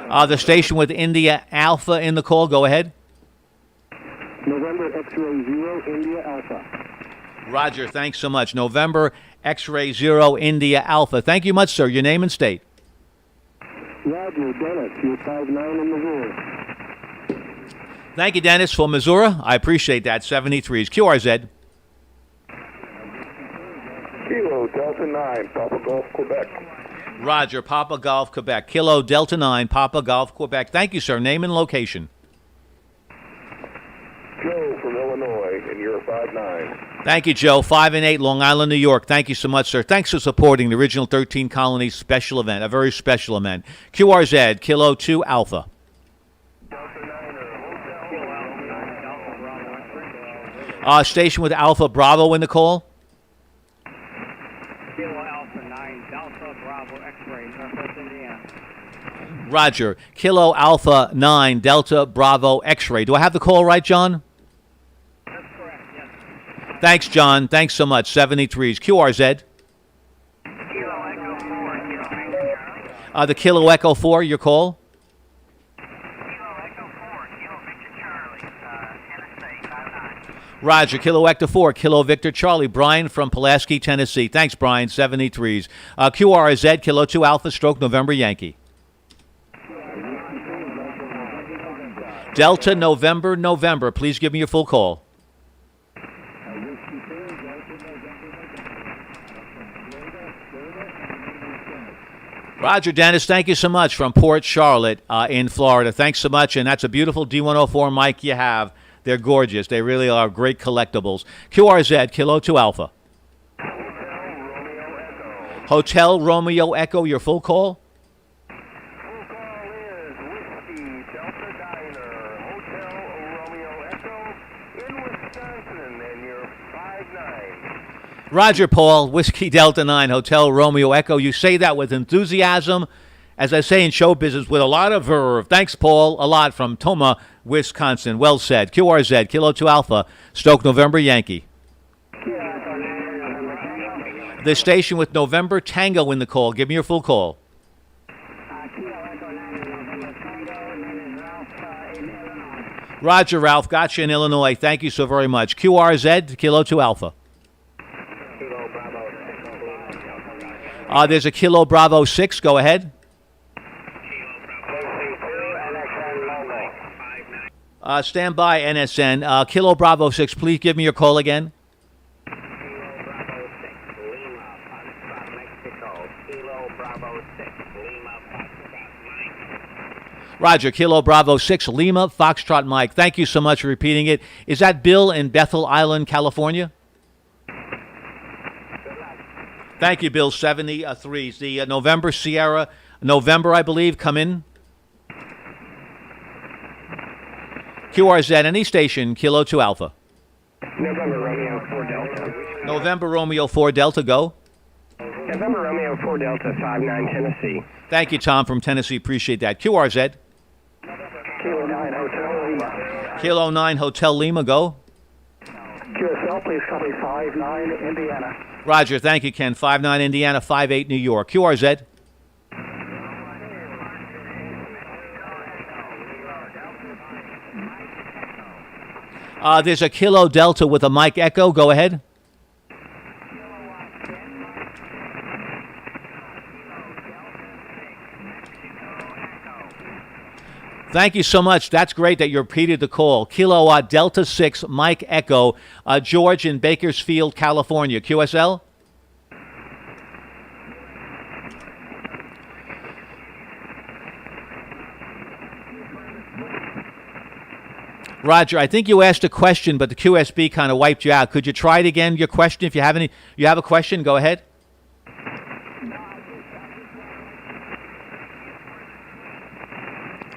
The station with India Alpha in the call. Go ahead. November X-Ray 0, India Alpha. Roger, thanks so much. November X-Ray 0, India Alpha. Thank you much, sir. Your name and state. Roger, Dennis, you're 5'9" in Missouri. Thank you, Dennis, for Missouri. I appreciate that. 73s. QRZ. Kilo Delta 9, Papa Golf, Quebec. Roger, Papa Golf, Quebec. Kilo Delta 9, Papa Golf, Quebec. Thank you, sir. Name and location. Joe from Illinois, and you're You're 5-9. Thank you, Joe. 5 and 8, Long Island, New York. Thank you so much, sir. Thanks for supporting the original 13 Colonies special event, a very special event. QRZ, Kilo 2 Alpha. Station with Alpha Bravo in the call. Kilo Alpha 9, Delta Bravo X-ray, Northwest Indiana. Roger. Kilo Alpha 9, Delta Bravo X-ray. Do I have the call right, John? That's correct, yes. Thanks, John. Thanks so much. 73s. QRZ. The Kilo Echo 4, your call. Roger, Kilo Echo 4, Kilo Victor Charlie. Brian from Pulaski, Tennessee. Thanks, Brian. 73s. QRZ, Kilo 2 Alpha, Stroke November Yankee. Delta November, November. Please give me your full call. Roger, Dennis, thank you so much from Port Charlotte in Florida. Thanks so much, and that's a beautiful D104 mic you have. They're gorgeous. They really are great collectibles. QRZ, Kilo 2 Alpha. Hotel Romeo Echo, your full call? Roger, Paul, Whiskey Delta 9, Hotel Romeo Echo. You say that with enthusiasm, as I say in show business, with a lot of verve. Thanks, Paul, a lot from Toma, Wisconsin. Well said. QRZ, Kilo 2 Alpha, Stoke November Yankee. The station with November Tango in the call. Give me your full call. Roger, Ralph. Gotcha in Illinois. Thank you so very much. QRZ, Kilo 2 Alpha. There's a Kilo Bravo 6. Go ahead. Stand by, NSN. Kilo Bravo 6, please give me your call again. Roger, Kilo Bravo 6, Lima, Foxtrot Mike. Thank you so much for repeating it. Is that Bill in Bethel Island, California? Thank you, Bill. 73s. The November Sierra, November, I believe, come in. QRZ, any station, Kilo 2 Alpha. November Romeo 4 Delta. November Romeo 4 Delta, go. November Romeo 4 Delta, 59 Tennessee. Thank you, Tom from Tennessee. Appreciate that. QRZ. Kilo 9 Hotel Lima. Kilo 9 Hotel Lima, go. QSL, please copy 59 Indiana. Roger, thank you, Ken. 59 Indiana, 58 New York. QRZ. There's a Kilo Delta with a Mike Echo. Go ahead. Thank you so much. That's great that you repeated the call. Kilo Delta 6 Mike Echo. George in Bakersfield, California. QSL? Roger, I think you asked a question, but the QSB kind of wiped you out. Could you try it again? Your question, if you have any, you have a question, go ahead.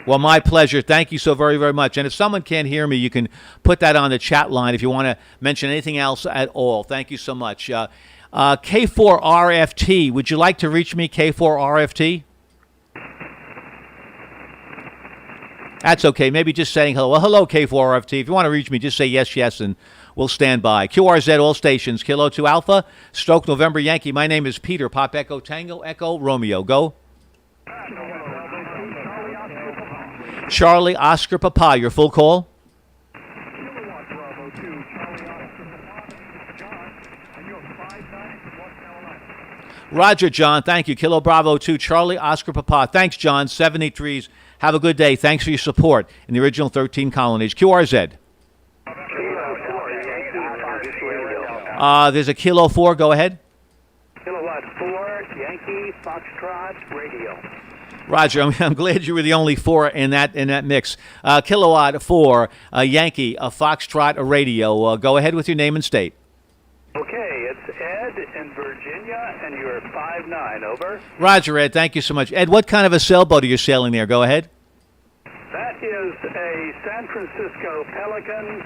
Well, my pleasure. Thank you so very, very much. And if someone can't hear me, you can put that on the chat line if you want to mention anything else at all. Thank you so much. K4RFT, would you like to reach me, K4RFT? That's okay. Maybe just saying hello. Well, hello, K4RFT. If you want to reach me, just say yes, yes, and we'll stand by. QRZ, all stations, Kilo 2 Alpha, Stoke November Yankee. My name is Peter, Pop Echo Tango Echo Romeo. Go. Charlie Oscar Papa, your full call. Roger, John. Thank you. Kilo Bravo 2, Charlie Oscar Papa. Thanks, John. 73s. Have a good day. Thanks for your support in the original 13 colonies. QRZ. There's a Kilo 4. Go ahead. Kilowatt 4, Yankee Foxtrot Radio. Roger, I'm glad you were the only 4 in that mix. Kilowatt 4, Yankee, a Foxtrot, a radio. Go ahead with your name and state. Okay, it's Ed in Virginia, and you're 5'9", over. Roger, Ed. Thank you so much. Ed, what kind of a sailboat are you sailing there? Go ahead. That is a San Francisco Pelican,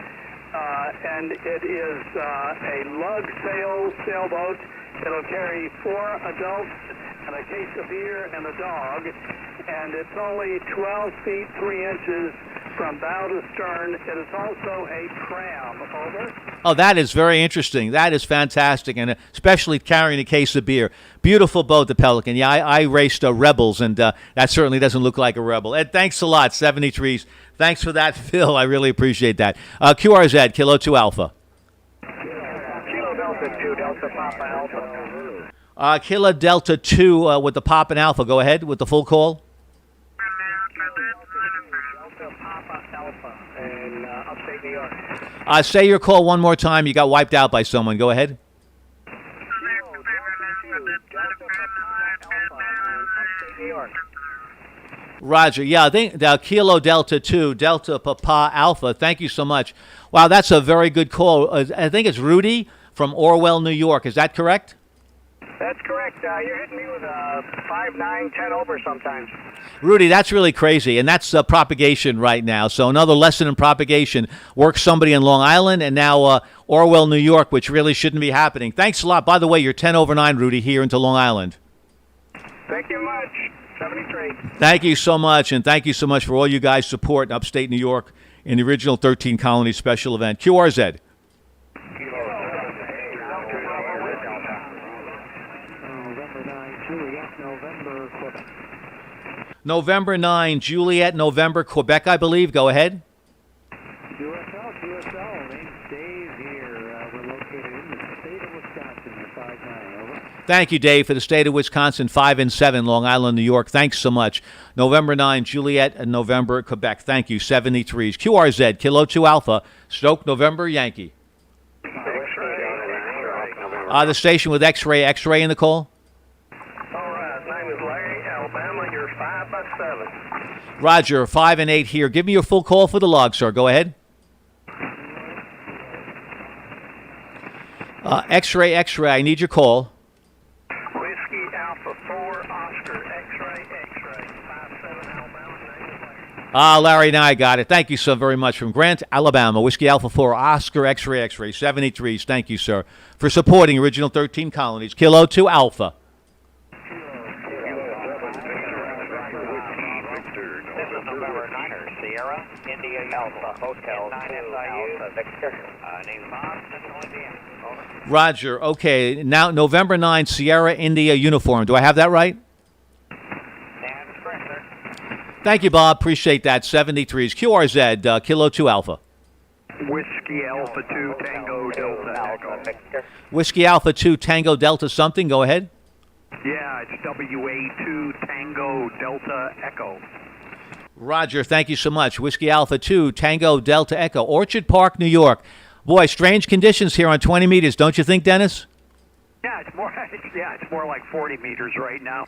and it is a lug sailboat. It'll carry 4 adults and a case of beer and a dog, and it's only 12 feet 3 inches from bow to stern. It is also a tram, over. Oh, that is very interesting. That is fantastic, and especially carrying a case of beer. Beautiful boat, the Pelican. Yeah, I raced Rebels, and that certainly doesn't look like a Rebel. Ed, thanks a lot, 73s. Thanks for that, Phil. I really appreciate that. QRZ, Kilo 2 Alpha. Kilo Delta 2, Delta Papa Alpha. Kilo Delta 2 with the Pop and Alpha. Go ahead with the full call. Delta Papa Alpha in upstate New York. Say your call one more time. You got wiped out by someone. Go ahead. Roger. Yeah, I think Kilo Delta 2, Delta Papa Alpha. Thank you so much. Wow, that's a very good call. I think it's Rudy from Orwell, New York. Is that correct? That's correct. You're hitting me with a 5'9", 10 over sometimes. Rudy, that's really crazy, and that's propagation right now. So another lesson in propagation. Work somebody in Long Island, and now Orwell, New York, which really shouldn't be happening. Thanks a lot. By the way, you're 10 over 9, Rudy, here into Long Island. Thank you much. 73. Thank you so much, and thank you so much for all you guys' support in upstate New York in the original 13 Colony special event. QRZ. November 9, Juliet, November, Quebec, I believe. Go ahead. QSL, name's Dave here. We're located in the state of Wisconsin. You're 5'9", over. Thank you, Dave, for the state of Wisconsin, 5 and 7, Long Island, New York. Thanks so much. November 9, Juliet, and November, Quebec. Thank you, 73s. QRZ, Kilo 2 Alpha, Stoke, November, Yankee. The station with X-Ray in the call. Roger, 5 and 8 here. Give me your full call for the log, sir. Go ahead. X-Ray, I need your call. Whiskey Alpha 4, Oscar, X-Ray, 57 Alabama. Larry, now I got it. Thank you so very much. From Grant, Alabama, Whiskey Alpha 4, Oscar, X-Ray, 73s. Thank you, sir, for supporting Original 13 Colonies. Kilo 2 Alpha. Sierra, India, Alpha, Hotel, 9 Alpha, Victor. Name Bob, Louisiana. Roger. Okay. Now, November 9, Sierra, India uniform. Do I have that right? That's correct, sir. Thank you, Bob. Appreciate that. 73s. QRZ, Kilo 2 Alpha. Whiskey Alpha 2, Tango Delta Echo. Whiskey Alpha 2, Tango Delta something. Go ahead. Yeah, it's WA2, Tango Delta Echo. Roger, thank you so much. Whiskey Alpha 2, Tango Delta Echo, Orchard Park, New York. Boy, strange conditions here on 20 meters, don't you think, Dennis? Yeah, it's more like 40 meters right now.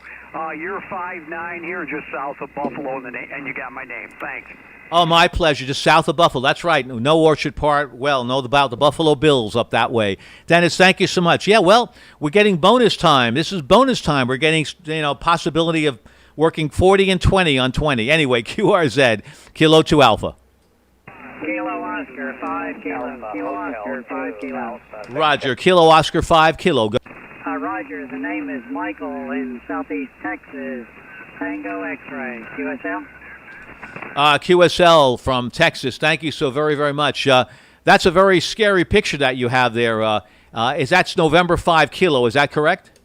You're 5'9" here, just south of Buffalo, and you got my name. Thanks. Oh, my pleasure. Just south of Buffalo. That's right. No Orchard Park. Well, know about the Buffalo Bills up that way. Dennis, thank you so much. Yeah, well, we're getting bonus time. This is bonus time. We're getting, possibility of working 40 and 20 on 20. Anyway, QRZ, Kilo 2 Alpha. Kilo Oscar, 5 Kilo. Kilo Oscar, 5 Kilo. Roger, Kilo Oscar, 5 Kilo. Go. Roger, the name is Michael in southeast Texas. Tango X-Ray, QSL? QSL from Texas. Thank you so very, very much. That's a very scary picture that you have there. That's November 5 Kilo. Is that correct?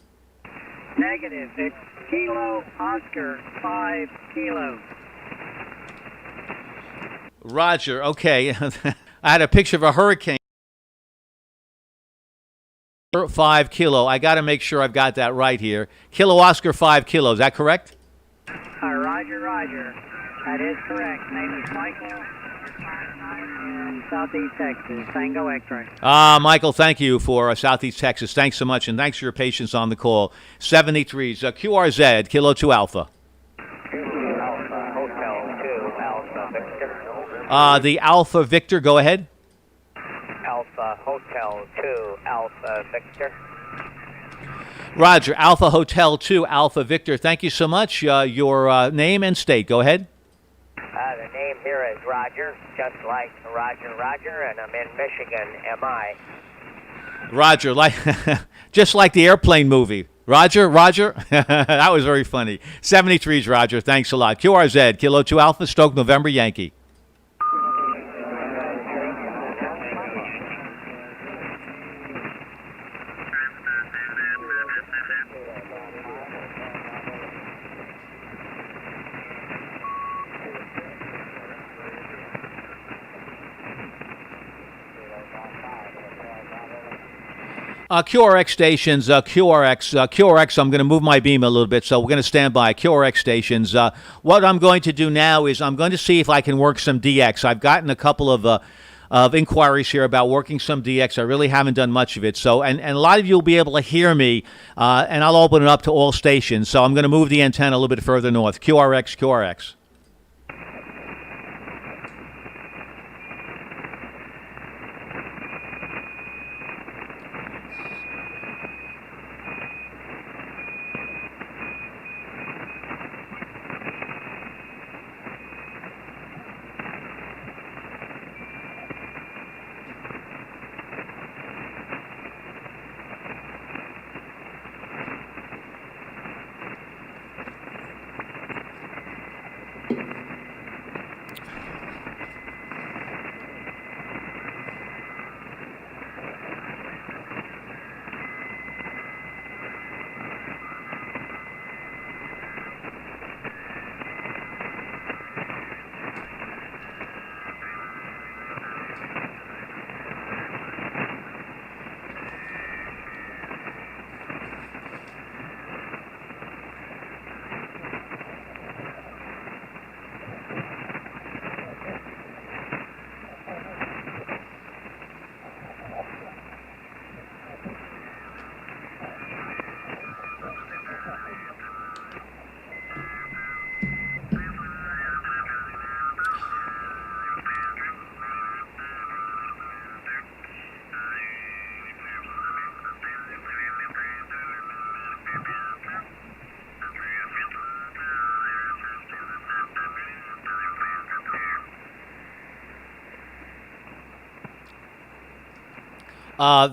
Negative. It's Kilo Oscar, 5 Kilo. Roger. Okay. I had a picture of a hurricane. 5 Kilo. I got to make sure I've got that right here. Kilo Oscar, 5 Kilo. Is that correct? Roger. That is correct. Name is Michael in southeast Texas. Tango X-Ray. Michael, thank you for southeast Texas. Thanks so much, and thanks for your patience on the call. 73s. QRZ, Kilo 2 Alpha. Kilo The Alpha Victor, go ahead. Alpha Hotel 2, Alpha Victor. Roger, Alpha Hotel 2, Alpha Victor. Thank you so much. Your name and state, go ahead. The name here is Roger, just like Roger, and I'm in Michigan, MI. Roger, like just like the airplane movie. Roger. That was very funny. 73's Roger. Thanks a lot. QRZ, Kilo 2 Alpha, Stoke, November, Yankee. QRX stations, QRX, I'm going to move my beam a little bit, so we're going to stand by. QRX stations. What I'm going to do now is I'm going to see if I can work some DX. I've gotten a couple of inquiries here about working some DX. I really haven't done much of it. So, and a lot of you will be able to hear me, and I'll open it up to all stations. So I'm going to move the antenna a little bit further north. QRX.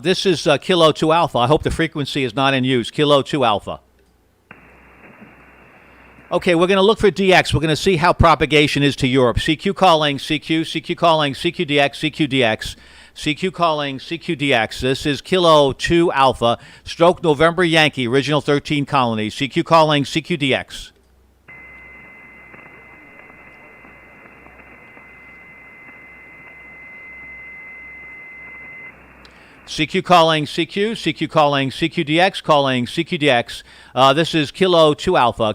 This is Kilo 2 Alpha. I hope the frequency is not in use. Kilo 2 Alpha. Okay, we're going to look for DX. We're going to see how propagation is to Europe. CQ calling, CQ calling, CQDX, CQDX. CQ calling, CQDX. This is Kilo 2 Alpha, Stroke November Yankee, original 13 colonies. CQ calling, CQDX. CQ calling CQ calling CQDX, calling CQDX. This is Kilo 2 Alpha,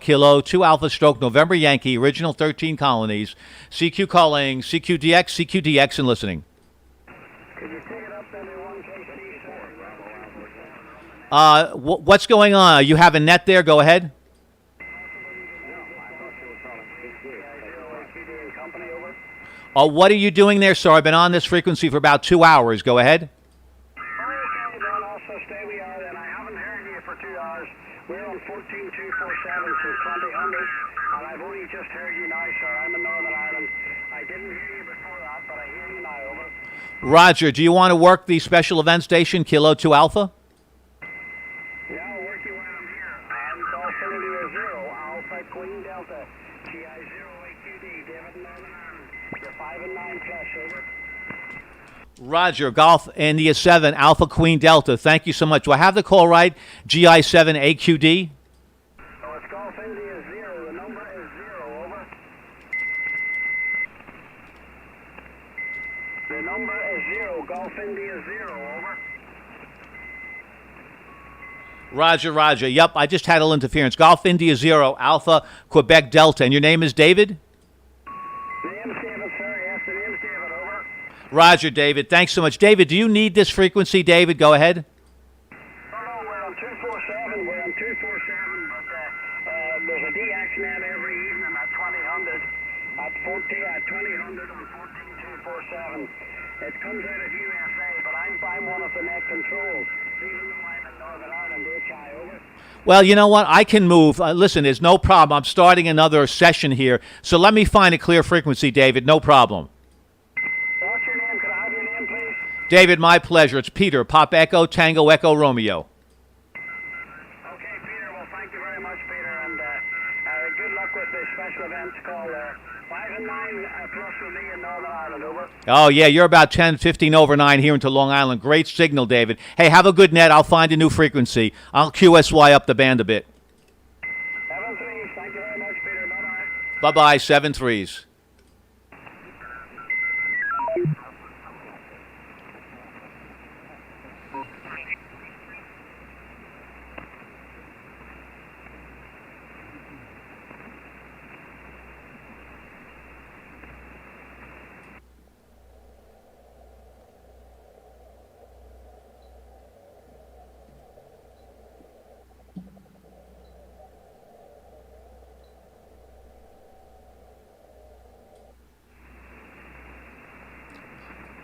Stroke November Yankee, original 13 colonies. CQ calling CQDX, CQDX, and listening. What's going on? You have a net there? Go ahead. What are you doing there, sir? I've been on this frequency for about 2 hours. Go ahead. We're on 14247 since 2000, and I've only just heard you now, sir. I'm in Northern Ireland. I didn't hear you before that, but I hear you now, over. Roger, do you want to work the special event station, Kilo 2 Alpha? Yeah, I'll work you when I'm here. I'm Golf India 0, Alpha Queen Delta, GI 0AQD, David Northern Ireland. You're 5 and 9 flush, over. Roger, Golf India 7, Alpha Queen Delta. Thank you so much. Do I have the call right? GI 7 AQD? No, it's Golf India 0. The number is 0, over. The number is 0. Golf India 0, over. Roger. Yep, I just had a little interference. Golf India 0, Alpha Quebec Delta. And your name is David? Name's David, sir. Yes, the name's David, over. Roger, David. Thanks so much. David, do you need this frequency, David? Go ahead. No, we're on 247. We're on 247, but there's a DX net every evening at 2000. At 2000 on 647. It comes out of USA, but I'm one of the net controls. Even though I'm in Northern Ireland, HI, over. Well, you know what? I can move. Listen, there's no problem. I'm starting another session here. So let me find a clear frequency, David. No problem. What's your name? Could I have your name, please? David, my pleasure. It's Peter. Pop Echo, Tango, Echo, Romeo. Okay, Peter. Well, thank you very much, Peter. And good luck with the special events called 5 and 9 plus with me in Northern Ireland, over. Oh, yeah, you're about 10, 15 over 9 here into Long Island. Great signal, David. Hey, have a good net. I'll find a new frequency. I'll QSY up the band a bit. 7-3. Thank you very much, Peter. Bye-bye. Bye-bye, 7-3s.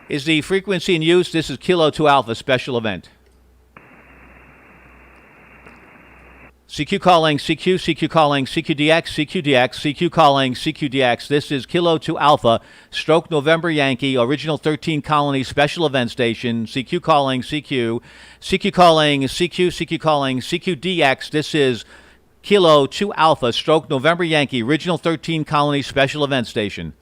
Is the frequency in use? This is Kilo 2 Alpha special event. CQ calling, CQ, CQ calling, CQDX, CQDX, CQ calling, CQDX. This is Kilo 2 Alpha, stroke November Yankee, original 13 colony special event station, CQ calling, CQ, CQ calling, CQ, CQ calling, CQDX. This is Kilo 2 Alpha, stroke November Yankee, original 13 colony special event station.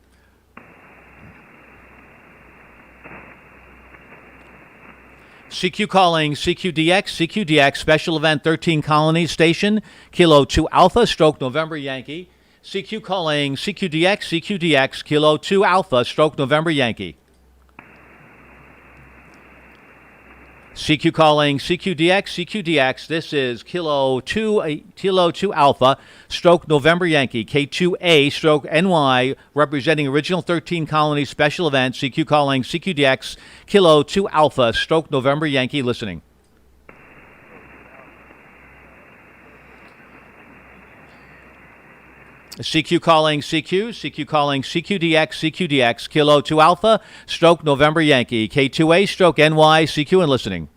CQ calling CQDX, CQDX, special event 13 colonies station, Kilo 2 Alpha, stroke November Yankee. CQ calling CQDX, CQDX, Kilo 2 Alpha, stroke November Yankee. CQ calling CQDX, CQDX. This is Kilo 2 Alpha, stroke November Yankee, K2A, stroke NY, representing original 13 colony special event. CQ calling CQDX, Kilo 2 Alpha, stroke November Yankee, listening. CQ calling CQ, CQ calling CQDX, CQDX, Kilo 2 Alpha, stroke November Yankee, K2A, stroke NY, CQ and listening.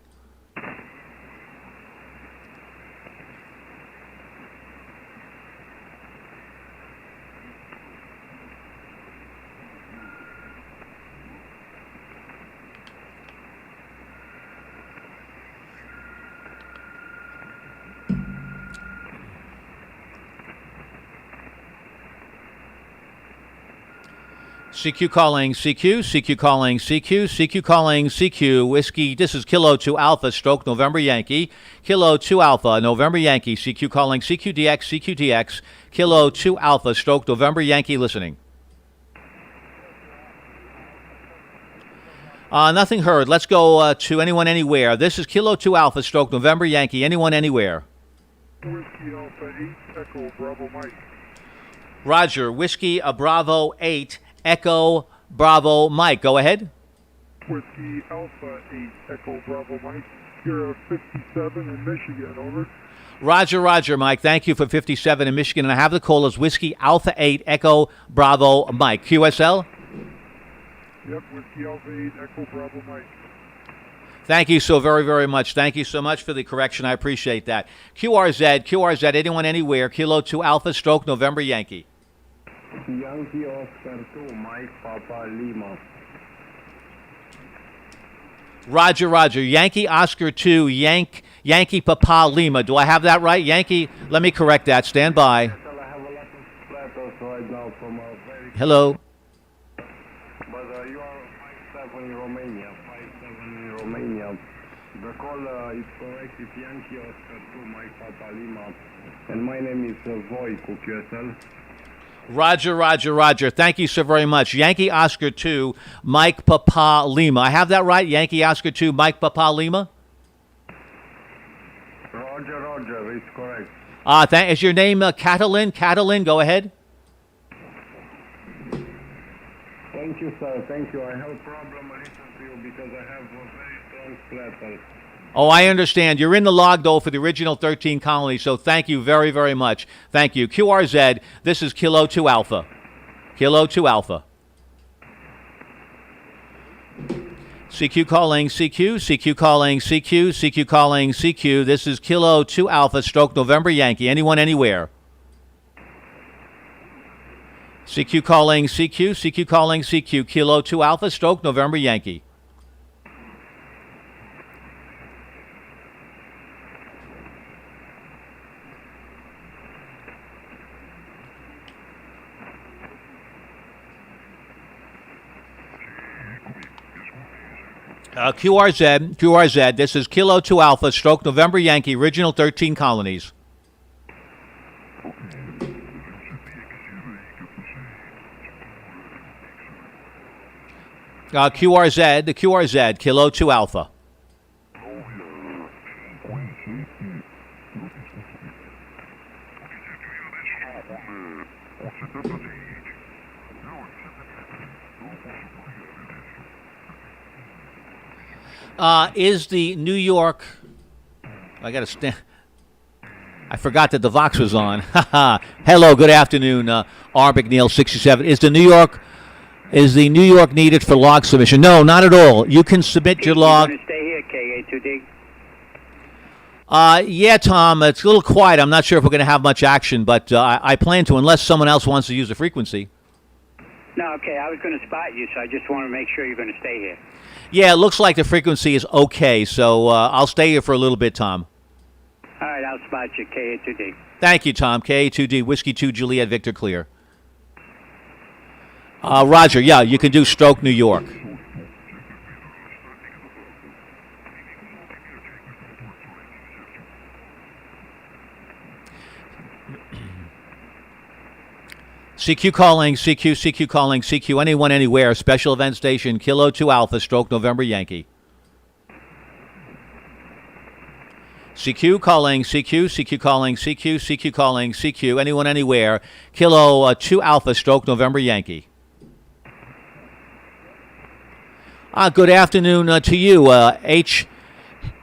CQ calling CQ, CQ calling CQ, CQ calling CQ, whiskey, this is Kilo 2 Alpha, stroke November Yankee, Kilo 2 Alpha, November Yankee, CQ calling CQDX, CQDX, Kilo 2 Alpha, stroke November Yankee, listening. Nothing heard. Let's go to anyone, anywhere. This is Kilo 2 Alpha, stroke November Yankee, anyone, anywhere. Whiskey Alpha 8, Echo Bravo Mike. Roger, Whiskey Bravo 8, Echo Bravo Mike. Go ahead. Whiskey Alpha 8, Echo Bravo Mike. You're 57 in Michigan, over. Roger, Roger, Mike. Thank you for 57 in Michigan. And I have the call as Whiskey Alpha 8, Echo Bravo Mike. QSL? Yep, Whiskey Alpha 8, Echo Bravo Mike. Thank you so very, very much. Thank you so much for the correction. I appreciate that. QRZ, anyone, anywhere. Kilo 2 Alpha, stroke November Yankee. Yankee Oscar 2, Mike Papa Lima. Roger, Roger. Yankee Oscar 2, Yankee Papa Lima. Do I have that right? Yankee, let me correct that. Stand by. Hello. But you are 5-7 in Romania. 5-7 in Romania. The call is correct. It's Yankee Oscar 2, Mike Papa Lima. And my name is Voicu QSL. Roger, Roger, Roger. Thank you so very much. Yankee Oscar 2, Mike Papa Lima. I have that right? Yankee Oscar 2, Mike Papa Lima? Roger, Roger. It's correct. Is your name Catalin? Catalin, go ahead. Thank you, sir. Thank you. I have a problem listening to you because I have a very strong splatter. Oh, I understand. You're in the log, though, for the original 13 colonies, so thank you very, very much. Thank you. QRZ, this is Kilo 2 Alpha. Kilo 2 Alpha. CQ calling CQ, CQ calling CQ, CQ calling CQ. This is Kilo 2 Alpha stroke November Yankee. Anyone, anywhere. CQ calling CQ, CQ calling CQ. Kilo 2 Alpha stroke November Yankee. QRZ, this is Kilo 2 Alpha, stroke November Yankee, original 13 colonies. QRZ, Kilo 2 Alpha. Is the New York... I got to stand... I forgot that the Vox was on. Hello, good afternoon, R. McNeil, 67. Is the New York needed for log submission? No, not at all. You can submit your log... You want to stay here, KA2D? Yeah, Tom, it's a little quiet. I'm not sure if we're going to have much action, but I plan to, unless someone else wants to use the frequency. No, okay, I was going to spot you, so I just want to make sure you're going to stay here. Yeah, it looks like the frequency is okay, so I'll stay here for a little bit, Tom. All right, I'll spot you, KA2D. Thank you, Tom. KA2D, Whiskey 2, Juliet, Victor Clear. Roger, yeah, you can do stroke New York. CQ calling, CQ calling, CQ, anyone, anywhere, special event station, Kilo 2 Alpha, stroke November Yankee. CQ calling, CQ calling, CQ calling, CQ, anyone, anywhere, Kilo 2 Alpha, stroke November Yankee. Good afternoon to you, H.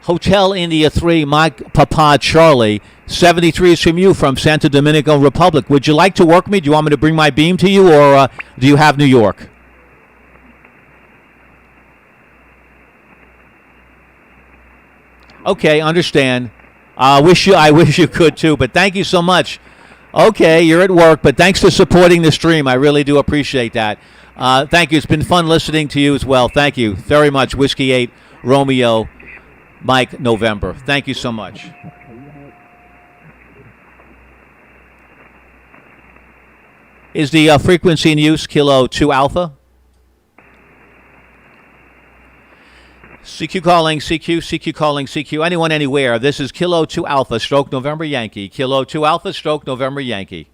Hotel India 3, Mike Papa Charlie. 73 is from you from Santo Domingo Republic. Would you like to work me? Do you want me to bring my beam to you, or do you have New York? Okay, understand. I wish you could too, but thank you so much. Okay, you're at work, but thanks for supporting the stream. I really do appreciate that. Thank you. It's been fun listening to you as well. Thank you very much. Whiskey 8, Romeo, Mike, November. Thank you so much. Is the frequency in use Kilo 2 Alpha? CQ calling, CQ calling, CQ. Anyone, anywhere. This is Kilo 2 Alpha, stroke November Yankee. Kilo 2 Alpha, stroke November Yankee.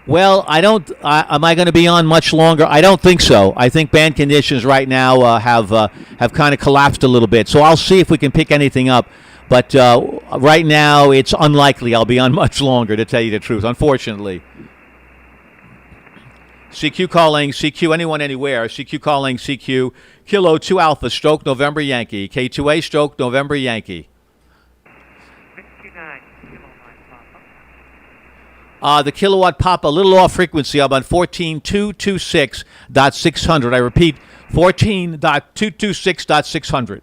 Well, am I going to be on much longer? I don't think so. I think band conditions right now have kind of collapsed a little bit. So I'll see if we can pick anything up. But right now, it's unlikely I'll be on much longer, to tell you the truth, unfortunately. CQ calling, CQ, anyone, anywhere. CQ calling, CQ. Kilo 2 Alpha, stroke November Yankee. K2A, stroke November Yankee. 69. The kilowatt pop a little off frequency. I'm on 14.226.600. I repeat, 14.226.600.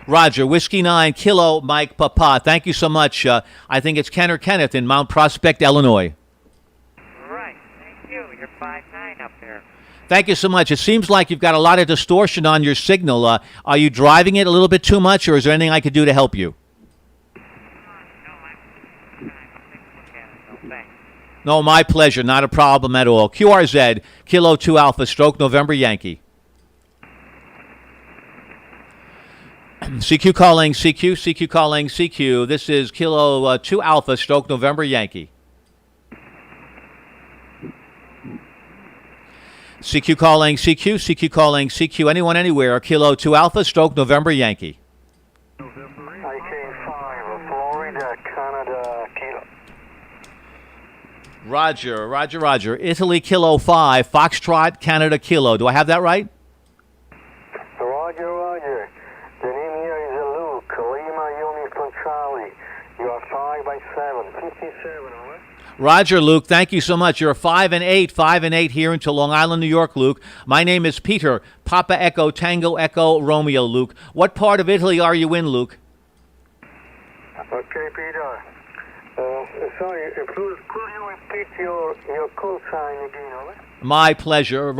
Roger, Whiskey 9, Kilo, Mike Papa. Thank you so much. I think it's Ken or Kenneth in Mount Prospect, Illinois. Right, thank you. You're 5'9" up there. Thank you so much. It seems like you've got a lot of distortion on your signal. Are you driving it a little bit too much, or is there anything I could do to help you? No, my pleasure. Not a problem at all. QRZ, Kilo 2 Alpha, stroke November Yankee. CQ calling, CQ, CQ calling, CQ. This is Kilo 2 Alpha, stroke November Yankee. CQ calling, CQ, CQ calling, CQ. Anyone, anywhere. Kilo 2 Alpha, stroke November Yankee. IK5, Florida, Canada, Kilo. Roger. Italy, Kilo 5, Foxtrot, Canada, Kilo. Do I have that right? Roger. The name here is Luke, Lima, Roger, Luke. Thank you so much. You're 5 and 8 here into Long Island, New York, Luke. My name is Peter. Papa Echo Tango Echo Romeo, Luke. What part of Italy are you in, Luke? Okay, Peter. Sorry, could you repeat your call sign again, over? My pleasure,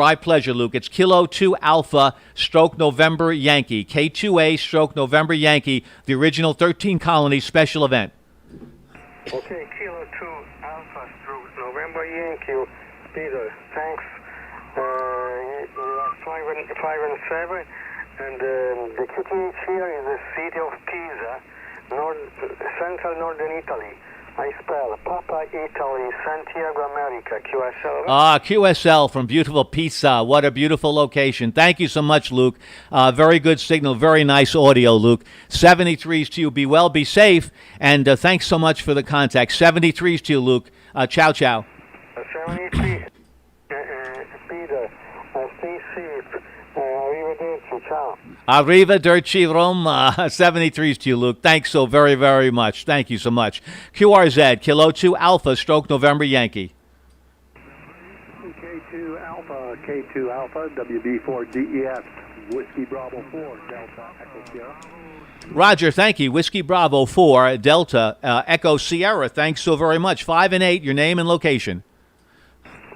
Luke. It's Kilo 2 Alpha stroke November Yankee. K2A stroke November Yankee, the original 13 Colony special event. Okay, Kilo 2 Alpha stroke November Yankee. Peter, thanks. You are 5 and 7, and the QTH here is the city of Pisa, central northern Italy. I spell Papa Italy, Santiago America, QSL. QSL from beautiful Pisa. What a beautiful location. Thank you so much, Luke. Very good signal. Very nice audio, Luke. 73s to you. Be well, be safe. And thanks so much for the contact. 73s to you, Luke. Ciao, ciao. 73. Peter, stay safe. Arrivederci. Ciao. Arrivederci, Roma. 73s to you, Luke. Thanks so very, very much. Thank you so much. QRZ, Kilo 2 Alpha, stroke November Yankee. K2 Alpha, WB4DES, Whiskey Bravo 4, Delta Echo Sierra. Roger, thank you. Whiskey Bravo 4, Delta Echo Sierra. Thanks so very much. 5 and 8, your name and location.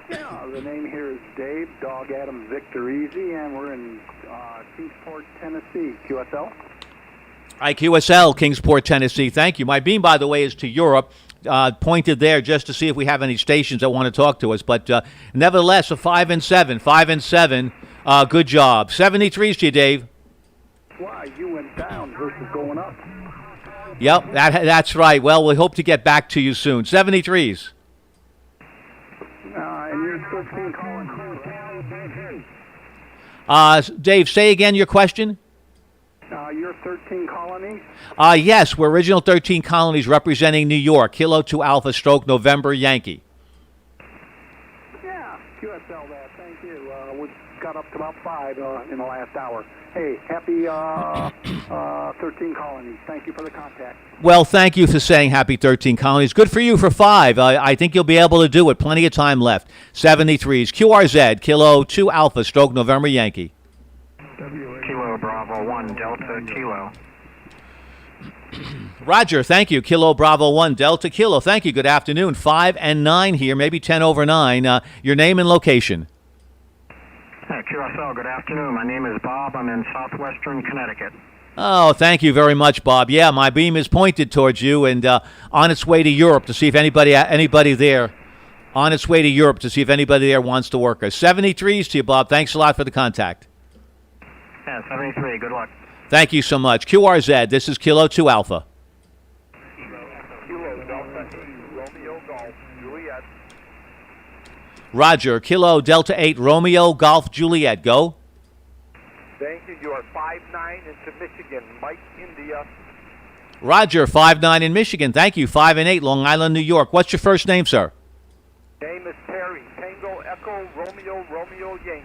Yeah, the name here is Dave, Dog Adam Victor Easy, and we're in Kingsport, Tennessee. QSL? IQSL, Kingsport, Tennessee. Thank you. My beam, by the way, is to Europe. Pointed there just to see if we have any stations that want to talk to us. But nevertheless, a 5 and 7. 5 and 7. Good job. 73s to you, Dave. Why, you went down versus going up. Yep, that's right. Well, we hope to get back to you soon. 73s. And you're 13 calling. Dave, say again your question. You're 13 colonies? Yes, we're original 13 colonies representing New York. Kilo 2 Alpha stroke November Yankee. Yeah, QSL that. Thank you. We got up to about 5 in the last hour. Hey, happy 13 colonies. Thank you for the contact. Well, thank you for saying happy 13 colonies. Good for you for 5. I think you'll be able to do it. Plenty of time left. 73s. QRZ, Kilo 2 Alpha stroke November Yankee. Kilo Bravo 1, Delta Kilo. Roger, thank you. Kilo Bravo 1, Delta Kilo. Thank you. Good afternoon. 5 and 9 here, maybe 10 over 9. Your name and location. QSL, good afternoon. My name is Bob. I'm in southwestern Connecticut. Oh, thank you very much, Bob. Yeah, my beam is pointed towards you and on its way to Europe to see if anybody there, on its way to Europe to see if anybody there wants to work us. 73s to you, Bob. Thanks a lot for the contact. Yeah, 73. Good luck. Thank you so much. QRZ, this is Kilo 2 Alpha. Kilo Delta 8, Romeo Golf, Juliet. Roger, Kilo Delta 8, Romeo Golf Juliet. Go. Thank you. You are 5-9 into Michigan. Mike, India. Roger, 5-9 in Michigan. Thank you. 5 and 8, Long Island, New York. What's your first name, sir? Name is Terry. Tango Echo Romeo Yankee.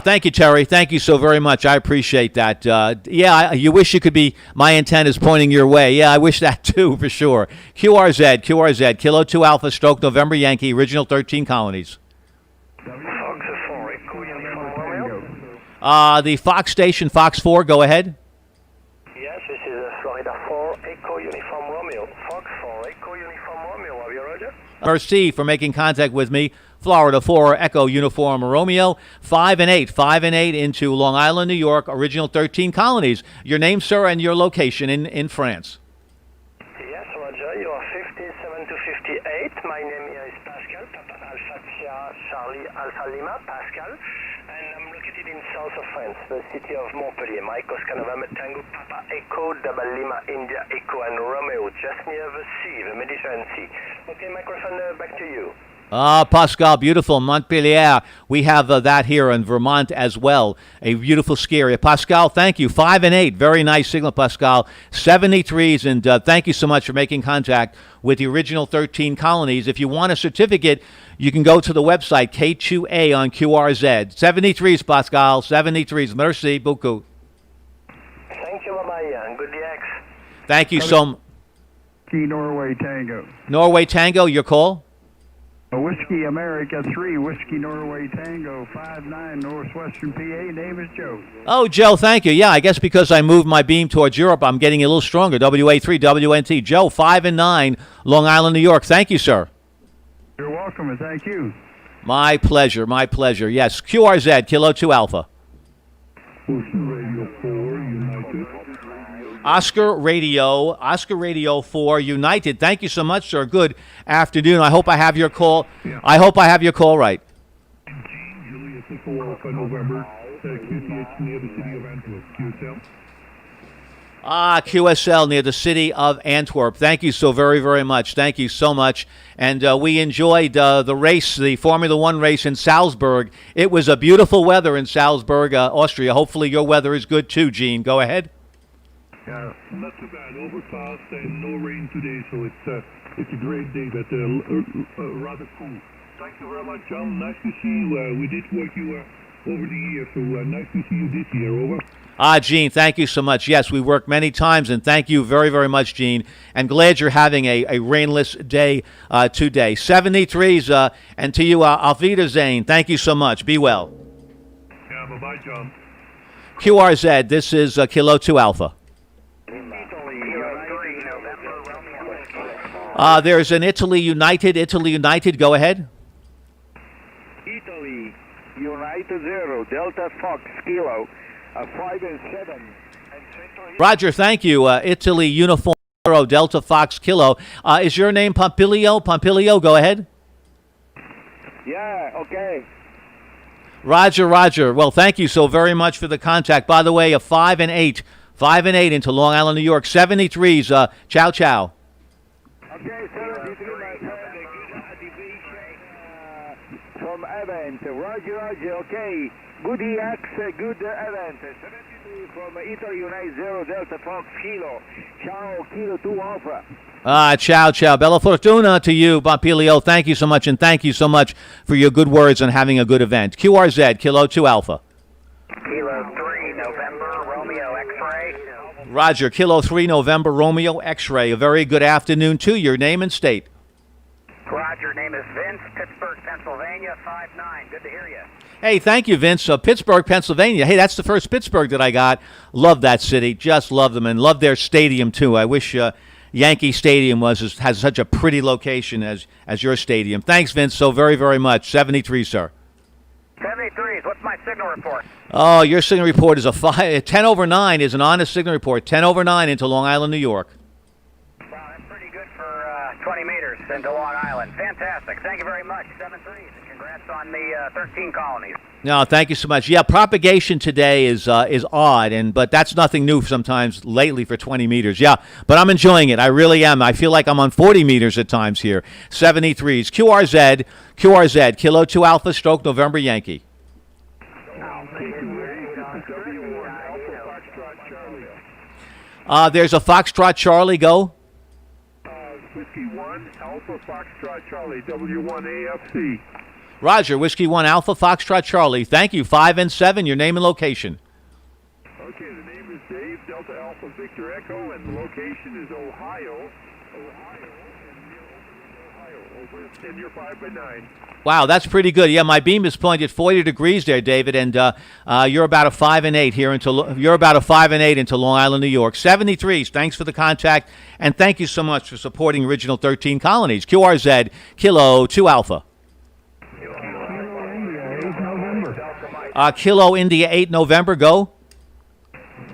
Thank you, Terry. Thank you so very much. I appreciate that. You wish you could be, my antennas pointing your way. Yeah, I wish that too, for sure. QRZ, Kilo 2 Alpha, stroke November Yankee, original 13 colonies. Fox 4, Echo Uniform Romeo. The Fox station, Fox 4, go ahead. Yes, this is Florida 4, Echo Uniform Romeo. Fox 4, Echo Uniform Romeo. Are you Roger? Merci for making contact with me. Florida 4, Echo Uniform Romeo. 5 and 8 into Long Island, New York, original 13 colonies. Your name, sir, and your location in France. Yes, Roger. You are 57 to 58. My name is Pascal, Papa Alpha Sierra Charlie Alpha Lima, Pascal. And I'm located in south of France, the city of Montpellier. Mike Oscar November Tango, Papa Echo, Double Lima, India Echo, and Romeo, just near the sea, the Mediterranean Sea. Okay, microphone back to you. Pascal, beautiful Montpellier. We have that here in Vermont as well. A beautiful ski area. Pascal, thank you. 5 and 8. Very nice signal, Pascal. 73s, and thank you so much for making contact with the original 13 colonies. If you want a certificate, you can go to the website, K2A on QRZ. 73s, Pascal. 73s. Merci beaucoup. Thank you, bye-bye, and good DX. Thank you so much. Norway Tango. Norway Tango, your call? Whiskey America 3, Whiskey Norway Tango 59, Northwestern PA. Name is Joe. Oh, Joe, thank you. Yeah, I guess because I moved my beam towards Europe, I'm getting a little stronger. WA3 WNT. Joe, 5 and 9, Long Island, New York. Thank you, sir. You're welcome, and thank you. My pleasure, my pleasure. Yes, QRZ, Kilo 2 Alpha. Radio 4, United. Oscar Radio 4 United. Thank you so much, sir. Good afternoon. I hope I have your call. I hope I have your call right. Juliet Echo Alpha November, QTH near the city of Antwerp. QSL. QSL near the city of Antwerp. Thank you so very, very much. Thank you so much. And we enjoyed the race, the Formula One race in Salzburg. It was a beautiful weather in Salzburg, Austria. Hopefully your weather is good too, Gene. Go ahead. Yeah, not too bad. Overcast and no rain today, so it's a great day, but rather cool. Thank you very much, John. Nice to see you. We did work you over the years, so nice to see you this year. Over. Gene, thank you so much. Yes, we worked many times, and thank you very, very much, Gene. And glad you're having a rainless day today. 73s, and to you, Auf Wiedersehen. Thank you so much. Be well. Yeah, bye-bye, John. QRZ, this is Kilo 2 Alpha. There's an Italy United. Go ahead. Italy United 0, Delta Fox Kilo, 5 and 7. Roger, thank you. Italy Uniform Zero, Delta Fox Kilo. Is your name Pompilio? Pompilio, go ahead. Yeah, okay. Roger. Well, thank you so very much for the contact. By the way, a 5 and 8 into Long Island, New York. 73s. Ciao, ciao. Okay, 73, my friend, a good activation from event. Roger, okay. Good EX, good event. 73 from Italy United 0, Delta Fox Kilo. Ciao, Kilo 2 Alpha. Ciao. Bella Fortuna to you, Pompilio. Thank you so much, and thank you so much for your good words and having a good event. QRZ, Kilo 2 Alpha. Kilo 3, November, Romeo X-Ray. Roger, Kilo 3, November, Romeo X-Ray. A very good afternoon to you. Your name and state. Roger, name is Vince, Pittsburgh, Pennsylvania, 5'9". Good to hear you. Hey, thank you, Vince. Pittsburgh, Pennsylvania. Hey, that's the first Pittsburgh that I got. Love that city. Just love them, and love their stadium, too. I wish Yankee Stadium has such a pretty location as your stadium. Thanks, Vince, so very, very much. 73, sir. 73s, what's my signal report? Oh, your signal report is 10 over 9 is an honest signal report. 10 over 9 into Long Island, New York. Wow, that's pretty good for 20 meters into Long Island. Fantastic. Thank you very much. 73s, and congrats on the 13 colonies. No, thank you so much. Yeah, propagation today is odd, but that's nothing new sometimes lately for 20 meters. Yeah, but I'm enjoying it. I really am. I feel like I'm on 40 meters at times here. 73s. QRZ, Kilo 2 Alpha, Stroke, November, Yankee. There's a Foxtrot Charlie, go. Whiskey 1, Alpha Foxtrot Charlie, W1AFC. Roger, Whiskey 1 Alpha Foxtrot Charlie. Thank you. 5 and 7, your name and location. Okay, the name is Dave, Delta Alpha Victor Echo, and the location is Ohio, over in your 5x9. Wow, that's pretty good. Yeah, my beam is pointed 40 degrees there, David, and you're about a 5 and 8 here into Long Island, New York. 73s. Thanks for the contact, and thank you so much for supporting Original 13 Colonies. QRZ, Kilo 2 Alpha. Kilo India 8 November. Go.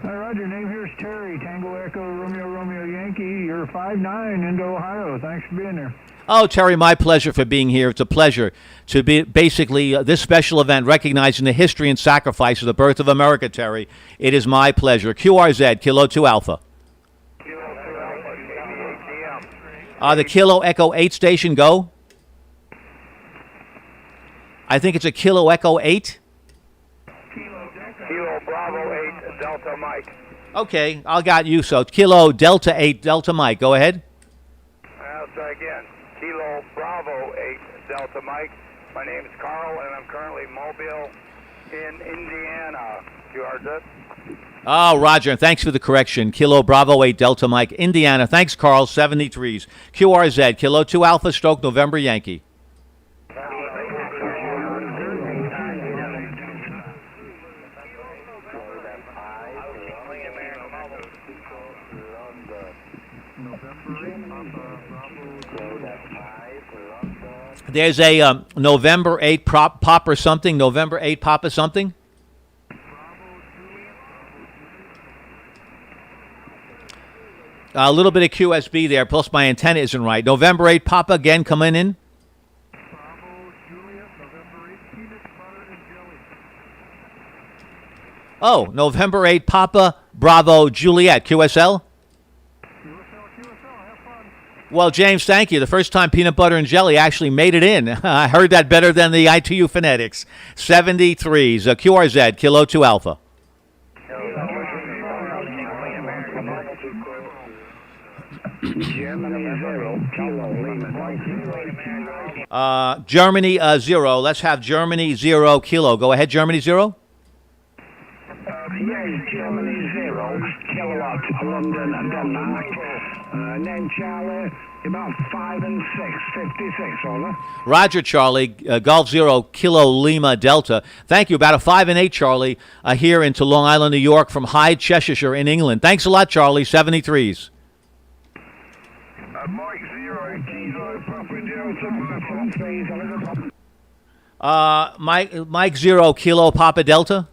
Roger, name here is Terry. Tango Echo Romeo Yankee. You're 5'9" into Ohio. Thanks for being there. Oh, Terry, my pleasure for being here. It's a pleasure to be basically this special event recognizing the history and sacrifice of the birth of America, Terry. It is my pleasure. QRZ, Kilo 2 Alpha. The Kilo Echo 8 station, go. I think it's a Kilo Echo 8. Kilo Bravo 8, Delta Mike. Okay, I got you. So Kilo Delta 8, Delta Mike. Go ahead. I'll try again. Kilo Bravo 8, Delta Mike. My name is Carl, and I'm currently mobile in Indiana. QRZ. Oh, Roger, thanks for the correction. Kilo Bravo 8, Delta Mike, Indiana. Thanks, Carl. 73s. QRZ, Kilo 2 Alpha, Stroke, November, Yankee. There's a November 8 pop or something. November 8 Papa something. A little bit of QSB there, plus my antenna isn't right. November 8 Papa again coming in. Oh, November 8 Papa Bravo Juliet QSL. Well, James, thank you. The first time peanut butter and jelly actually made it in. I heard that better than the ITU phonetics. 73s, QRZ, Kilo 2 Alpha. Germany 0. Let's have Germany 0 Kilo. Go ahead, Germany 0. Yes, Germany 0, kilowatt, London, Denmark. Name Charlie, about 5 and 6, 56, over. Roger, Charlie, Golf 0, Kilo Lima Delta. Thank you. About a 5 and 8, Charlie, here into Long Island, New York from Hyde, Cheshire in England. Thanks a lot, Charlie, 73s. Mike 0, Kilo, Papa Delta. Mike 0, Kilo Papa Delta.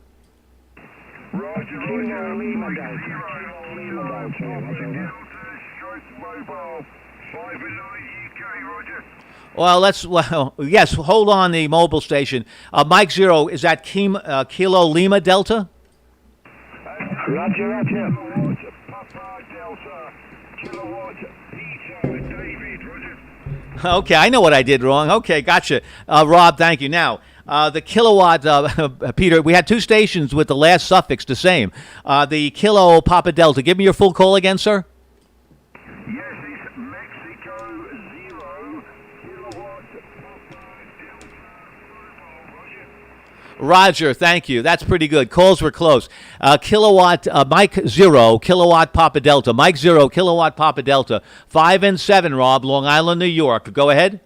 Well, yes, hold on the mobile station. Mike 0, is that Kilo Lima Delta? Roger, Roger. Okay, I know what I did wrong. Okay, gotcha. Rob, thank you. Now, the kilowatt, Peter, we had two stations with the last suffix the same. The Kilo Papa Delta. Give me your full call again, sir. Yes, it's Mexico 0, kilowatt Roger, thank you. That's pretty good. Calls were close. Kilowatt, Mike 0, Kilowatt Papa Delta. Mike 0, Kilowatt Papa Delta. 5 and 7, Rob, Long Island, New York. Go ahead.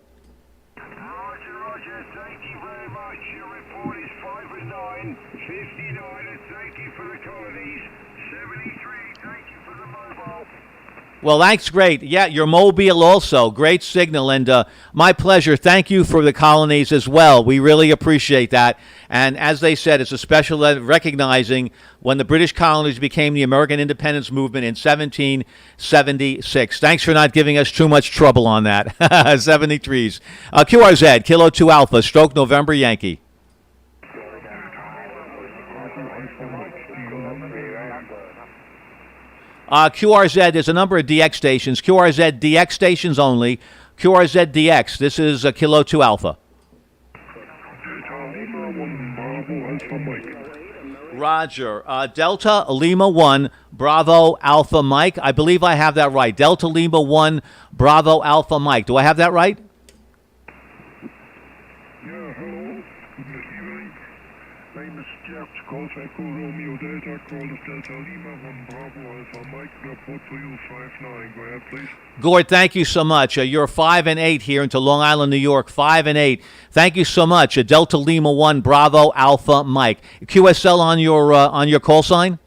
Well, that's great. Yeah, your Mobile also. Great signal, and my pleasure. Thank you for the colonies as well. We really appreciate that. And as they said, it's a special recognizing when the British colonies became the American independence movement in 1776. Thanks for not giving us too much trouble on that. 73s. QRZ, Kilo 2 Alpha, Stroke November Yankee. QRZ, there's a number of DX stations. QRZ DX stations only. QRZ DX, this is Kilo 2 Alpha. Roger. Delta Lima 1, Bravo Alpha Mike. I believe I have that right. Delta Lima 1, Bravo Alpha Mike. Do I have that right? Yeah, hello. Good evening. Name is Jeff, Golf Echo Romeo Delta, call of Delta Lima 1, Bravo Alpha Mike, report for you 5-9. Go ahead, please. Gord, thank you so much. You're 5 and 8 here into Long Island, New York. 5 and 8. Thank you so much. Delta Lima 1, Bravo Alpha Mike. QSL on your call sign?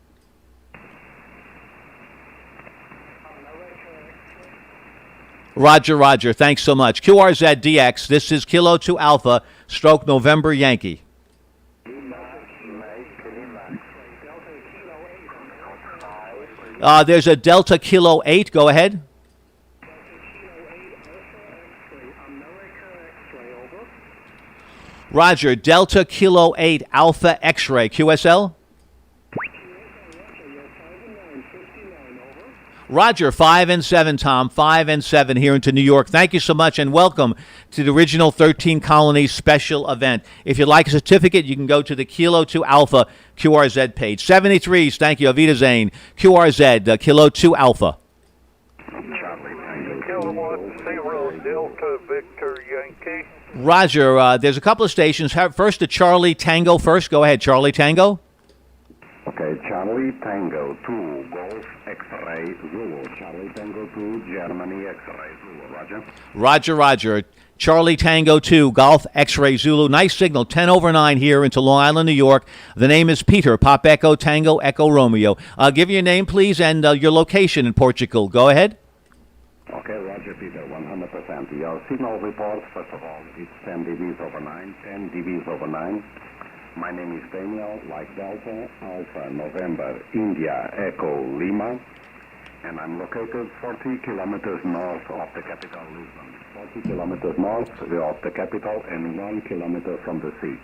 Roger, Roger. Thanks so much. QRZ DX. This is Kilo 2 Alpha, Stroke November Yankee. There's a Delta Kilo 8. Go ahead. Roger. Delta Kilo 8 Alpha X-Ray. QSL? Roger. 5 and 7, Tom. 5 and 7 here into New York. Thank you so much and welcome to the original 13 Colonies special event. If you'd like a certificate, you can go to the Kilo 2 Alpha QRZ page. 73s, thank you. Avita Zane. QRZ, Kilo 2 Alpha. Kilowatt 0, Delta Victor Yankee. Roger. There's a couple of stations. First, to Charlie Tango first. Go ahead, Charlie Tango. Okay, Charlie Tango 2, Golf X-Ray Zulu. Charlie Tango 2, Germany X-Ray Zulu. Roger. Roger, Roger. Charlie Tango 2, Golf X-Ray Zulu. Nice signal, 10 over 9 here into Long Island, New York. The name is Peter, Pop Echo Tango Echo Romeo. Give your name, please, and your location in Portugal. Go ahead. Okay, Roger, Peter, 100%. 20. Your signal report, first of all, it's 10 dBs over 9, 10 dBs over 9. My name is Daniel, like Delta, Alpha, November, India, Echo, Lima, and I'm located 40 kilometers north of the capital, Lisbon. 40 kilometers north of the capital and 1 kilometer from the sea.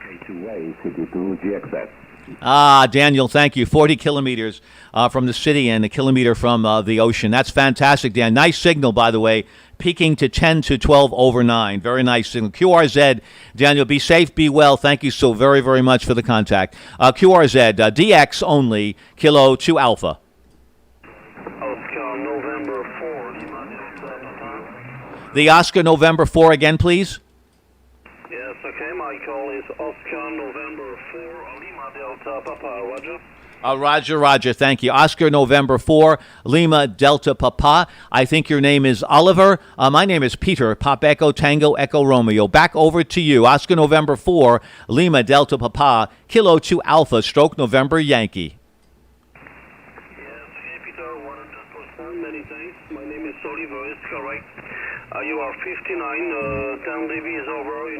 K2A, CD2, GXS. Daniel, thank you. 40 kilometers from the city and a kilometer from the ocean. That's fantastic, Dan. Nice signal, by the way, peaking to 10 to 12 over 9. Very nice signal. QRZ, Daniel, be safe, be well. Thank you so very, very much for the contact. QRZ, DX only, Kilo 2 Alpha. Oscar November 4. The Oscar November 4 again, please. Yes, okay, my call is Oscar November 4, Lima Delta Papa, Roger. Roger, thank you. Oscar November 4, Lima Delta Papa. I think your name is Oliver. My name is Peter, Pop Echo Tango Echo Romeo. Back over to you. Oscar November 4, Lima Delta Papa, Kilo 2 Alpha, stroke November Yankee. Yes, hey Peter, 100%, many thanks. My name is Oliver, it's correct. You are 59, 10 dB is over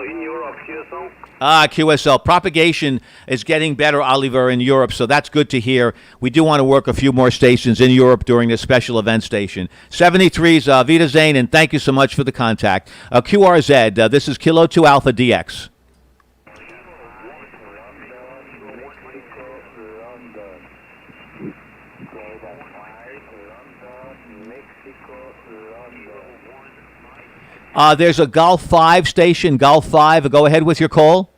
in Europe, QSL. QSL. Propagation is getting better, Oliver, in Europe, so that's good to hear. We do want to work a few more stations in Europe during this special event station. 73's Vita Zane, and thank you so much for the contact. QRZ, this is Kilo 2 Alpha DX. There's a Golf 5 station, Golf 5. Go ahead with your call.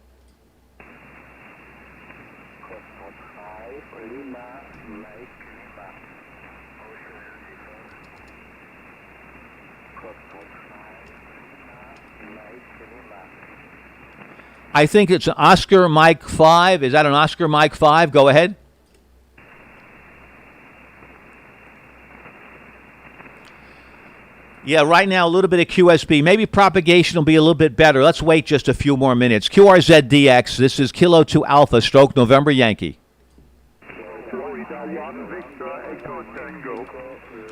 I think it's an Oscar Mike 5. Is that an Oscar Mike 5? Go ahead. Yeah, right now a little bit of QSB. Maybe propagation will be a little bit better. Let's wait just a few more minutes. QRZDX, this is Kilo 2 Alpha, stroke November Yankee.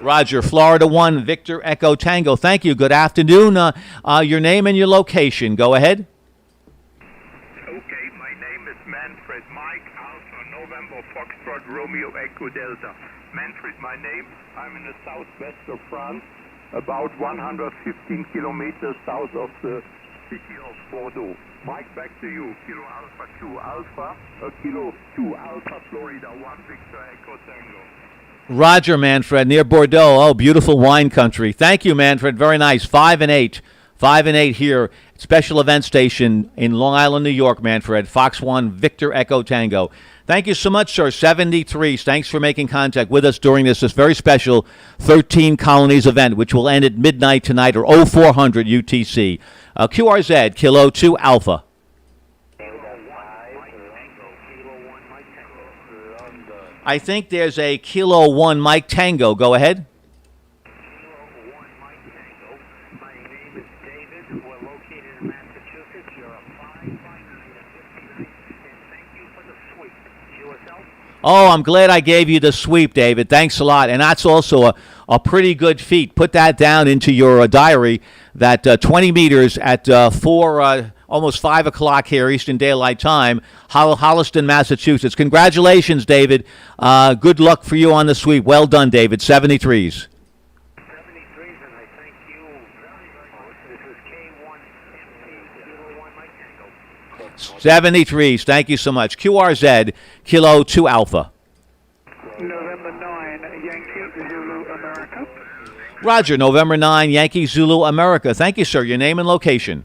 Roger, Florida 1, Victor Echo Tango. Thank you. Good afternoon. Your name and your location. Go ahead. Okay, my name is Manfred Mike Alpha November Foxtrot Romeo Echo Delta. Manfred, my name. I'm in the southwest of France, about 115 kilometers south of the city of Bordeaux. Mike, back to you. Kilo Alpha 2 Alpha, Kilo 2 Alpha Florida 1 Victor Echo Tango. Roger, Manfred, near Bordeaux. Oh, beautiful wine country. Thank you, Manfred. Very nice. 5 and 8. 5 and 8 here. Special event station in Long Island, New York, Manfred. Fox 1, Victor Echo Tango. Thank you so much, sir. 73. Thanks for making contact with us during this very special 13 Colonies event, which will end at midnight tonight or 0400 UTC. QRZ, Kilo 2 Alpha. I think there's a Kilo 1 Mike Tango. Go ahead. Oh, I'm glad I gave you the sweep, David. Thanks a lot. And that's also a pretty good feat. Put that down into your diary, that 20 meters at almost 5 o'clock here, Eastern Daylight Time, Holliston, Massachusetts. Congratulations, David. Good luck for you on the sweep. Well done, David. 73s. 73s. Thank you so much. QRZ, Kilo 2 Alpha. November 9, Yankee Zulu America. Roger, November 9, Yankee Zulu America. Thank you, sir. Your name and location.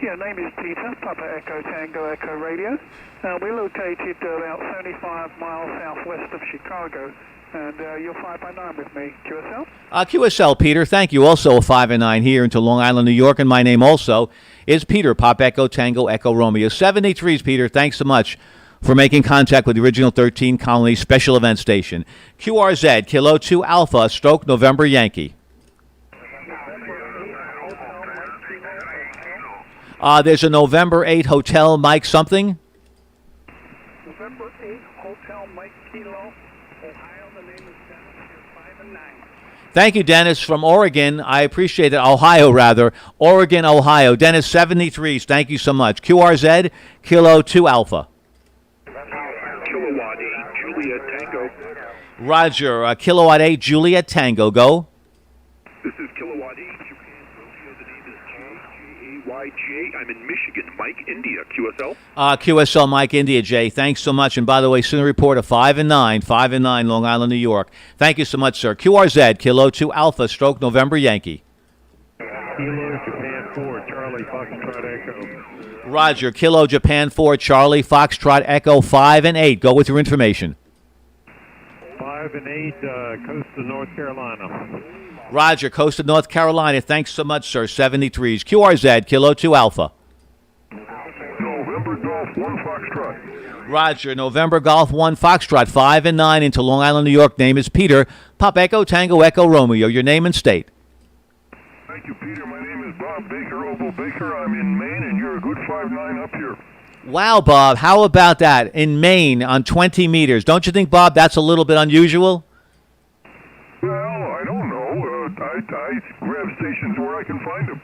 Yeah, name is Peter, Papa Echo Tango Echo Radio. We're located about 75 miles southwest of Chicago. And you're 5 by 9 with me. QSL? QSL, Peter. Thank you. Also a 5 and 9 here into Long Island, New York. And my name also is Peter, Pop Echo Tango Echo Romeo. 73s, Peter. Thanks so much for making contact with the original 13 Colony Special Event Station. QRZ, Kilo 2 Alpha, stroke November Yankee. There's a November 8 Hotel Mike something. November 8 Hotel Mike Kilo, Ohio. The name is Dennis. You're 5 and 9. Thank you, Dennis, from Oregon. I appreciate it. Ohio, rather. Oregon, Ohio. Dennis, 73s. Thank you so much. QRZ, Kilo 2 Alpha. Kilowatt 8, Juliet Tango. Roger, Kilowatt 8, Juliet Tango. Go. This is Kilowatt 8, Japan Tokyo. The name is J-J-A-Y-J. I'm in Michigan. Mike, India, QSL. QSL Mike India, Jay. Thanks so much. And by the way, soon report of 5 and 9, Long Island, New York. Thank you so much, sir. QRZ, Kilo 2 Alpha, stroke November Yankee. Kilo Japan 4, Charlie Foxtrot Echo. Roger, Kilo Japan 4, Charlie Foxtrot Echo 5 and 8. Go with your information. 5 and 8, coast of North Carolina. Roger, coast of North Carolina. Thanks so much, sir. 73s. QRZ, Kilo 2 Alpha. November Golf 1 Foxtrot. Roger, November Golf 1 Foxtrot 5 and 9 into Long Island, New York. Name is Peter. Pop Echo Tango Echo Romeo. Your name and state. Thank you, Peter. My name is Bob Baker, Oval Baker. I'm in Maine, and you're a good 5'9" up here. Wow, Bob. How about that? In Maine on 20 meters. Don't you think, Bob, that's a little bit unusual? Well, I don't know. I grab stations where I can find them.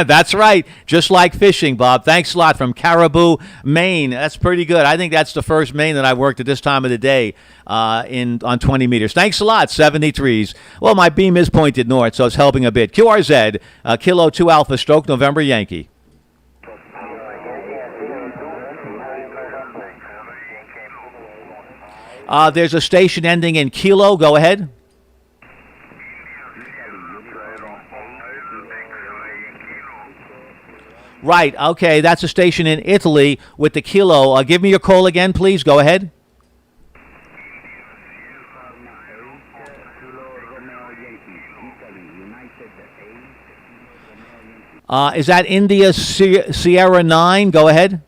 That's right. Just like fishing, Bob. Thanks a lot from Caribou, Maine. That's pretty good. I think that's the first Maine that I worked at this time of the day on 20 meters. Thanks a lot, 73s. Well, my beam is pointed north, so it's helping a bit. QRZ, Kilo 2 Alpha, stroke November Yankee. There's a station ending in Kilo. Go ahead. Right, okay, that's a station in Italy with the Kilo. Give me your call again, please. Go ahead. Is that India Sierra 9? Go ahead.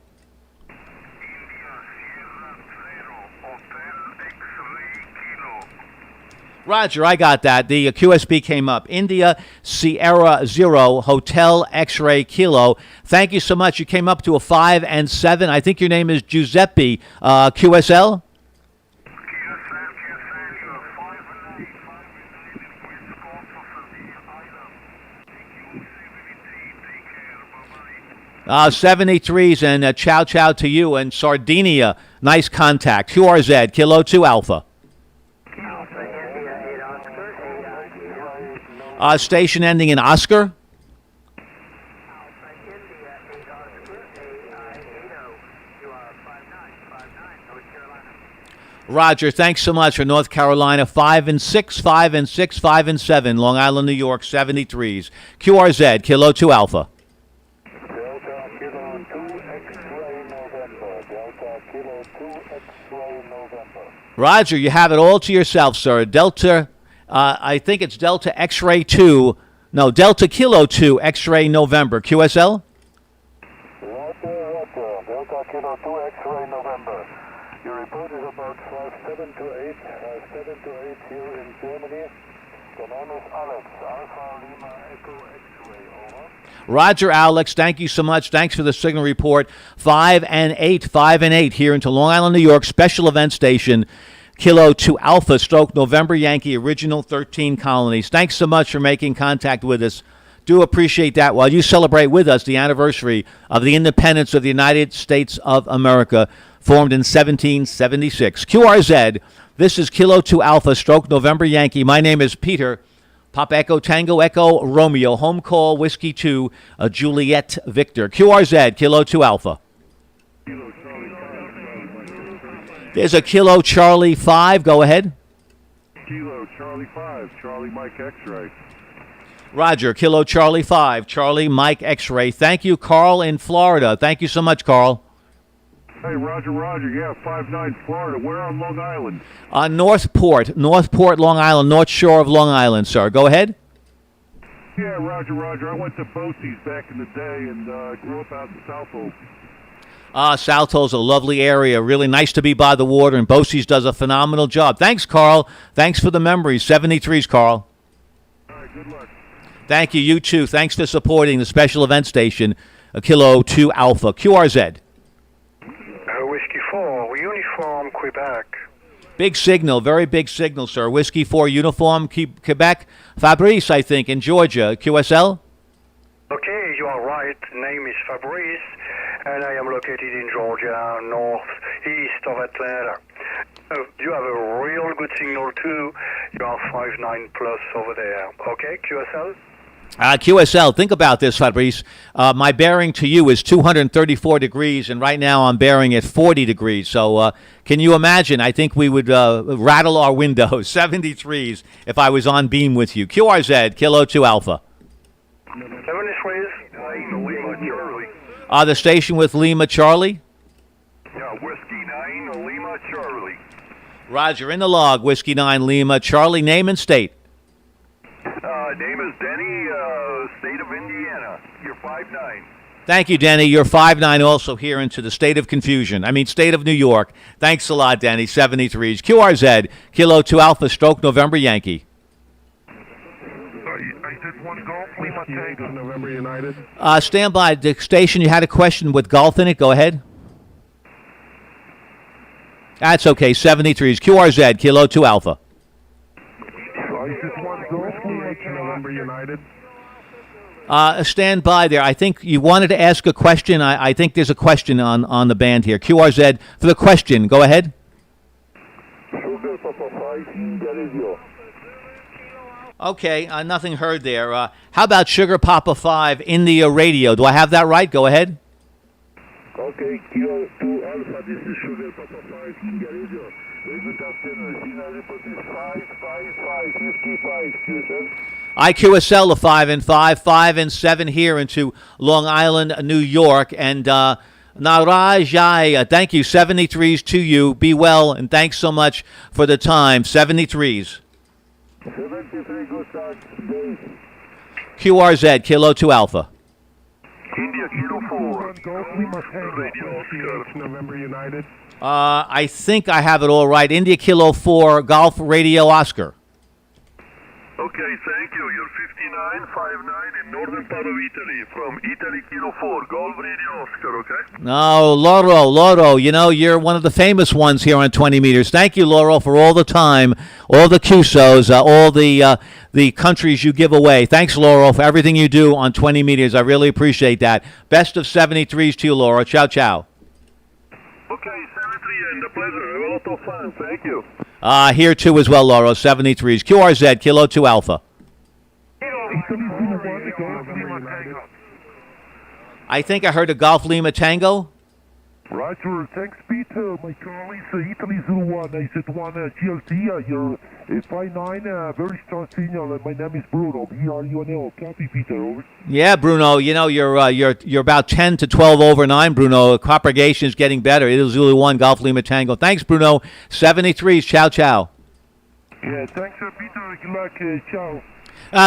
Roger, I got that. The QSB came up. India Sierra 0 Hotel X-Ray Kilo. Thank you so much. You came up to a 5 and 7. I think your name is Giuseppe. QSL? Uh, 73s and ciao ciao to you and Sardinia. Nice contact. QRZ, Kilo 2 Alpha. Station ending in Oscar. Roger, thanks so much for North Carolina. 5 and 6, 5 and 6, 5 and 7. Long Island, New York, 73s. QRZ, Kilo 2 Alpha. Roger, you have it all to yourself, sir. Delta, I think it's Delta X-Ray 2. No, Delta Kilo 2 X-Ray November. QSL? Delta Kilo 2 X-Ray November. Your report is about 7 to 8 here in Germany. The name is Alex, Alpha Lima Echo X-Ray, over. Roger, Alex. Thank you so much. Thanks for the signal report. 5 and 8, 5 and 8 here into Long Island, New York. Special event station, Kilo 2 Alpha, stroke November Yankee, original 13 colonies. Thanks so much for making contact with us. Do appreciate that while you celebrate with us the anniversary of the independence of the United States of America, formed in 1776. QRZ, this is Kilo 2 Alpha, stroke November Yankee. My name is Peter. Pop Echo Tango Echo Romeo, home call Whiskey 2, Juliet Victor. QRZ, Kilo 2 Alpha. There's a Kilo Charlie 5. Go ahead. Kilo Charlie 5, Charlie Mike X-Ray. Roger, Kilo Charlie 5, Charlie Mike X-Ray. Thank you, Carl in Florida. Thank you so much, Carl. Hey, Roger, yeah, 59 Florida. Where on Long Island? Northport, Long Island, North Shore of Long Island, sir. Go ahead. Yeah, Roger. I went to Bosie's back in the day and grew up out in Southold. Southold's a lovely area. Really nice to be by the water, and Bosie's does a phenomenal job. Thanks, Carl. Thanks for the memories. 73s, Carl. All right, good luck. Thank you. You too. Thanks for supporting the special event station, Kilo 2 Alpha. QRZ. Whiskey 4, Uniform Quebec. Big signal, very big signal, sir. Whiskey 4 Uniform, Quebec. Fabrice, I think, in Georgia. QSL? Okay, you are right. Name is Fabrice, and I am located in Georgia, northeast of Atlanta. You have a real good signal too. You are 5.9 plus over there. Okay, QSL? QSL, think about this, Fabrice. My bearing to you is 234 degrees, and right now I'm bearing at 40 degrees. So can you imagine? I think we would rattle our windows, 73s, if I was on beam with you. QRZ, Kilo 2 Alpha. 73s? Lima Charlie. The station with Lima Charlie? Yeah, Whiskey 9, Lima Charlie. Roger, in the log, Whiskey 9 Lima Charlie. Name and state. Name is Denny, state of Indiana. You're 5'9". Thank you, Denny. You're 5'9", also here into the state of confusion. I mean, state of New York. Thanks a lot, Denny. 73s. QRZ, Kilo 2 Alpha, Stroke, November, Yankee. I did one Golf Lima Tango, November United. Stand by. The station, you had a question with golf in it. Go ahead. That's okay. 73s. QRZ, Kilo 2 Alpha. I did one Golf Lima November United. Stand by there. I think you wanted to ask a question. I think there's a question on the band here. QRZ for the question. Go ahead. Okay, nothing heard there. How about Sugar Papa 5 in the radio? Do I have that right? Go ahead. Okay, Kilo 2 Alpha, this is Sugar Papa 5 in the radio. IQSL the 5 and 5, 5 and 7 here into Long Island, New York, and Narajai, thank you. 73s to you. Be well, and thanks so much for the time. 73s. 73 good start. QRZ, Kilo 2 Alpha. India Kilo 4. Golf Lima Tango, November United. I think I have it all right. India Kilo 4, Golf Radio Oscar. Okay, thank you. You're 5959 in northern part of Italy. From Italy Kilo 4, Golf Radio Oscar, okay? No, Loro, you know, you're one of the famous ones here on 20 meters. Thank you, Loro, for all the time, all the QSOs, all the countries you give away. Thanks, Loro, for everything you do on 20 meters. I really appreciate that. Best of 73s to you, Laura. Ciao, ciao. Okay, 73 and a pleasure. A lot of fun. Thank you. Here too as well, Laura. 73s. QRZ, Kilo 2 Alpha. I think I heard a Golf Lima Tango. Roger, thanks, Peter. My call is Italy 01. I said one GLT. You're 5'9", very strong signal. My name is Bruno. BRUNO. Copy, Peter. Over. Yeah, Bruno. You know you're about 10 to 12 over 9, Bruno. Propagation is getting better. It is Zulu 1 Golf Lima Tango. Thanks, Bruno. 73s. Ciao, ciao. Yeah, thanks, Peter. Good luck. Ciao.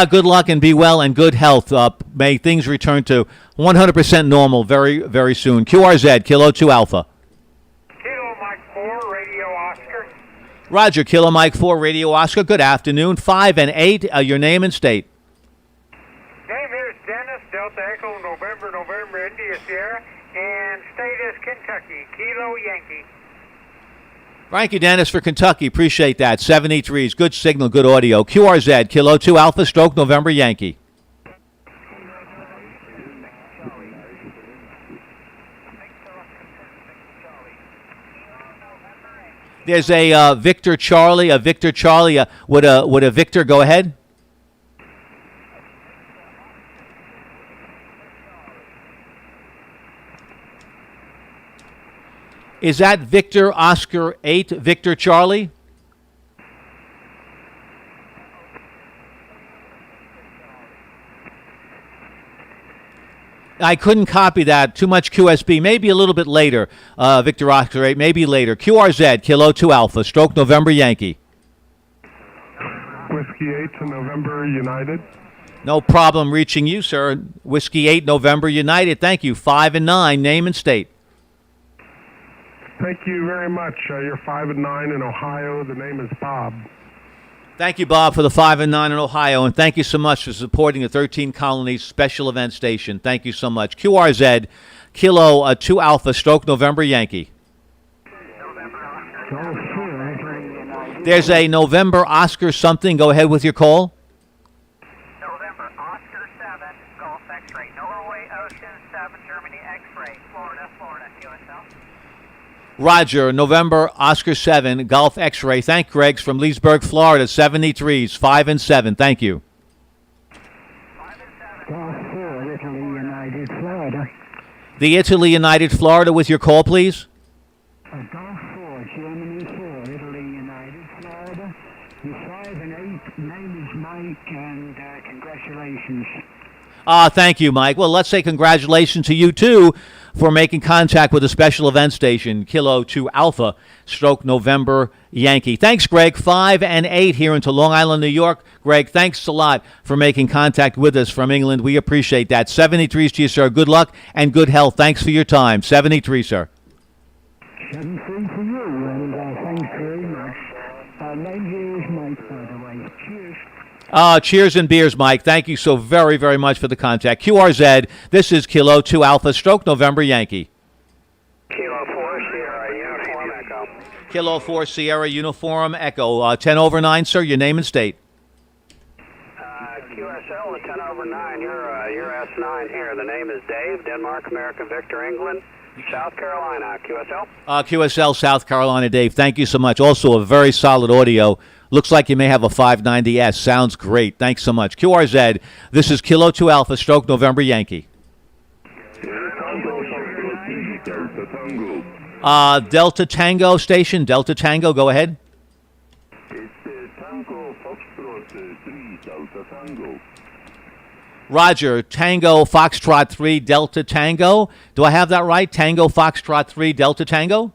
Good luck and be well and good health. May things return to 100% normal very, very soon. QRZ, Kilo 2 Alpha. Kilo Mike 4, Radio Oscar. Roger, Kilo Mike 4, Radio Oscar. Good afternoon. 5 and 8, your name and state. Name is Dennis, Delta Echo, November, India Sierra, and state is Kentucky, Kilo Yankee. Thank you, Dennis, for Kentucky. Appreciate that. 73s. Good signal, good audio. QRZ, Kilo 2 Alpha, Stroke, November, Yankee. There's a Victor Charlie. Would a Victor go ahead? Is that Victor Oscar 8, Victor Charlie? I couldn't copy that. Too much QSB. Maybe a little bit later. Victor Oscar 8, maybe later. QRZ, Kilo 2 Alpha, Stroke, November, Yankee. Whiskey 8 to November, United. No problem reaching you, sir. Whiskey 8, November, United. Thank you. 5 and 9, name and state. Thank you very much. You're 5 and 9 in Ohio. The name is Bob. Thank you, Bob, for the 5 and 9 in Ohio, and thank you so much for supporting the 13 Colonies special event station. Thank you so much. QRZ, Kilo 2 Alpha, Stroke, November, Yankee. There's a November Oscar something. Go ahead with your call. November, Oscar 7, Golf X-ray, Norway, Ocean 7, Germany, X-ray, Florida, QSL. Roger, November Oscar 7, Golf X-ray. Thank Greg's from Leesburg, Florida, 73s, 5 and 7. Thank you. Golf 4, Italy, United, Florida. The Italy United Florida with your call, please. Golf 4, Germany 4, Italy, United, Florida. You're 5 and 8. Name is Mike, and congratulations. Thank you, Mike. Well, let's say congratulations to you, too, for making contact with the special event station, Kilo 2 Alpha, stroke November Yankee. Thanks, Greg. 5 and 8 here into Long Island, New York. Greg, thanks a lot for making contact with us from England. We appreciate that. 73s to you, sir. Good luck and good health. Thanks for your time. 73, sir. 7-3 for you, and thanks very much. Name here is Mike, by the way. Cheers. Cheers and beers, Mike. Thank you so very, very much for the contact. QRZ, this is Kilo 2 Alpha, stroke November Yankee. Kilo 4 Sierra Uniform Echo. Kilo 4 Sierra Uniform Echo. 10 over 9, sir. Your name and state. QSL, 10 over 9. You're S9 here. The name is Dave, Denmark, American Victor, England, South Carolina. QSL? QSL, South Carolina, Dave. Thank you so much. Also, a very solid audio. Looks like you may have a 590S. Sounds great. Thanks so much. QRZ, this is Kilo 2 Alpha, stroke November Yankee. Delta Tango station. Delta Tango, go ahead. Roger, Tango Foxtrot 3 Delta Tango. Do I have that right? Tango Foxtrot 3 Delta Tango?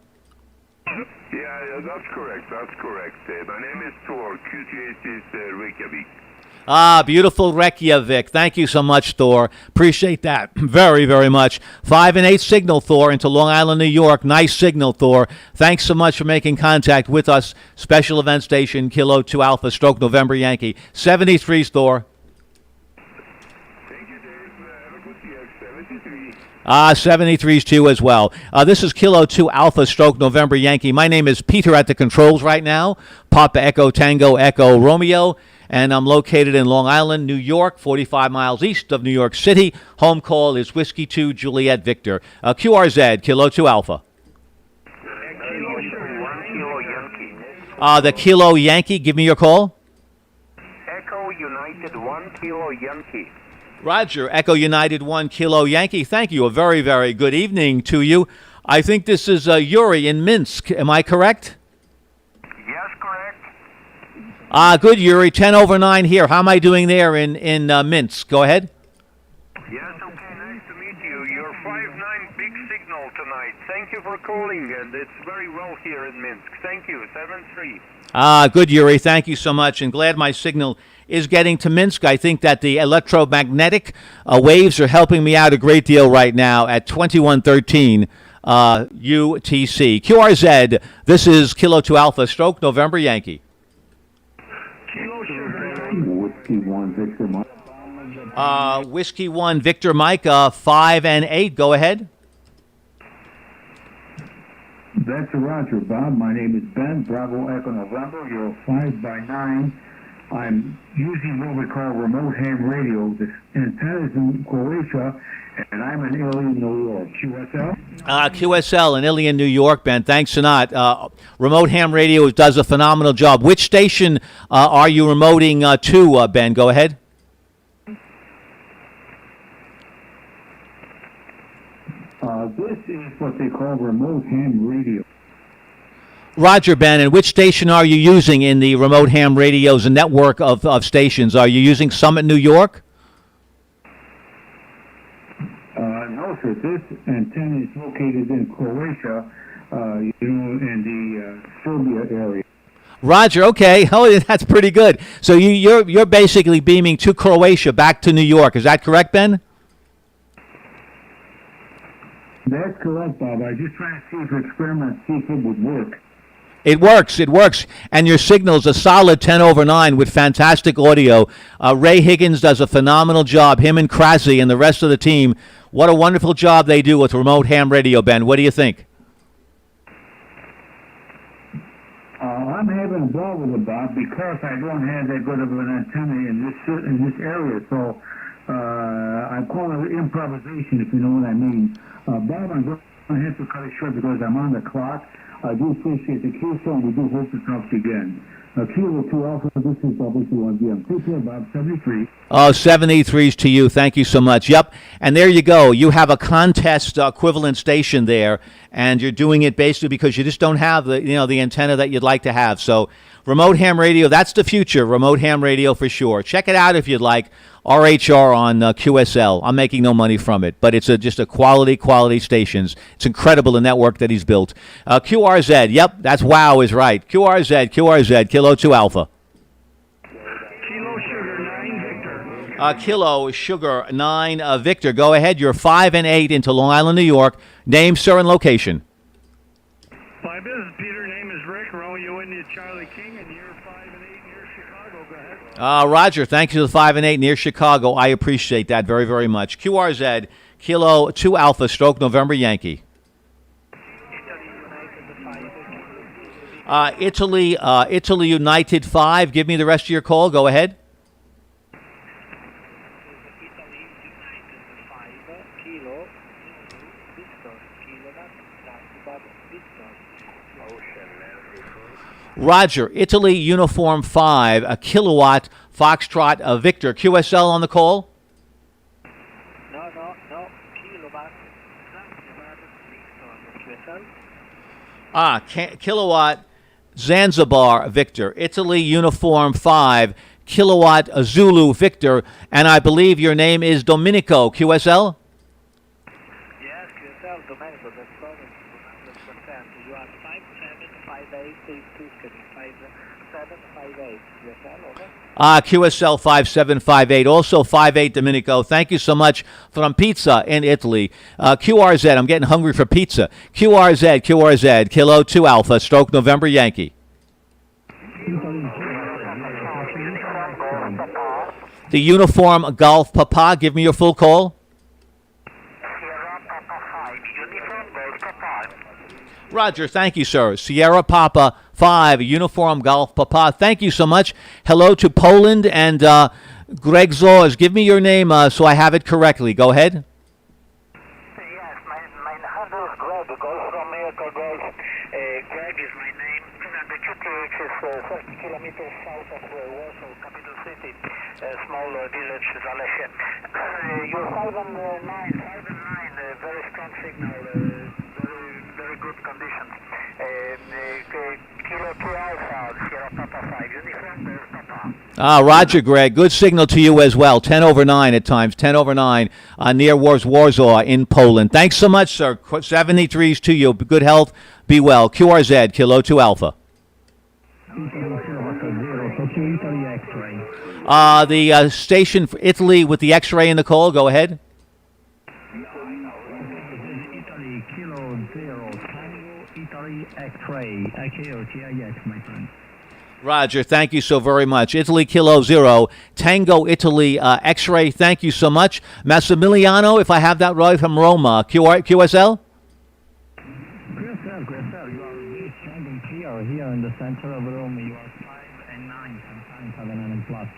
Yeah, that's correct. That's correct. My name is Thor. QTH is Reykjavik. Beautiful Reykjavik. Thank you so much, Thor. Appreciate that very, very much. 5 and 8 signal, Thor, into Long Island, New York. Nice signal, Thor. Thanks so much for making contact with us. Special event station, Kilo 2 Alpha, stroke November Yankee. 73s, Thor. 73s too as well. This is Kilo 2 Alpha stroke November Yankee. My name is Peter at the controls right now. Papa Echo Tango Echo Romeo. And I'm located in Long Island, New York, 45 miles east of New York City. Home call is Whiskey 2 Juliet Victor. QRZ, Kilo 2 Alpha. The Kilo Yankee, give me your call. Echo United 1 Kilo Yankee. Roger, Echo United 1 Kilo Yankee. Thank you. A very, very good evening to you. I think this is Yuri in Minsk. Am I correct? Yes, correct. Good, Yuri. 10 over 9 here. How am I doing there in Minsk? Go ahead. Yes, okay. Nice to meet you. You're 5-9 big signal tonight. Thank you for calling, and it's very well here in Minsk. Thank you. 7-3. Good, Yuri. Thank you so much, and glad my signal is getting to Minsk. I think that the electromagnetic waves are helping me out a great deal right now at 2113 UTC. QRZ, this is Kilo 2 Alpha, stroke November Yankee. Whiskey 1 Victor Mike. Whiskey 1 Victor Mike, 5 and 8. Go ahead. That's a Roger, Bob. My name is Ben, Bravo Echo November. You're 5 by 9. I'm using what we call remote ham radio. The antenna is in Croatia, and I'm in Ilion, New York. QSL? QSL in Ilion, New York, Ben. Thanks a lot. Remote ham radio does a phenomenal job. Which station are you remoting to, Ben? Go ahead. This is what they call remote ham radio. Roger, Ben, and which station are you using in the remote ham radios and network of stations? Are you using Summit, New York? No, sir. This antenna is located in Croatia, in the Serbia area. Roger, okay. Oh, that's pretty good. So you're basically beaming to Croatia back to New York. Is that correct, Ben? That's correct, Bob. I was just trying to see if experiment, see if it would work. It works, and your signal's a solid 10 over 9 with fantastic audio. Ray Higgins does a phenomenal job, him and Krasy and the rest of the team. What a wonderful job they do with remote ham radio, Ben. What do you think? I'm having a ball with it, Bob, because I don't have that good of an antenna in this area. So I call it improvisation, if you know what I mean. Bob, I'm going to have to cut it short because I'm on the clock. I do appreciate the Q show, and we do hope to talk to you again. Kilo 2 Alpha, this is W21VM. Take care, Bob. 73. Oh, 73s to you. Thank you so much. Yep. And there you go. You have a contest equivalent station there, and you're doing it basically because you just don't have the antenna that you'd like to have. So remote ham radio, that's the future. Remote ham radio for sure. Check it out if you'd like. RHR on QSL. I'm making no money from it, but it's just a quality stations. It's incredible the network that he's built. QRZ, yep, that's WOW is right. QRZ, Kilo 2 Alpha. Kilo Sugar 9 Victor. Kilo Sugar 9 Victor. Go ahead. You're 5 and 8 into Long Island, New York. Name, sir, and location. My business, Peter. Name is Rick. Romeo India Charlie King, and you're 5 and 8 near Chicago. Go ahead. Roger, thank you to the 5 and 8 near Chicago. I appreciate that very, very much. QRZ, Kilo 2 Alpha, stroke November Yankee. Italy United 5. Give me the rest of your call. Go ahead. Roger, Italy Uniform 5, a kilowatt, Foxtrot, Victor. QSL on the call? No. Kilowatt. Kilowatt, Zanzibar, Victor. Italy Uniform 5, kilowatt, Zulu, Victor. And I believe your name is Domenico. QSL? Yes, QSL, Domenico. That's correct. 100%. You are 5758 5758. QSL, over. QSL 5758, also 58 Domenico. Thank you so much from Pizza in Italy. QRZ, I'm getting hungry for pizza. QRZ, Kilo 2 Alpha, stroke November Yankee. The Uniform Golf Papa, give me your full call. Roger, thank you, sir. Sierra Papa 5, Uniform Golf Papa. Thank you so much. Hello to Poland and Greg Zors. Give me your name so I have it correctly. Go ahead. Yes, my handle is Greg. Golf from Echo Golf. Greg is my name. The QTH is 30 kilometers south of Warsaw, capital city. Small village, Zalesie. You're 5 and 9, very strong signal. Very good conditions. Kilo 2 Alpha, Sierra Papa 5, Uniform Papa. Roger, Greg. Good signal to you as well. 10 over 9 at times. 10 over 9 near Warsaw in Poland. Thanks so much, sir. 73s to you. Good health. Be well. QRZ, Kilo 2 Alpha. The station for Italy with the X-ray in the call. Go ahead. X-ray, IKO, my friend. Roger, thank you so very much. Italy Kilo 0, Tango Italy X-ray, thank you so much. Massimiliano, if I have that right, from Roma. QSL? QSL, you are really strong and clear here in the center of Rome. You are 5 and 9, sometimes 7 and plus.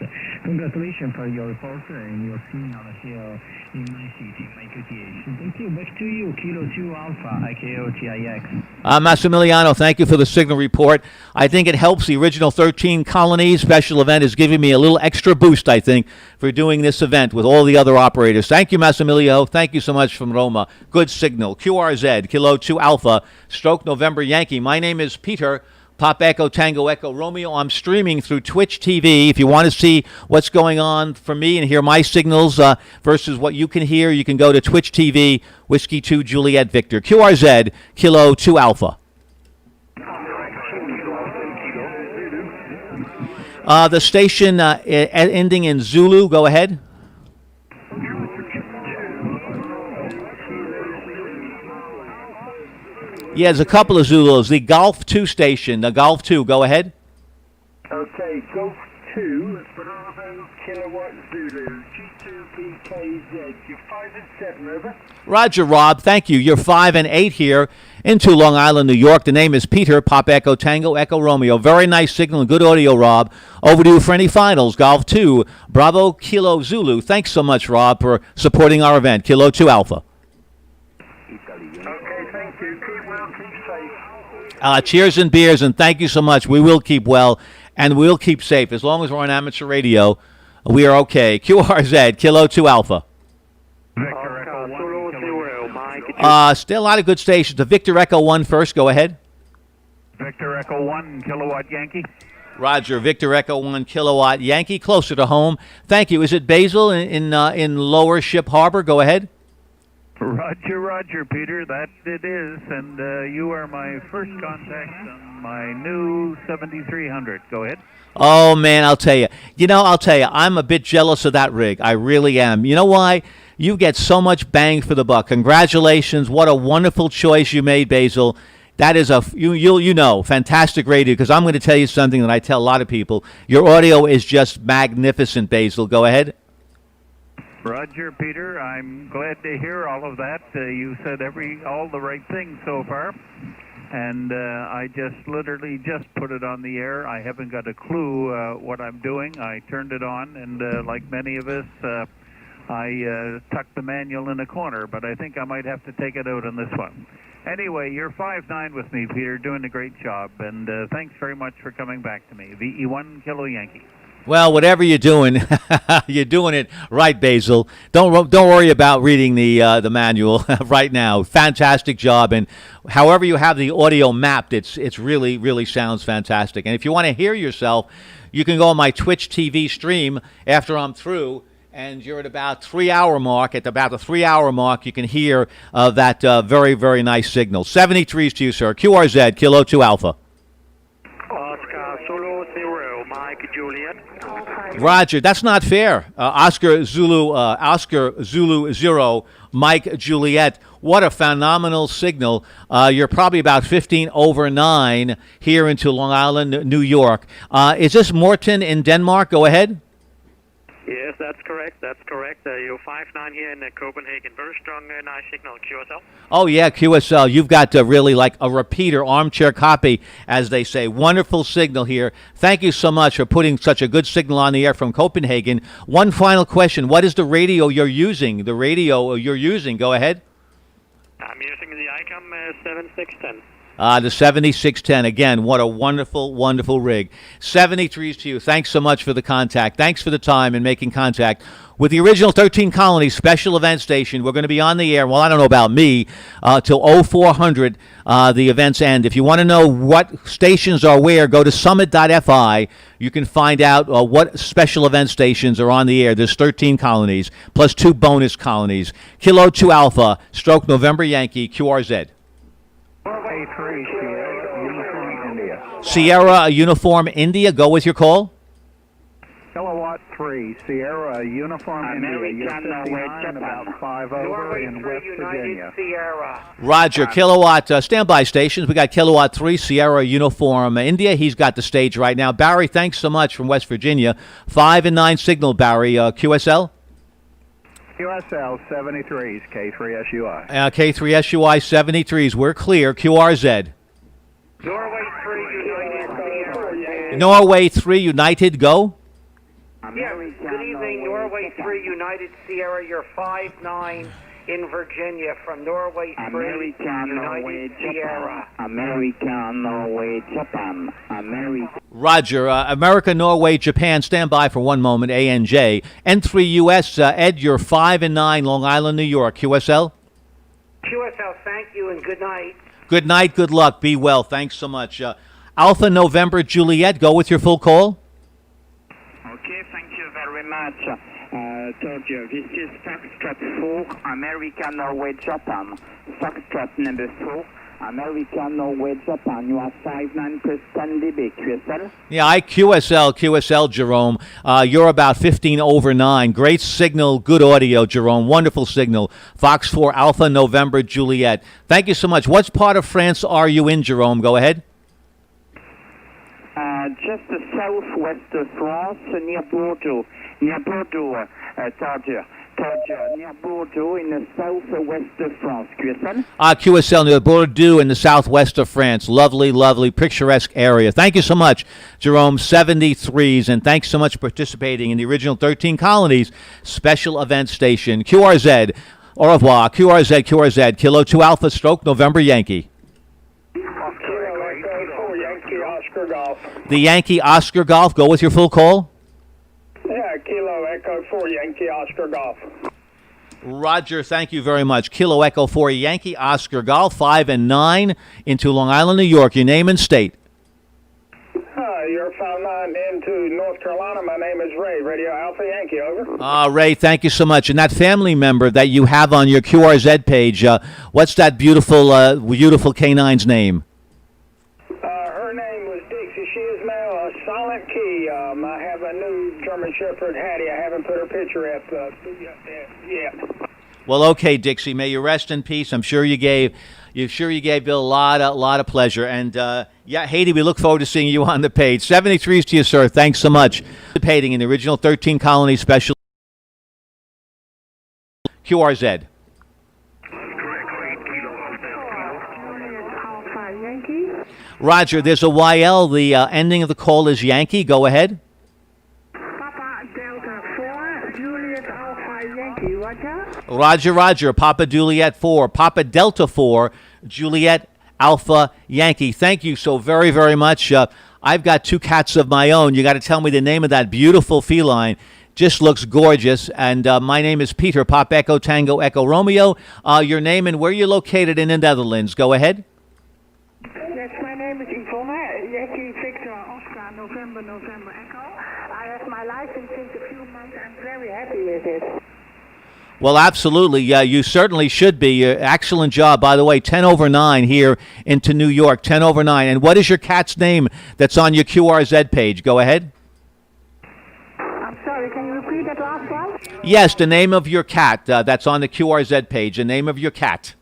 Congratulations for your report and your signal here in my city, my QTH. Thank you. Back to you, Kilo 2 Alpha, IKO TIX. Massimiliano, thank you for the signal report. I think it helps the original 13 colonies. Special event is giving me a little extra boost, I think, for doing this event with all the other operators. Thank you, Massimiliano. Thank you so much from Roma. Good signal. QRZ, Kilo 2 Alpha, stroke November Yankee. My name is Peter. Pop Echo, Tango Echo, Romeo. I'm streaming through Twitch TV. If you want to see what's going on for me and hear my signals versus what you can hear, you can go to Twitch TV, Whiskey 2 Juliet Victor. QRZ, Kilo 2 Alpha. The station ending in Zulu. Go ahead. Yeah, there's a couple of Zulus. The Golf 2 station, the Golf 2. Go ahead. Okay, Golf 2, Bravo Kilowatt Zulu, G2BKZ. You're 5 Visit 7, over. Roger, Rob. Thank you. You're 5 and 8 here into Long Island, New York. The name is Peter, Pop Echo Tango Echo Romeo. Very nice signal and good audio, Rob. Over to you for any finals. Golf 2, Bravo Kilo Zulu. Thanks so much, Rob, for supporting our event. Kilo 2 Alpha. Okay, thank you. Keep well, keep safe. Cheers and beers, and thank you so much. We will keep well, and we'll keep safe. As long as we're on amateur radio, we are okay. QRZ, Kilo 2 Alpha. Victor Echo 1, Still a lot of good stations. The Victor Echo 1 first. Go ahead. Victor Echo 1 kilowatt Yankee. Roger, Victor Echo 1 kilowatt Yankee, closer to home. Thank you. Is it Basil in Lower Ship Harbor? Go ahead. Roger, Peter. That it is, and you are my first contact on my new 7300. Go ahead. Oh, man, I'll tell you. I'm a bit jealous of that rig. I really am. You know why? You get so much bang for the buck. Congratulations. What a wonderful choice you made, Basil. That is fantastic radio, because I'm going to tell you something that I tell a lot of people. Your audio is just magnificent, Basil. Go ahead. Roger, Peter. I'm glad to hear all of that. You said all the right things so far. And I literally just put it on the air. I haven't got a clue what I'm doing. I turned it on, and like many of us, I tucked the manual in a corner, but I think I might have to take it out on this one. Anyway, you're 5-9 with me, Peter, doing a great job, and thanks very much for coming back to me. VE1 Kilo Yankee. Well, whatever you're doing, you're doing it right, Basil. Don't worry about reading the manual right now. Fantastic job, and however you have the audio mapped, it's really sounds fantastic. And if you want to hear yourself, you can go on my Twitch TV stream after I'm through, and you're at about 3-hour mark. At about the 3-hour mark, you can hear that very nice signal. 73s to you, sir. QRZ Kilo 2 Alpha. Oscar Solo 0, Mike Juliet. Roger, that's not fair. Oscar Zulu 0, Mike Juliet. What a phenomenal signal. You're probably about 15 over 9 here into Long Island, New York. Is this Morton in Denmark? Go ahead. Yes, that's correct. You're 5-9 here in Copenhagen. Very strong, nice signal, QSL. Oh, yeah, QSL. You've got really like a repeater, armchair copy, as they say. Wonderful signal here. Thank you so much for putting such a good signal on the air from Copenhagen. One final question. What is the radio you're using? Go ahead. I'm using the ICOM 7610. The 7610. Again, what a wonderful rig. 73s to you. Thanks so much for the contact. Thanks for the time and making contact with the original 13 Colonies special event station. We're going to be on the air, well, I don't know about me, till 0400 the events end. If you want to know what stations are where, go to summit.fi. You can find out what special event stations are on the air. There's 13 colonies, plus 2 bonus colonies. Kilo 2 Alpha, stroke November Yankee, QRZ. A3 Sierra Uniform India. Sierra Uniform India, go with your call. Kilowatt 3 Sierra Uniform India. You're 59 about 5 over in West Virginia. Sierra. Roger, Kilowatt standby stations. We got Kilowatt 3 Sierra Uniform India. He's got the stage right now. Barry, thanks so much from West Virginia. 5 and 9 signal, Barry. QSL? QSL 73s, K3SUI. K3SUI 73s. We're clear. QRZ. Norway 3 United Sierra. Norway 3 United, go. Yes, good evening, Norway 3 United Sierra. You're 5-9 in Virginia from Norway 3 United Sierra. America, Norway, Japan. Roger. America, Norway, Japan. Stand by for one moment. ANJ. N3 US. Ed, you're 5 and 9. Long Island, New York. QSL? QSL, thank you and good night. Good night. Good luck. Be well. Thanks so much. Alpha, November, Juliet. Go with your full call. Okay, thank you very much. Tokyo, this is Foxtrot 4, America, Norway, Japan. Foxtrot number 4, America, Norway, Japan. You are 5-9 plus 10 dB, QSL? Yeah, QSL, Jerome. You're about 15 over 9. Great signal, good audio, Jerome. Wonderful signal. Fox 4, Alpha, November, Juliet. Thank you so much. What part of France are you in, Jerome? Go ahead. Just the southwest of France, near Bordeaux, Tardieu. Georgia, near Bordeaux in the southwest of France. QSL? QSL near Bordeaux in the southwest of France. Lovely, lovely, picturesque area. Thank you so much, Jerome. 73s, and thanks so much for participating in the original 13 Colonies special event station. QRZ, au revoir. QRZ, Kilo 2 Alpha Stroke, November Yankee. Kilo Echo 4 Yankee Oscar Golf. The Yankee Oscar Golf, go with your full call. Yeah, Kilo Echo 4 Yankee Oscar Golf. Roger, thank you very much. Kilo Echo 4 Yankee Oscar Golf, 5 and 9 into Long Island, New York. Your name and state. You're 5-9 into North Carolina. My name is Ray, Radio Alpha Yankee, over. Ray, thank you so much. And that family member that you have on your QRZ page, what's that beautiful canine's name? Her name was Dixie. She is now a Silent Key. I have a new German Shepherd, Hattie. I haven't put her picture up yet. Well, okay, Dixie. May you rest in peace. I'm sure you gave Bill a lot of pleasure. And yeah, Haiti, we look forward to seeing you on the page. 73s to you, sir. Thanks so much. Participating in the original 13 Colony special. QRZ. Roger, there's a YL. The ending of the call is Yankee. Go ahead. Papa Delta 4, Juliet Alpha Yankee, Roger. Roger. Papa Juliet 4. Papa Delta 4, Juliet Alpha Yankee. Thank you so very, very much. I've got 2 cats of my own. You got to tell me the name of that beautiful feline. Just looks gorgeous. And my name is Peter, Pop Echo Tango Echo Romeo. Your name and where you're located in the Netherlands. Go ahead. Yes, my name is Yvonne, Yankee Victor Oscar November Echo. I have my license since a few months. I'm very happy with it. Well, absolutely. You certainly should be. Excellent job, by the way. 10 over 9 here into New York. 10 over 9. And what is your cat's name that's on your QRZ page? Go ahead. I'm sorry, can you repeat that last one? Yes, the name of your cat that's on the QRZ page. The name of your cat.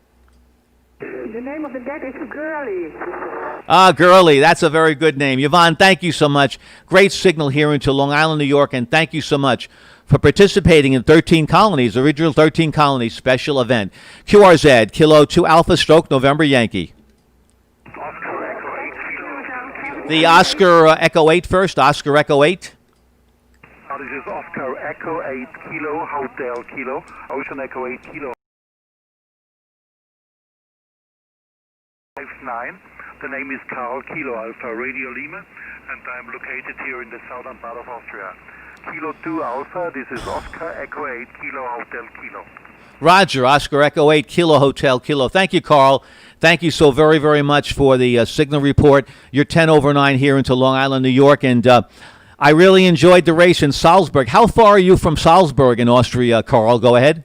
The name of the cat is Girly. Girly. That's a very good name. Yvonne, thank you so much. Great signal here into Long Island, New York, and thank you so much for participating in 13 Colonies, original 13 Colonies special event. QRZ, Kilo 2 Alpha Stroke, November Yankee. The Oscar Echo 8 first. Oscar Echo 8. This is Oscar Echo 8 Kilo Hotel Kilo, Ocean Echo 8 Kilo. 59. The name is Carl Kilo Alpha Radio Lima, and I'm located here in the southern part of Austria. Kilo 2 Alpha, this is Oscar Echo 8 Kilo Hotel Kilo. Roger, Oscar Echo 8 Kilo Hotel Kilo. Thank you, Carl. Thank you so very, very much for the signal report. You're 10 over 9 here into Long Island, New York, and I really enjoyed the race in Salzburg. How far are you from Salzburg in Austria, Carl? Go ahead.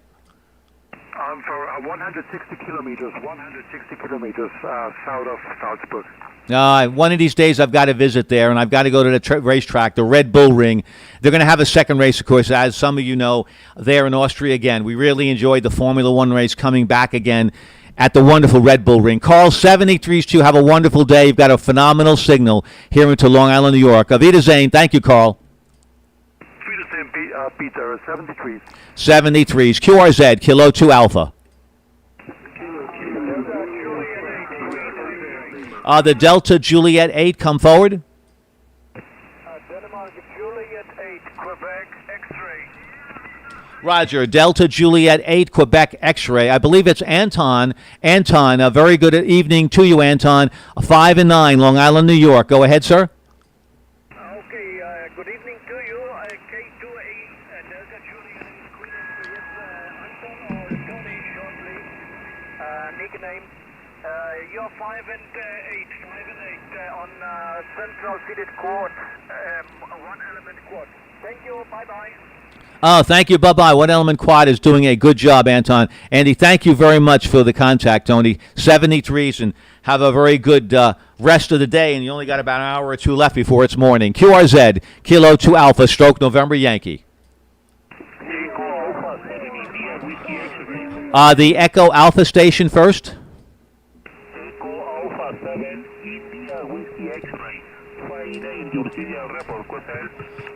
I'm for 160 kilometers south of Salzburg. One of these days I've got to visit there, and I've got to go to the racetrack, the Red Bull Ring. They're going to have a second race, of course, as some of you know, there in Austria again. We really enjoyed the Formula One race coming back again at the wonderful Red Bull Ring. Carl, 73s to you. Have a wonderful day. You've got a phenomenal signal here into Long Island, New York. Auf Wiedersehen. Thank you, Carl. Wiedersehen, Peter, 73s. 73s. QRZ, Kilo 2 Alpha. The Delta Juliet 8, come forward. Denmark Juliet 8, Quebec X-ray. Roger, Delta Juliet 8, Quebec X-ray. I believe it's Anton. Anton, a very good evening to you, Anton. 5 and 9, Long Island, New York. Go ahead, sir. Okay, good evening to you. K2A, Delta Juliet 8, Anton or Tony shortly. Nickname. You're 5 and 8 on Central Seated Court, 1 element quad. Thank you, bye-bye. Oh, thank you, bye-bye. One Element Quad is doing a good job, Anton. Andy, thank you very much for the contact, Tony. 73s, and have a very good rest of the day, and you only got about an hour or two left before it's morning. QRZ, Kilo 2 Alpha, Stroke, November Yankee. The Echo Alpha station first.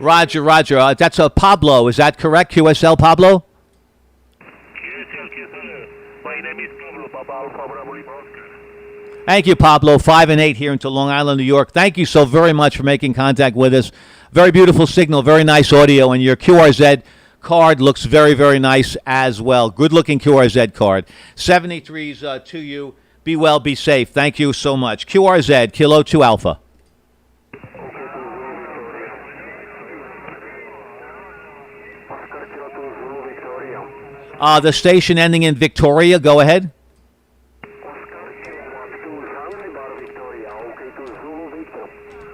Roger. That's Pablo. Is that correct? QSL Pablo? My name is Pablo, Papa Alpha Bravo Lima Oscar. Thank you, Pablo. 5 and 8 here into Long Island, New York. Thank you so very much for making contact with us. Very beautiful signal, very nice audio, and your QRZ card looks very, very nice as well. Good-looking QRZ card. 73s to you. Be well, be safe. Thank you so much. QRZ, Kilo 2 Alpha. The station ending in Victoria, go ahead.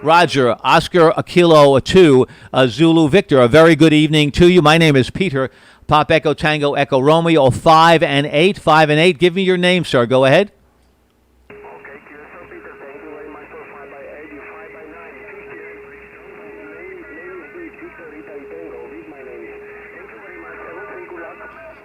Roger, Oscar Kilo 2, Zulu Victor. A very good evening to you. My name is Peter. Pop Echo Tango Echo Romeo 5 and 8. 5 and 8. Give me your name, sir. Go ahead.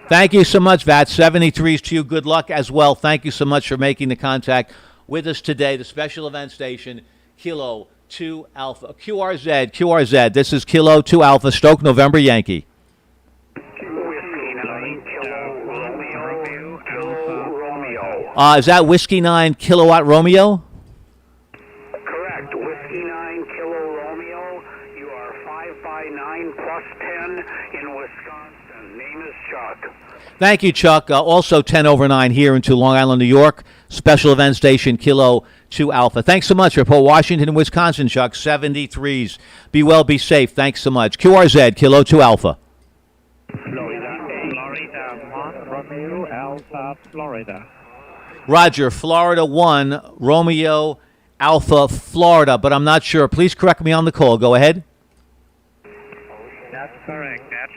Thank you so much, Vat. 73s to you. Good luck as well. Thank you so much for making the contact with us today. The special event station, Kilo 2 Alpha. QRZ. This is Kilo 2 Alpha, Stoke, November, Yankee. Is that Whiskey 9 Kilowatt Romeo? Correct. Whiskey 9 Kilo Romeo. You are 5 by 9 plus 10 in Wisconsin. Name is Chuck. Thank you, Chuck. Also 10 over 9 here into Long Island, New York. Special event station, Kilo 2 Alpha. Thanks so much for Port Washington and Wisconsin, Chuck. 73s. Be well, be safe. Thanks so much. QRZ, Kilo 2 Alpha. Florida 1, Romeo, Alpha, Florida. Roger, Florida 1, Romeo, Alpha, Florida. But I'm not sure. Please correct me on the call. Go ahead. That's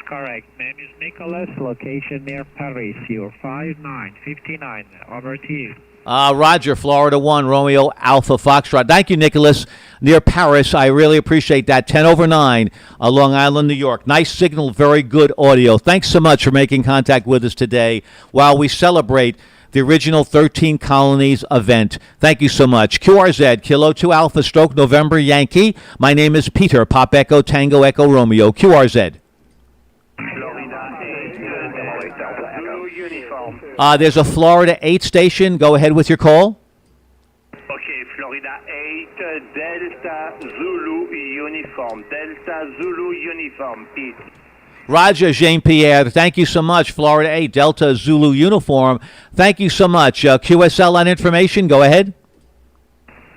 correct. Name is Nicholas, location near Paris. You're 5959. Over to you. Roger, Florida 1, Romeo, Alpha, Foxtrot. Thank you, Nicholas, near Paris. I really appreciate that. 10 over 9, Long Island, New York. Nice signal, very good audio. Thanks so much for making contact with us today while we celebrate the original 13 Colonies event. Thank you so much. QRZ, Kilo 2 Alpha, Stoke, November, Yankee. My name is Peter, Pop Echo, Tango Echo, Romeo. QRZ. There's a Florida 8 station. Go ahead with your call. Okay, Florida 8, Delta Zulu Uniform. Delta Zulu Uniform, Pete. Roger, Jean-Pierre. Thank you so much. Florida 8, Delta Zulu Uniform. Thank you so much. QSL on information. Go ahead.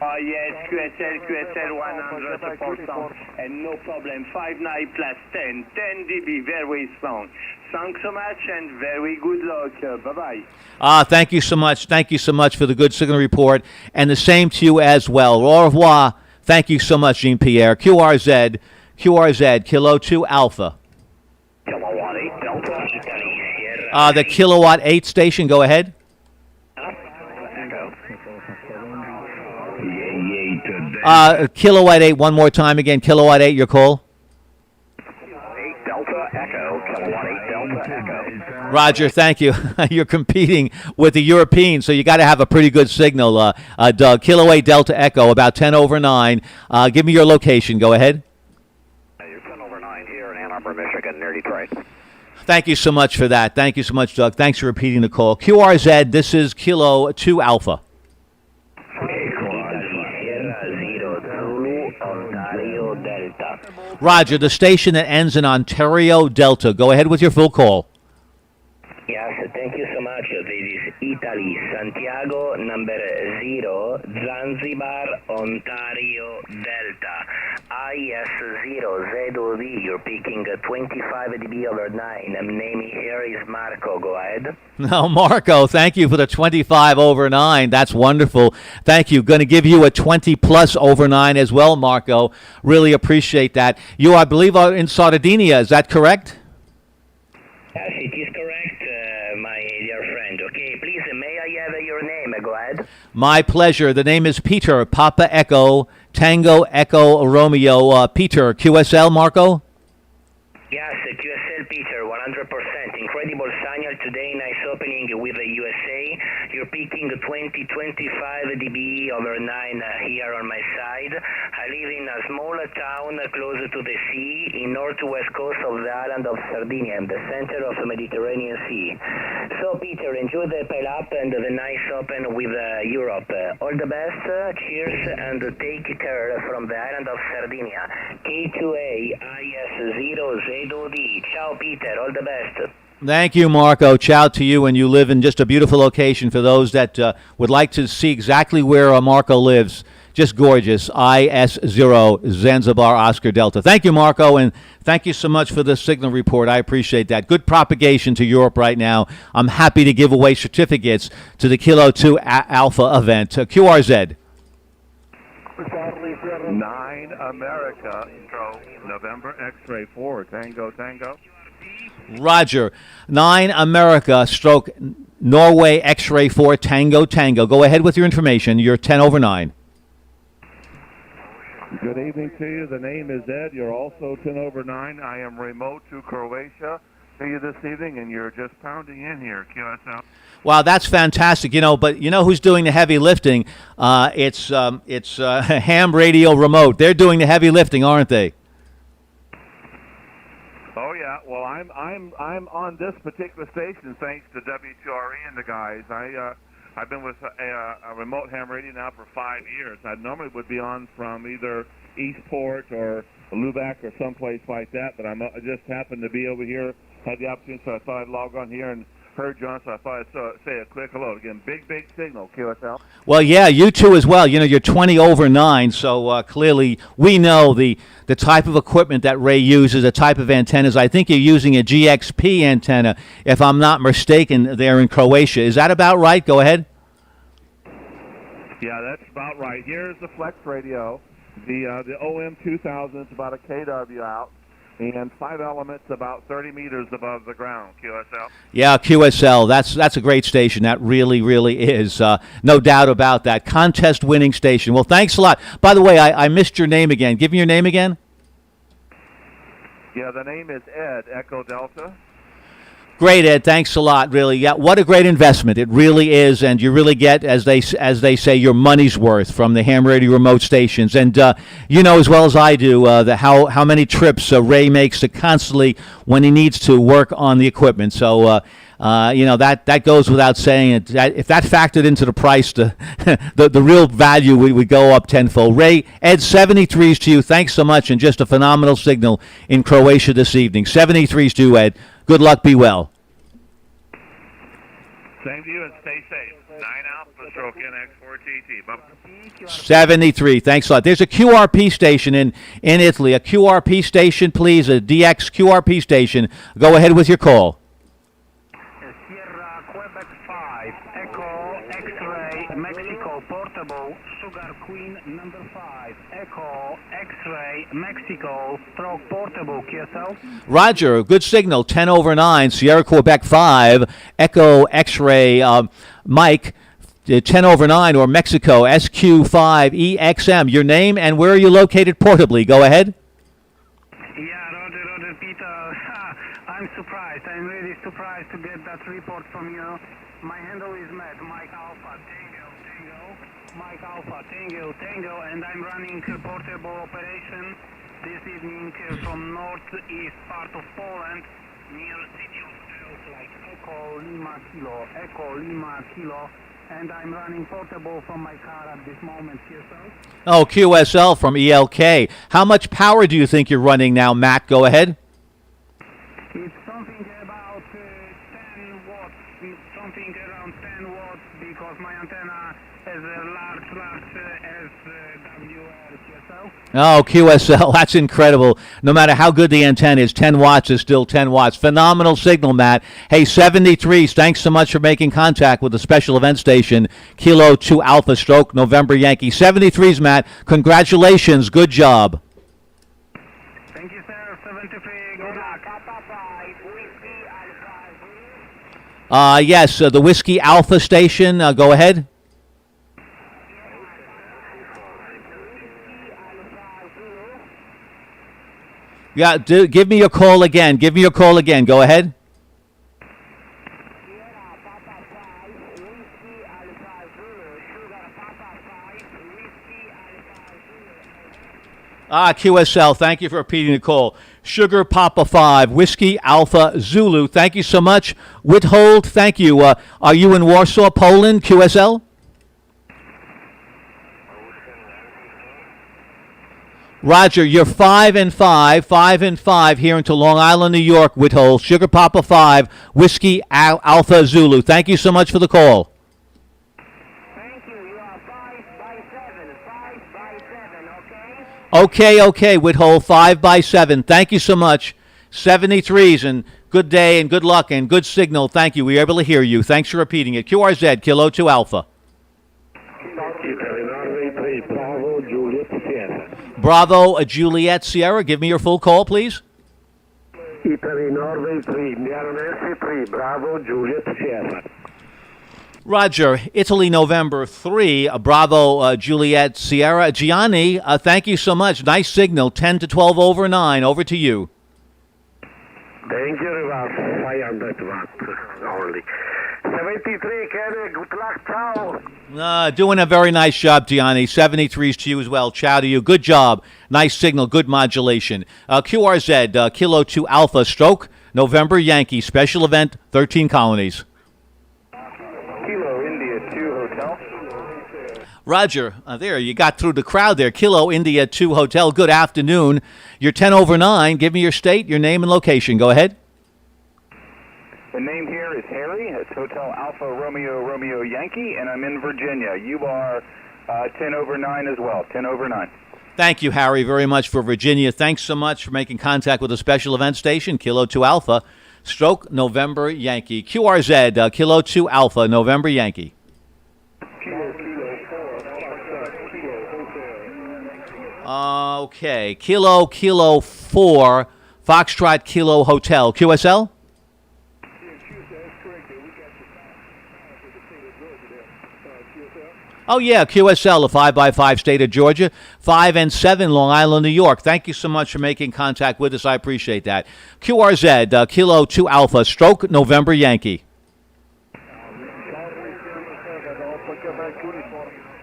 Yes, QSL 100%, and no problem. 5.9 plus 10 dB, very strong. Thanks so much, and very good luck. Bye-bye. Thank you so much. Thank you so much for the good signal report, and the same to you as well. Au revoir. Thank you so much, Jean-Pierre. QRZ, Kilo 2 Alpha. Kilowatt 8 Delta. The Kilowatt 8 station. Go ahead. Kilowatt 8, one more time again. Kilowatt 8, your call. 8 Delta Echo, Kilowatt 8 Delta Echo. Roger, thank you. You're competing with the Europeans, so you got to have a pretty good signal, Doug. Kilo 8 Delta Echo, about 10 over 9. Give me your location. Go ahead. You're 10 over 9 here in Ann Arbor, Michigan, near Detroit. Thank you so much for that. Thank you so much, Doug. Thanks for repeating the call. QRZ, this is Kilo 2 Alpha. Roger, the station that ends in Ontario Delta. Go ahead with your full call. Yes, thank you so much. This is Italy, Santiago, number 0, Zanzibar, Ontario, Delta. IS0, ZOD, you're picking 25 dB over 9. Name here is Marco. Go ahead. No, Marco, thank you for the 25 over 9. That's wonderful. Thank you. Going to give you a 20 plus over 9 as well, Marco. Really appreciate that. You, I believe, are in Sardinia. Is that correct? Yes, it is correct, my dear friend. Okay, please, may I have your name? Go ahead. My pleasure. The name is Peter, Papa Echo, Tango Echo Romeo. Peter, QSL, Marco? Yes, QSL Peter, 100%. Incredible signal today. Nice opening with the USA. you're picking 2025 dB over 9 here on my side. I live in a small town close to the sea in northwest coast of the island of Sardinia, in the center of the Mediterranean Sea. So, Peter, enjoy the pile up and the nice open with Europe. All the best, cheers, and take care from the island of Sardinia. K2A-IS0ZOD. Ciao, Peter. All the best. Thank you, Marco. Ciao to you, and you live in just a beautiful location. For those that would like to see exactly where Marco lives, just gorgeous. IS0 Zanzibar Oscar Delta. Thank you, Marco, and thank you so much for the signal report. I appreciate that. Good propagation to Europe right now. I'm happy to give away certificates to the Kilo 2 Alpha event. QRZ. 9 America, November X-ray 4, Tango. Roger. 9 America stroke Norway X-ray 4 Tango. Go ahead with your information. You're 10 over 9. Good evening to you. The name is Ed. You're also 10 over 9. I am remote to Croatia to you this evening, and you're just pounding in here, QSL. Wow, that's fantastic. But you know who's doing the heavy lifting? It's Ham Radio Remote. They're doing the heavy lifting, aren't they? Oh yeah. Well, I'm on this particular station thanks to WTRE and the guys. I've been with a remote ham radio now for 5 years. I normally would be on from either Eastport or Lubeck or someplace like that, but I just happened to be over here, had the opportunity, so I thought I'd log on here and heard you on, so I thought I'd say a quick hello. Again, big signal, QSL. Well, yeah, you too as well. You're 20 over 9, so clearly we know the type of equipment that Ray uses, the type of antennas. I think you're using a GXP antenna, if I'm not mistaken, there in Croatia. Is that about right? Go ahead. Yeah, that's about right. Here's the Flex radio. The OM2000 is about a kW out, and 5 elements about 30 meters above the ground, QSL. Yeah, QSL. That's a great station. That really is. No doubt about that. Contest-winning station. Well, thanks a lot. By the way, I missed your name again. Give me your name again. Yeah, the name is Ed, Echo Delta. Great, Ed. Thanks a lot. Really, yeah. What a great investment. It really is, and you really get, as they say, your money's worth from the ham radio remote stations. And you know as well as I do how many trips Ray makes to constantly when he needs to work on the equipment. So that goes without saying. If that factored into the price, the real value would go up tenfold. Ray, Ed, 73s to you. Thanks so much, and just a phenomenal signal in Croatia this evening. 73s to you, Ed. Good luck. Be well. Same to you, and stay safe. 9 Alpha Stroke NX4TT. Bye. 73. Thanks a lot. There's a QRP station in Italy. A QRP station, please. A DX QRP station. Go ahead with your call. Sierra Quebec 5, Echo X-Ray Mexico Portable Sugar Queen number 5, Echo X-Ray Mexico Stroke Portable QSL. Roger, good signal. 10 over 9, Sierra Quebec 5, Echo X-Ray Mike, 10 over 9, or Mexico SQ5EXM. Your name and where are you located portably? Go ahead. Roger, Peter. I'm surprised. I'm really surprised to get that report from you. My handle is Matt, Mike Alpha Tango, and I'm running a portable operation this evening from northeast part of Poland, near city of Elf, like Echo Lima Kilo, and I'm running portable from my car at this moment, QSL. Oh, QSL from ELK. How much power do you think you're running now, Matt? Go ahead. It's something about 10 watts, something around 10 watts, because my antenna is a large SWR QSL. Oh, QSL, that's incredible. No matter how good the antenna is, 10 watts is still 10 watts. Phenomenal signal, Matt. Hey, 73s, thanks so much for making contact with the special event station, Kilo 2 Alpha Stroke November Yankee. 73s, Matt, congratulations, good job. Thank you, sir. 73, good luck. Yes, the Whiskey Alpha station, go ahead. Yeah, give me your call again. Go ahead. QSL, thank you for repeating the call. Sugar Papa 5, Whiskey Alpha Zulu, thank you so much. Withold, thank you. Are you in Warsaw, Poland, QSL? Roger, you're 5 and 5 here into Long Island, New York, Withold. Sugar Papa 5, Whiskey Alpha Zulu. Thank you so much for the call. Okay, Withold, 5 by 7. Thank you so much. 73s, and good day and good luck and good signal. Thank you. We were able to hear you. Thanks for repeating it. QRZ, Kilo 2 Alpha. Bravo, Juliet Sierra. Give me your full call, please. Italy, Norway 3, Indiana Nancy 3, Bravo, Juliet Sierra. Roger, Italy, November 3, Bravo, Juliet Sierra. Gianni, thank you so much. Nice signal, 10 to 12 over 9. Over to you. Thank you, about 500 watts only. 73, Kenny, good luck, ciao. Doing a very nice job, Gianni. 73s to you as well. Ciao to you. Good job. Nice signal, good modulation. QRZ, Kilo 2 Alpha, Stroke, November Yankee, special event, 13 colonies. Kilo India 2 Hotel. Roger, there, you got through the crowd there. Kilo India 2 Hotel, good afternoon. You're 10 over 9. Give me your state, your name, and location. Go ahead. The name here is Harry. It's Hotel Alpha Romeo Romeo Yankee, and I'm in Virginia. You are 10 over 9 as well, 10 over 9. Thank you, Harry, very much for Virginia. Thanks so much for making contact with the special event station, Kilo 2 Alpha, Stroke, November Yankee. QRZ, Kilo 2 Alpha, November Yankee. Okay, Kilo 4, Foxtrot Kilo Hotel. QSL? Oh, yeah, QSL, a 5x5 state of Georgia, 5 and 7 Long Island, New York. Thank you so much for making contact with us. I appreciate that. QRZ, Kilo 2 Alpha, Stroke, November Yankee.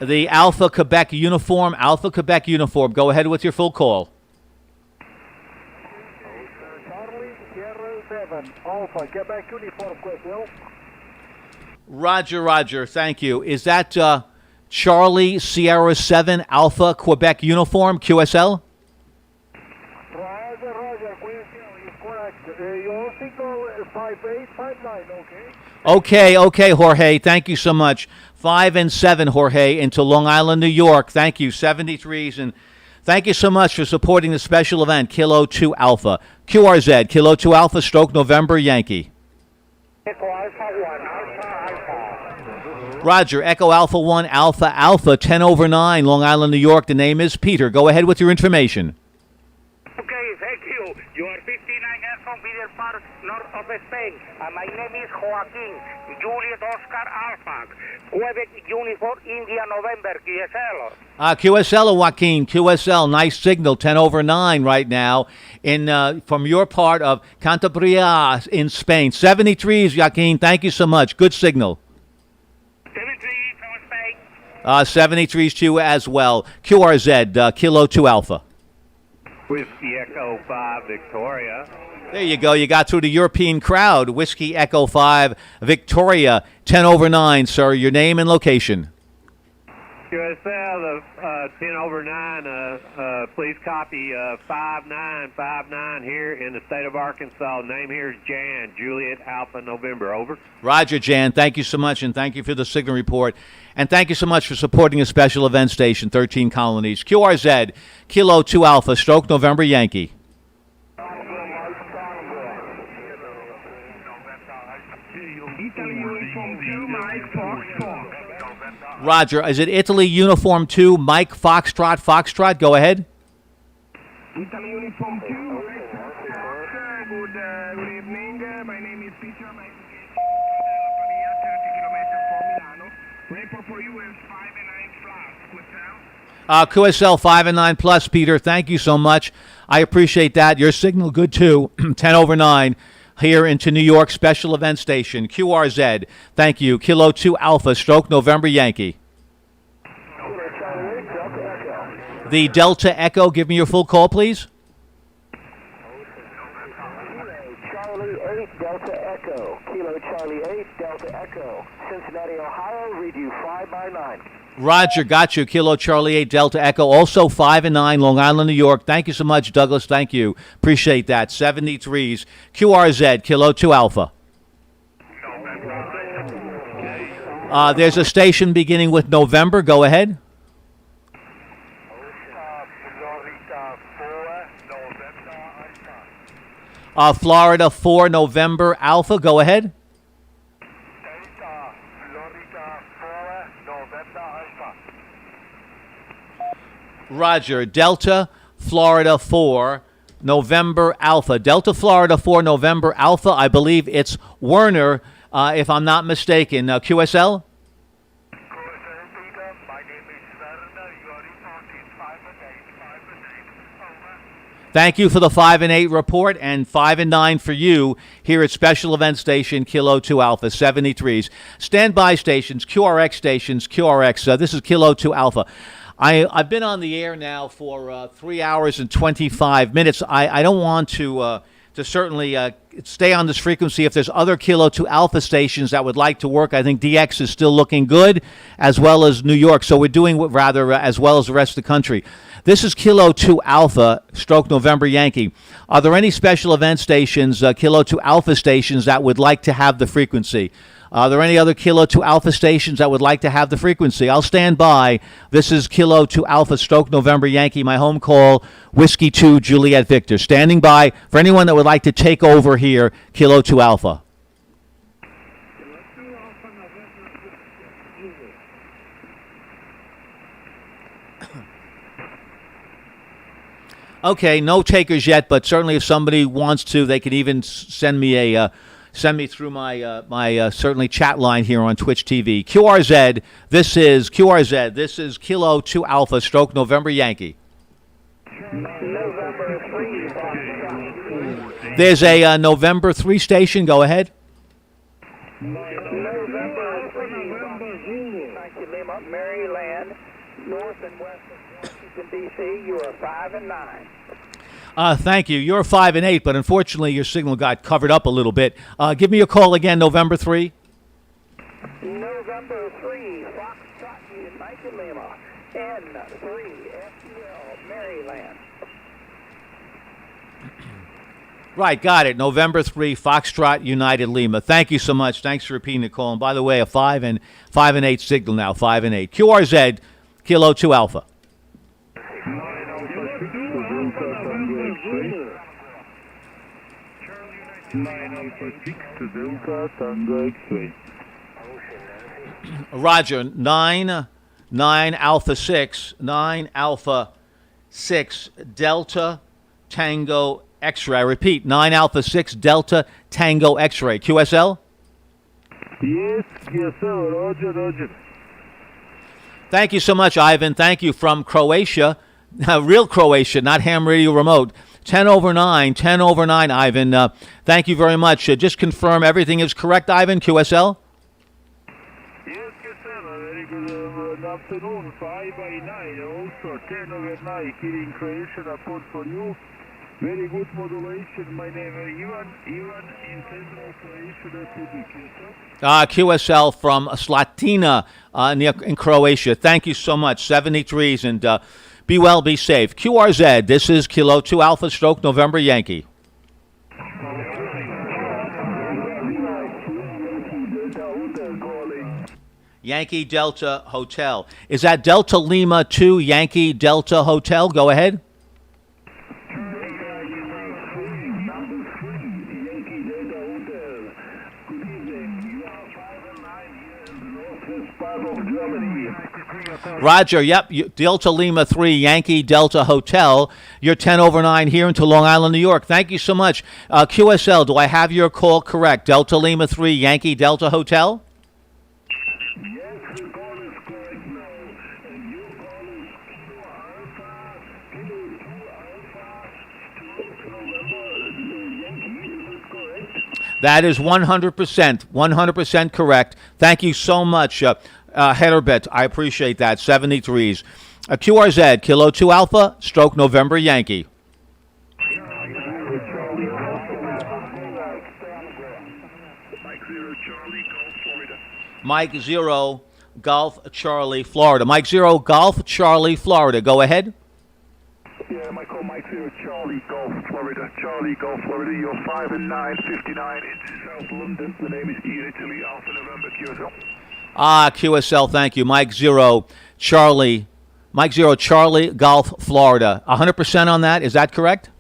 The Alpha Quebec uniform. Go ahead with your full call. Alpha, Quebec uniform, QSL. Roger, thank you. Is that Charlie Sierra 7 Alpha Quebec uniform, QSL? Roger, QSL is correct. Your signal is 5859, okay? Okay, Jorge, thank you so much. 5 and 7, Jorge, into Long Island, New York. Thank you, 73s, and thank you so much for supporting the special event, Kilo 2 Alpha. QRZ, Kilo 2 Alpha, Stroke, November Yankee. Roger, Echo Alpha 1, Alpha, 10 over 9, Long Island, New York. The name is Peter. Go ahead with your information. Okay, thank you. You are 59 and from Vider Park, north of Spain. My name is Joaquin, Juliet Oscar Alpha, Quebec Uniform, India, November, QSL. QSL, Joaquin, QSL, nice signal, 10 over 9 right now in from your part of Cantabria in Spain. 73s, Joaquin, thank you so much. Good signal. 73s to you as well. QRZ, Kilo 2 Alpha. Whiskey Echo 5 Victoria. There you go. You got through the European crowd. Whiskey Echo 5 Victoria, 10 over 9, sir. Your name and location. QSL, 10 over 9, please copy 5959 here in the state of Arkansas. Name here is Jan, Juliet Alpha November, over. Roger, Jan. Thank you so much, and thank you for the signal report. And thank you so much for supporting a special event station, 13 colonies. QRZ, Kilo 2 Alpha, Stroke, November Yankee. Roger, is it Italy Uniform 2, Mike Foxtrot? Go ahead. Italy Uniform 2, good evening. My name is Peter. My Pavia, 30 kilometers from Milano. Report for you is 5 and 9 plus. QSL 5 and 9 plus, Peter. Thank you so much. I appreciate that. Your signal good too. 10 over 9. Here into New York Special Event Station, QRZ. Thank you. Kilo 2 Alpha, Stroke, November Yankee. The Delta Echo, give me your full call, please. Charlie 8 Delta Echo. Kilo Charlie 8 Delta Echo. Cincinnati, Ohio, read you 5 by 9. Roger, got you. Kilo Charlie 8 Delta Echo, also 5 and 9, Long Island, New York. Thank you so much, Douglas. Thank you. Appreciate that. 73s. QRZ, Kilo 2 Alpha. There's a station beginning with November. Go ahead. Florida 4 November Alpha. Go ahead. Roger. Delta Florida 4 November Alpha. Delta Florida 4 November Alpha. I believe it's Werner, if I'm not mistaken. QSL? Thank you for the 5 and 8 report, and 5 and 9 for you here at Special Event Station Kilo 2 Alpha 73s. Standby stations, QRX stations, QRX. This is Kilo 2 Alpha. I've been on the air now for 3 hours and 25 minutes. I don't want to certainly stay on this frequency. If there's other Kilo 2 Alpha stations that would like to work, I think DX is still looking good, as well as New York. So we're doing rather as well as the rest of the country. This is Kilo 2 Alpha, stroke November Yankee. Are there any special event stations, Kilo 2 Alpha stations, that would like to have the frequency? Are there any other Kilo 2 Alpha stations that would like to have the frequency? I'll stand by. This is Kilo 2 Alpha, stroke November Yankee, my home call, Whiskey 2 Juliet Victor. Standing by for anyone that would like to take over here, Kilo 2 Alpha. Okay, no takers yet, but certainly if somebody wants to, they can even send me through my certainly chat line here on Twitch TV. QRZ, this is Kilo 2 Alpha, stroke November Yankee. There's a November 3 station. Go ahead. November 3, Maryland, north and west of Washington, D.C. You are 5 and 9. Thank you. You're 5 and 8, but unfortunately your signal got covered up a little bit. Give me a call again, November 3. November 3, Foxtrot, Mike Lima, N3, FTL, Maryland. Right, got it. November 3, Foxtrot, United Lima. Thank you so much. Thanks for repeating the call. And by the way, a 5 and 8 signal now, 5 and 8. QRZ, Kilo 2 Alpha. Roger, 9 Alpha 6, 9 Alpha 6, Delta Tango X-ray. I repeat, 9 Alpha 6, Delta Tango X-ray. QSL? Yes, sir. Roger. Thank you so much, Ivan. Thank you from Croatia. Real Croatia, not ham radio remote. 10 over 9, Ivan. Thank you very much. Just confirm everything is correct, Ivan, QSL? Yes, sir. Very good afternoon. 5 by 9, also 10 over 9 here in Croatia. Report for you. Very good modulation. My name is Ivan in Central Croatia Republic. QSL from Slatina in Croatia. Thank you so much. 73s, and be well, be safe. QRZ, this is Kilo 2 Alpha, stroke November Yankee. Yankee Delta Hotel. Is that Delta Lima 2 Yankee Delta Hotel? Go ahead. Roger, yep, Delta Lima 3, Yankee Delta Hotel. You're 10 over 9 here into Long Island, New York. Thank you so much. QSL, do I have your call correct? Delta Lima 3, Yankee Delta Hotel? That is 100% correct. Thank you so much, Headerbet. I appreciate that. 73s. QRZ, Kilo 2 Alpha, stroke November Yankee. Mike 0, Golf Charlie, Florida. Mike 0, Golf Charlie, Florida. Go ahead. Yeah, Michael, Mike 0, Charlie, Golf, Florida. Charlie, Golf, Florida. You're 5 and 9, 59 into South London. The name is Ian Italy, Alpha November, QSL. QSL, thank you. Mike 0, Charlie. Mike 0, Charlie, Golf, Florida. 100% on that. Is that correct?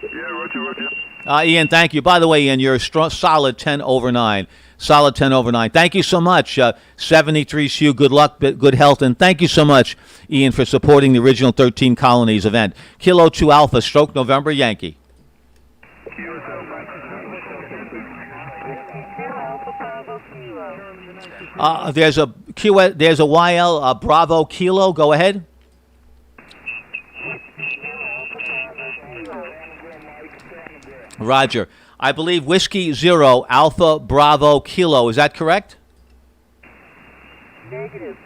Yeah, Roger. Ian, thank you. By the way, Ian, you're a solid 10 over 9. Solid 10 over 9. Thank you so much. 73 to you. Good luck, good health. And thank you so much, Ian, for supporting the original 13 Colonies event. Kilo 2 Alpha, stroke November Yankee. There's a YL Bravo Kilo. Go ahead. Roger. I believe Whiskey 0 Alpha Bravo Kilo. Is that correct? Negative.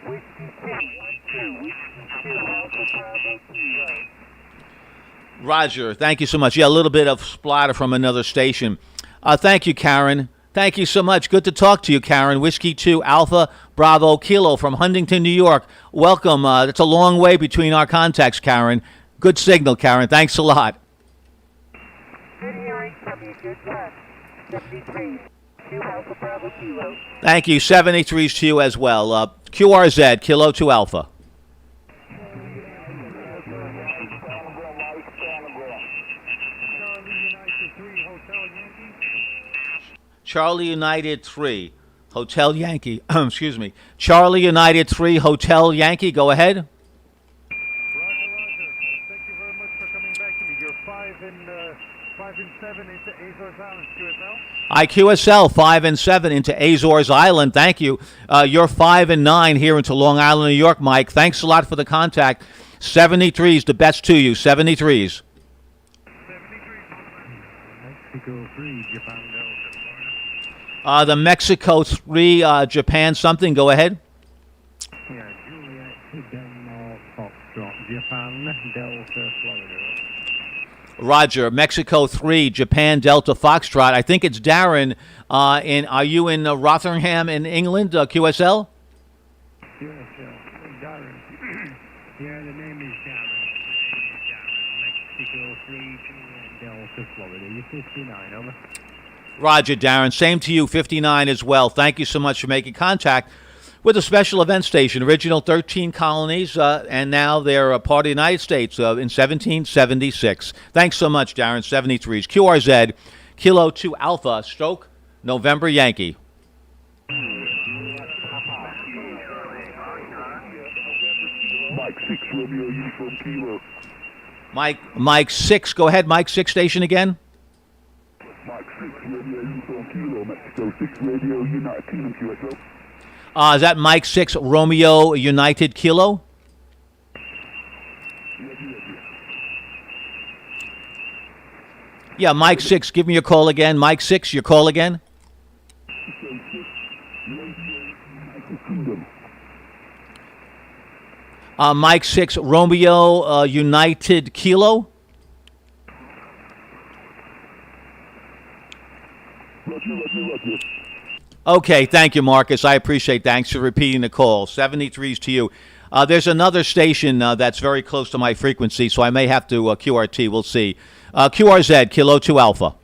Roger. Thank you so much. Yeah, a little bit of splatter from another station. Thank you, Karen. Thank you so much. Good to talk to you, Karen. Whiskey 2 Alpha Bravo Kilo from Huntington, New York. Welcome. That's a long way between our contacts, Karen. Good signal, Karen. Thanks a lot. Thank you. 73s to you as well. QRZ, Kilo 2 Alpha. Charlie United 3, Hotel Yankee. Excuse me. Charlie United 3, Hotel Yankee. Go ahead. Roger. Thank you very much for coming back to me. You're 5 and 7 into Azores Island, QSL. IQSL 5 and 7 into Azores Island. Thank you. You're 5 and 9 here into Long Island, New York, Mike. Thanks a lot for the contact. 73s, the best to you. 73s. Mexico 3, Japan Delta, The Mexico 3, Japan something. Go ahead. Yeah, Juliet, Denmark, Foxtrot, Japan Delta, Florida. Roger. Mexico 3, Japan Delta Foxtrot. I think it's Darren. Are you in Rotherham in England, QSL? Yes, Darren. Yeah, the name is Darren. Mexico 3, Juliet, Delta, Florida. You're 59, over. Roger, Darren. Same to you, 59 as well. Thank you so much for making contact with the special event station. Original 13 colonies, and now they're a part of the United States in 1776. Thanks so much, Darren. 73s. QRZ, Kilo 2 Alpha, stroke, November Yankee. Mike 6, Romeo Uniform Kilo. Mike 6. Go ahead, Mike 6 station again. Mike 6, Radio Uniform Kilo, Mexico 6, Radio United Kingdom, QSL. Is that Mike 6, Romeo United Kilo? Yeah, Mike 6, give me your call again. Mike 6, your call again. Mike 6, Romeo United Kilo. Okay, thank you, Marcus. I appreciate. Thanks for repeating the call. 73s to you. There's another station that's very close to my frequency, so I may have to QRT. We'll see. QRZ, Kilo 2 Alpha.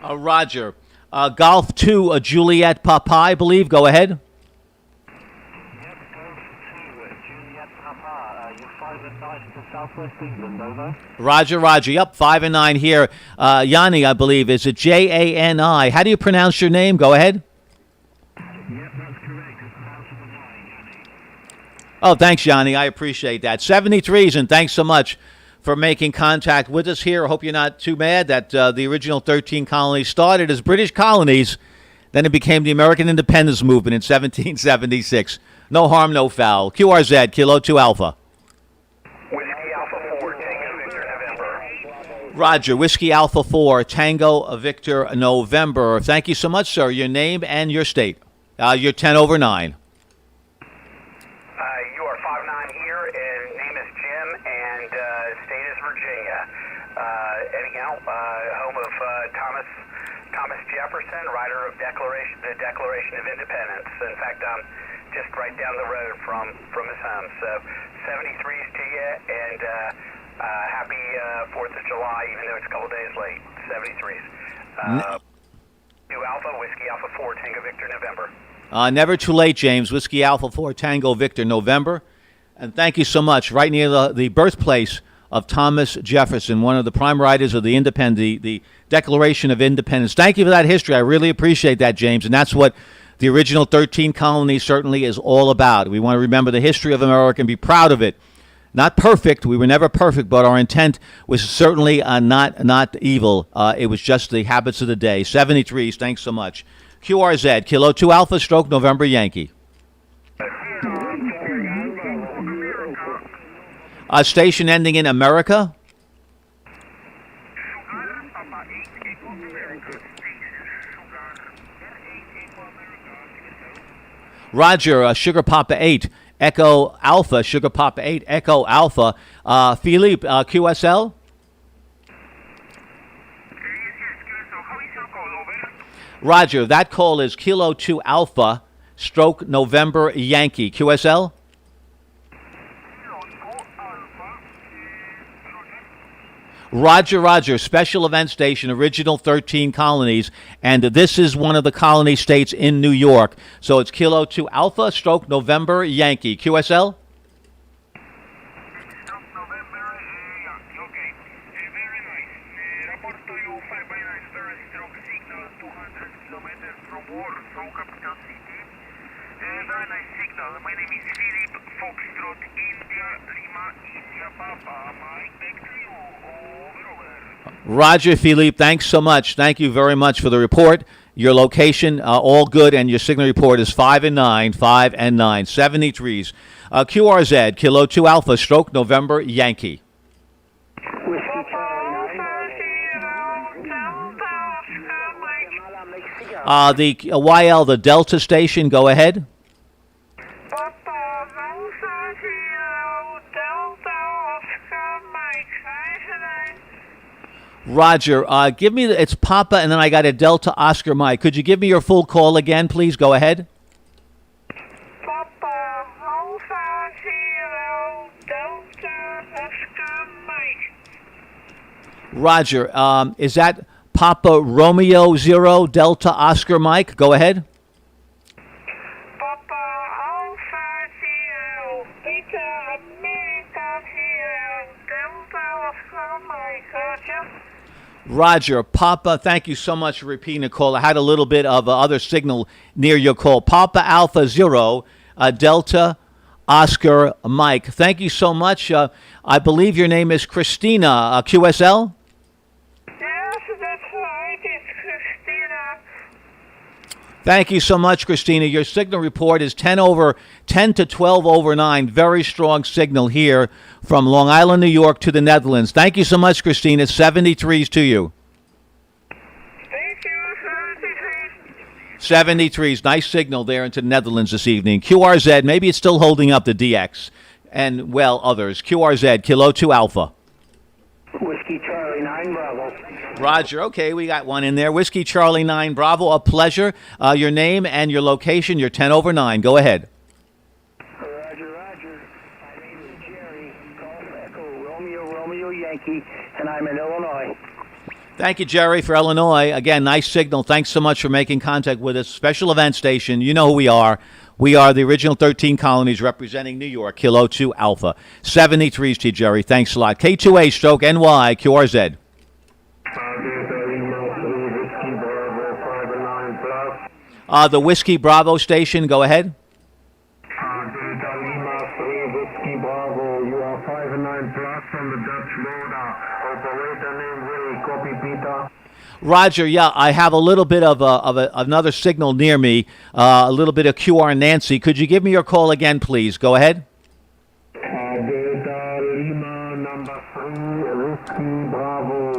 Roger. Golf 2, Juliet Papa, I believe. Go ahead. Roger, Roger. Yep, 5 and 9 here. Yanni, I believe. Is it Jani? How do you pronounce your name? Go ahead. Oh, thanks, Yanni. I appreciate that. 73s, and thanks so much for making contact with us here. I hope you're not too mad that the original 13 colonies started as British colonies. Then it became the American independence movement in 1776. No harm, no foul. QRZ, Kilo 2 Alpha. Whiskey Alpha 4, Roger, Whiskey Alpha 4, Tango Victor November. Thank you so much, sir. Your name and your state. You're 10 over 9. You are 5-9 here, and name is Jim, and state is Virginia. Anyhow, home of Thomas Jefferson, writer of the Declaration of Independence. In fact, I'm just right down the road from his home. So 73s to you, and happy 4th of July, even though it's a couple days late. 73s. 2 Alpha, Whiskey Alpha 4, Tango Victor November. Never too late, James. Whiskey Alpha 4, Tango Victor November. And thank you so much. Right near the birthplace of Thomas Jefferson, one of the prime writers of the Declaration of Independence. Thank you for that history. I really appreciate that, James. And that's what the original 13 colonies certainly is all about. We want to remember the history of America and be proud of it. Not perfect. We were never perfect, but our intent was certainly not evil. It was just the habits of the day. 73s, thanks so much. QRZ, Kilo 2 Alpha, Stroke November Yankee. Station ending in America. Roger, Sugar Papa 8, Echo Alpha, Sugar Papa 8, Echo Alpha. Philippe, QSL? Roger, that call is Kilo 2 Alpha, Stroke November Yankee. QSL? Roger, Special Event Station, original 13 colonies, and this is one of the colony states in New York. So it's Kilo 2 Alpha, Stroke November Yankee. QSL? My name is Philip Foxtrot, India, Lima, India, Papa. Mike, back to you. Over. Roger, Philippe, thanks so much. Thank you very much for the report. Your location, all good, and your signal report is 5 and 9, 73s. QRZ, Kilo 2 Alpha, Stroke November Yankee. The YL, the Delta station, go ahead. Roger, give me it's Papa, and then I got a Delta Oscar Mike. Could you give me your full call again, please? Go ahead. Papa, Alpha, Zero, Delta, Oscar, Mike. Roger, is that Papa Romeo 0, Delta Oscar Mike? Go ahead. Papa, Alpha, Zero, Beta, America, Zero, Delta, Oscar, Mike. Roger. Roger, Papa, thank you so much for repeating the call. I had a little bit of other signal near your call. Papa Alpha 0, Delta Oscar Mike. Thank you so much. I believe your name is Christina, QSL? Yes, that's right. It's Christina. Thank you so much, Christina. Your signal report is 10 to 12 over 9. Very strong signal here from Long Island, New York to the Netherlands. Thank you so much, Christina. 73s to you. Thank you, 73s. Nice signal there into the Netherlands this evening. QRZ, maybe it's still holding up the DX. And, well, others. QRZ, Kilo 2 Alpha. Whiskey Charlie 9 Bravo. Roger. Okay, we got one in there. Whiskey Charlie 9 Bravo. A pleasure. Your name and your location. You're 10 over 9. Go ahead. Roger. My name is Jerry. Golf Echo Romeo Yankee, and I'm in Illinois. Thank you, Jerry, for Illinois. Again, nice signal. Thanks so much for making contact with us. Special Event Station. You know who we are. We are the original 13 colonies representing New York. Kilo 2 Alpha. 73s to you, Jerry. Thanks a lot. K2A Stroke NY QRZ. The Whiskey Bravo station, go ahead. Delta Lima 3 Whiskey Bravo, you are 5 and 9 plus from the Dutch border. Operator name Ray, copy Peter. Roger, yeah, I have a little bit of another signal near me, a little bit of QR Nancy. Could you give me your call again, please? Go ahead. Delta Lima number 3, Whiskey Bravo,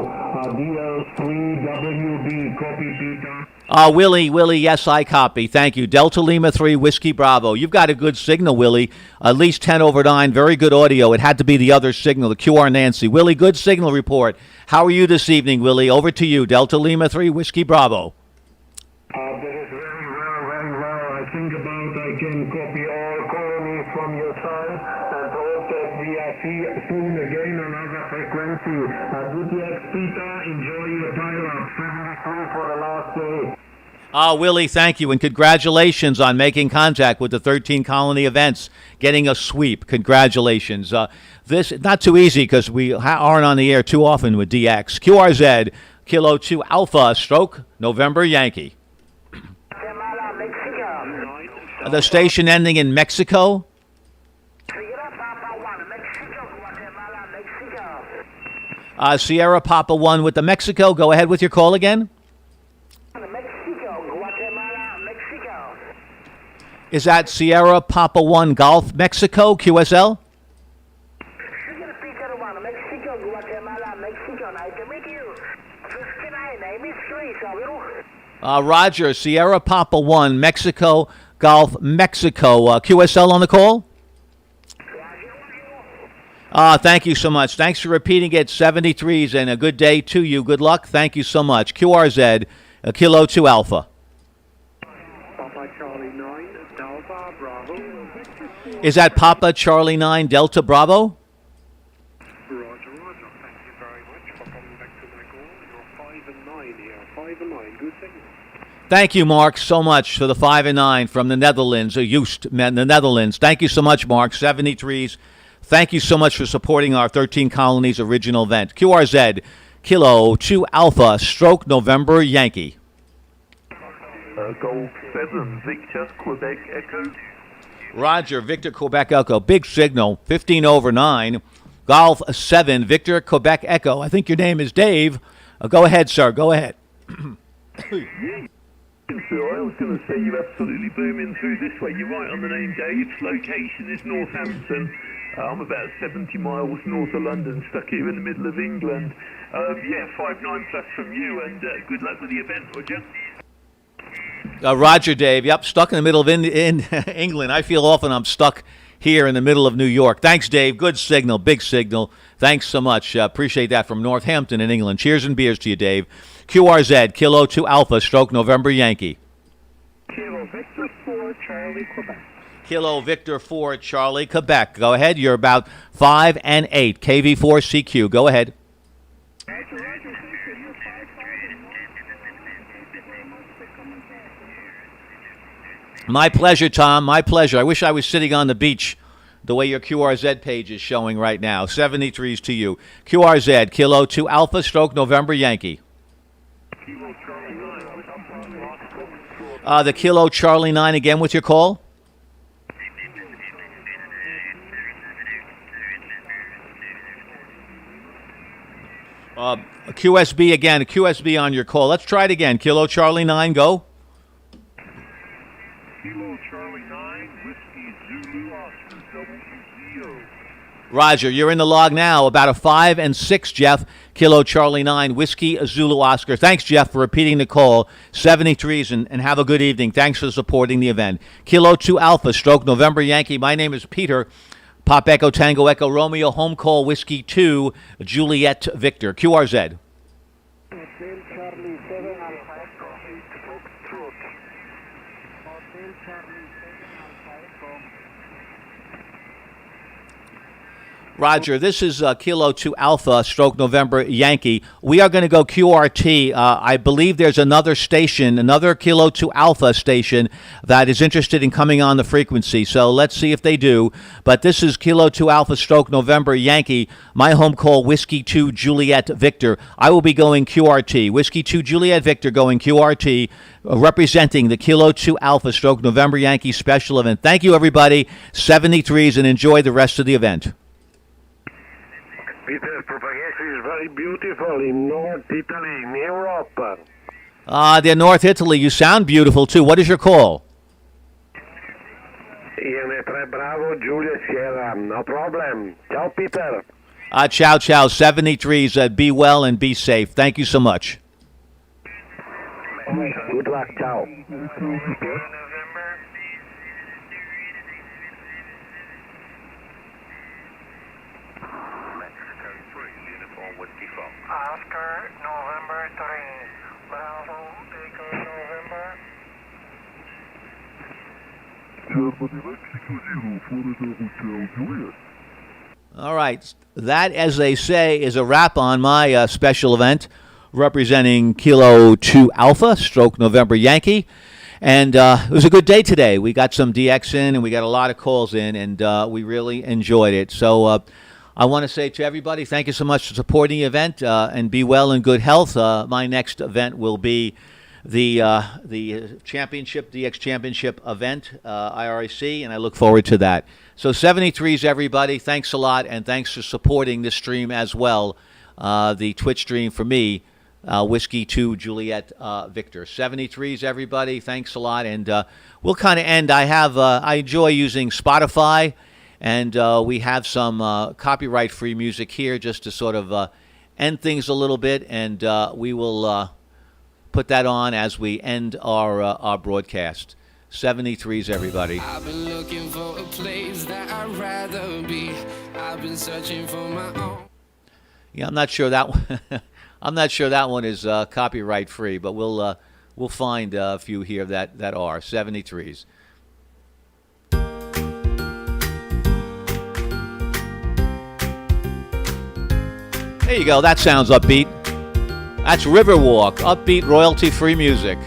DL3WB, copy Peter. Willie, yes, I copy. Thank you. Delta Lima 3, Whiskey Bravo. You've got a good signal, Willie. At least 10 over 9. Very good audio. It had to be the other signal, the QR Nancy. Willie, good signal report. How are you this evening, Willie? Over to you. Delta Lima 3, Whiskey Bravo. That is very well. I think about I can copy all colonies from your side and hope that we see soon again on other frequency. Good luck, Peter. Enjoy your pilot. 73 for the last day. Willie, thank you, and congratulations on making contact with the 13 Colony events, getting a sweep. Congratulations. This not too easy because we aren't on the air too often with DX. QRZ, Kilo 2 Alpha, stroke, November Yankee. The station ending in Mexico. Sierra Papa 1 with the Mexico. Go ahead with your call again. Is that Sierra Papa 1 Golf Mexico, QSL? Roger, Sierra Papa 1 Mexico Golf Mexico. QSL on the call? Thank you so much. Thanks for repeating it. 73s and a good day to you. Good luck. Thank you so much. QRZ, Kilo 2 Alpha. Papa Charlie 9, Delta Bravo. Is that Papa Charlie 9 Delta Bravo? Roger. Thank you very much for coming back to my call. You're 5 and 9 here. 5 and 9. Good signal. Thank you, Mark, so much for the 5 and 9 from the Netherlands, Joost, the Netherlands. Thank you so much, Mark. 73s. Thank you so much for supporting our 13 Colonies original event. QRZ, Kilo 2 Alpha, stroke November Yankee. Golf 7, Victor, Quebec Echo. Roger, Victor, Quebec Echo. Big signal, 15 over 9. Golf 7, Victor, Quebec Echo. I think your name is Dave. Go ahead, sir. Go ahead. So I was going to say you're absolutely booming through this way. You're right on the name, Dave. Location is Northampton. I'm about 70 miles north of London, stuck here in the middle of England. 5-9 plus from you, and good luck with the event, would you? Roger, Dave. Yep, stuck in the middle of in England. I feel often I'm stuck here in the middle of New York. Thanks, Dave. Good signal, big signal. Thanks so much. Appreciate that from Northampton in England. Cheers and beers to you, Dave. QRZ, Kilo 2 Alpha, stroke November Yankee. Kilo Victor 4, Charlie, Quebec. Kilo Victor 4, Charlie, Quebec. Go ahead. You're about 5 and 8. KV4CQ. Go ahead. My pleasure, Tom. My pleasure. I wish I was sitting on the beach the way your QRZ page is showing right now. 73s to you. QRZ, Kilo 2 Alpha, stroke November Yankee. The Kilo Charlie 9 again with your call. QSB again. QSB on your call. Let's try it again. Kilo Charlie 9, go. Kilo Charlie 9, Whiskey Zulu Oscar WZO. Roger, you're in the log now. About a 5 and 6, Jeff. Kilo Charlie 9, Whiskey Zulu Oscar. Thanks, Jeff, for repeating the call. 73s, and have a good evening. Thanks for supporting the event. Kilo 2 Alpha, stroke November Yankee. My name is Peter. Pop Echo Tango Echo Romeo, home call Whiskey 2, Juliet Victor. QRZ. Roger, this is Kilo 2 Alpha, stroke November Yankee. We are going to go QRT. I believe there's another station, another Kilo 2 Alpha station that is interested in coming on the frequency. So let's see if they do. But this is Kilo 2 Alpha, stroke November Yankee. My home call, Whiskey 2 Juliet Victor. I will be going QRT. Whiskey 2 Juliet Victor going QRT, representing the Kilo 2 Alpha, stroke November Yankee special event. Thank you, everybody. 73s, and enjoy the rest of the event. Peter, propagation is very beautiful in North Italy, in Europe. They're North Italy. You sound beautiful, too. What is your call? IN3 Bravo, Juliet Sierra. No problem. Ciao, Peter. Ciao, ciao. 73s. Be well and be safe. Thank you so much. Good luck. Ciao. Oscar, November 3. Bravo, Echo, November. All right. That, as they say, is a wrap on my special event representing Kilo 2 Alpha, stroke November Yankee. And it was a good day today. We got some DX in, and we got a lot of calls in, and we really enjoyed it. So I want to say to everybody, thank you so much for supporting the event, and be well in good health. My next event will be the championship, DX championship event, IRC, and I look forward to that. So 73s, everybody, thanks a lot, and thanks for supporting this stream as well, the Twitch stream for me, Whiskey 2 Juliet Victor. 73s, everybody, thanks a lot, and we'll kind of end. I enjoy using Spotify, and we have some copyright-free music here just to sort of end things a little bit, and we will put that on as we end our broadcast. 73s, everybody. I've been looking for a place that I'd rather be. I've been searching for my own. Yeah, I'm not sure that one. I'm not sure that one is copyright free, but we'll find a few here that are 73s. There you go. That sounds upbeat. That's Riverwalk, upbeat, royalty-free music.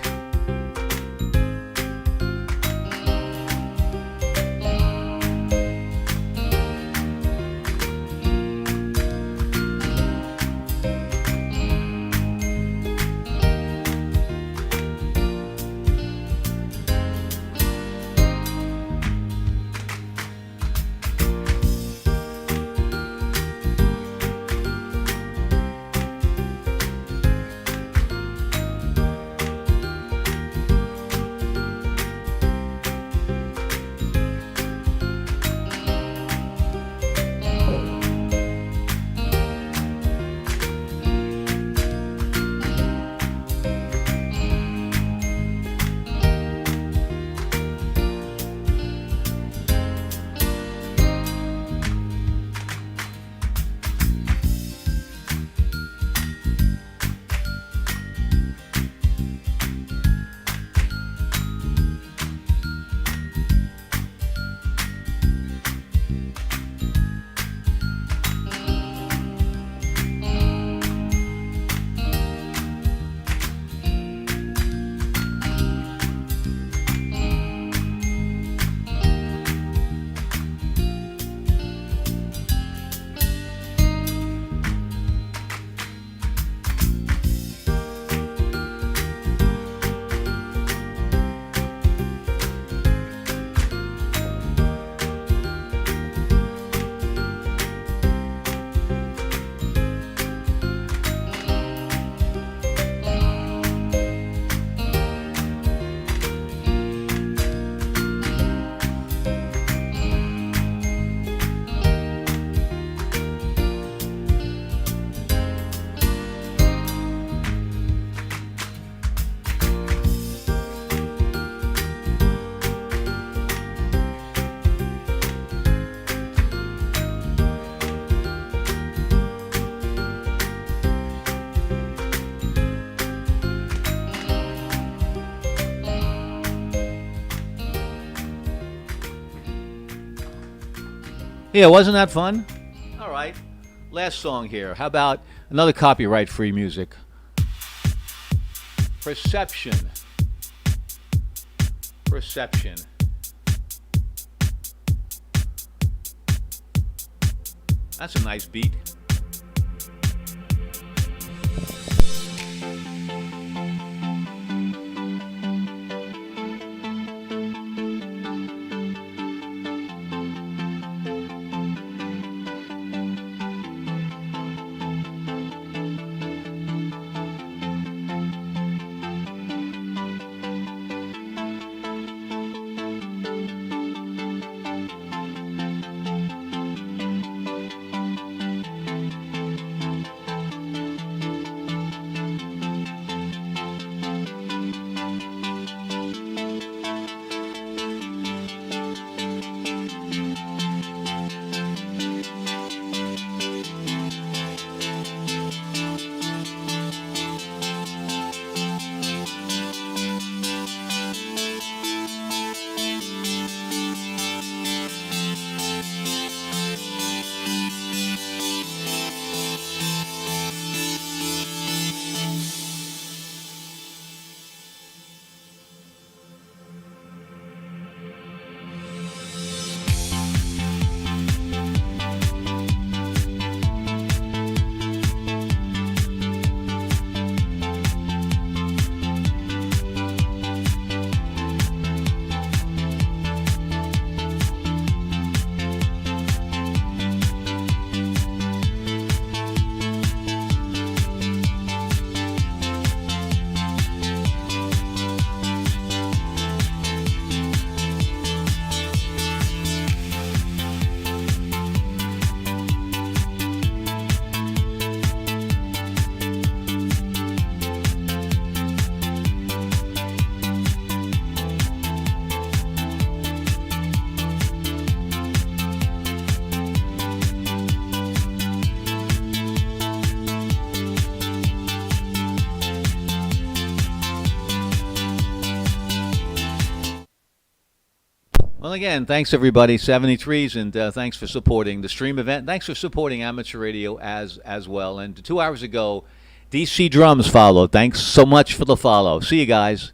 Yeah, wasn't that fun? All right. Last song here. How about another copyright-free music? Perception. Perception. That's a nice beat. Well, again, thanks everybody, 73s, and thanks for supporting the stream event. Thanks for supporting amateur radio as well. And 2 hours ago, DC Drums followed. Thanks so much for the follow. See you guys.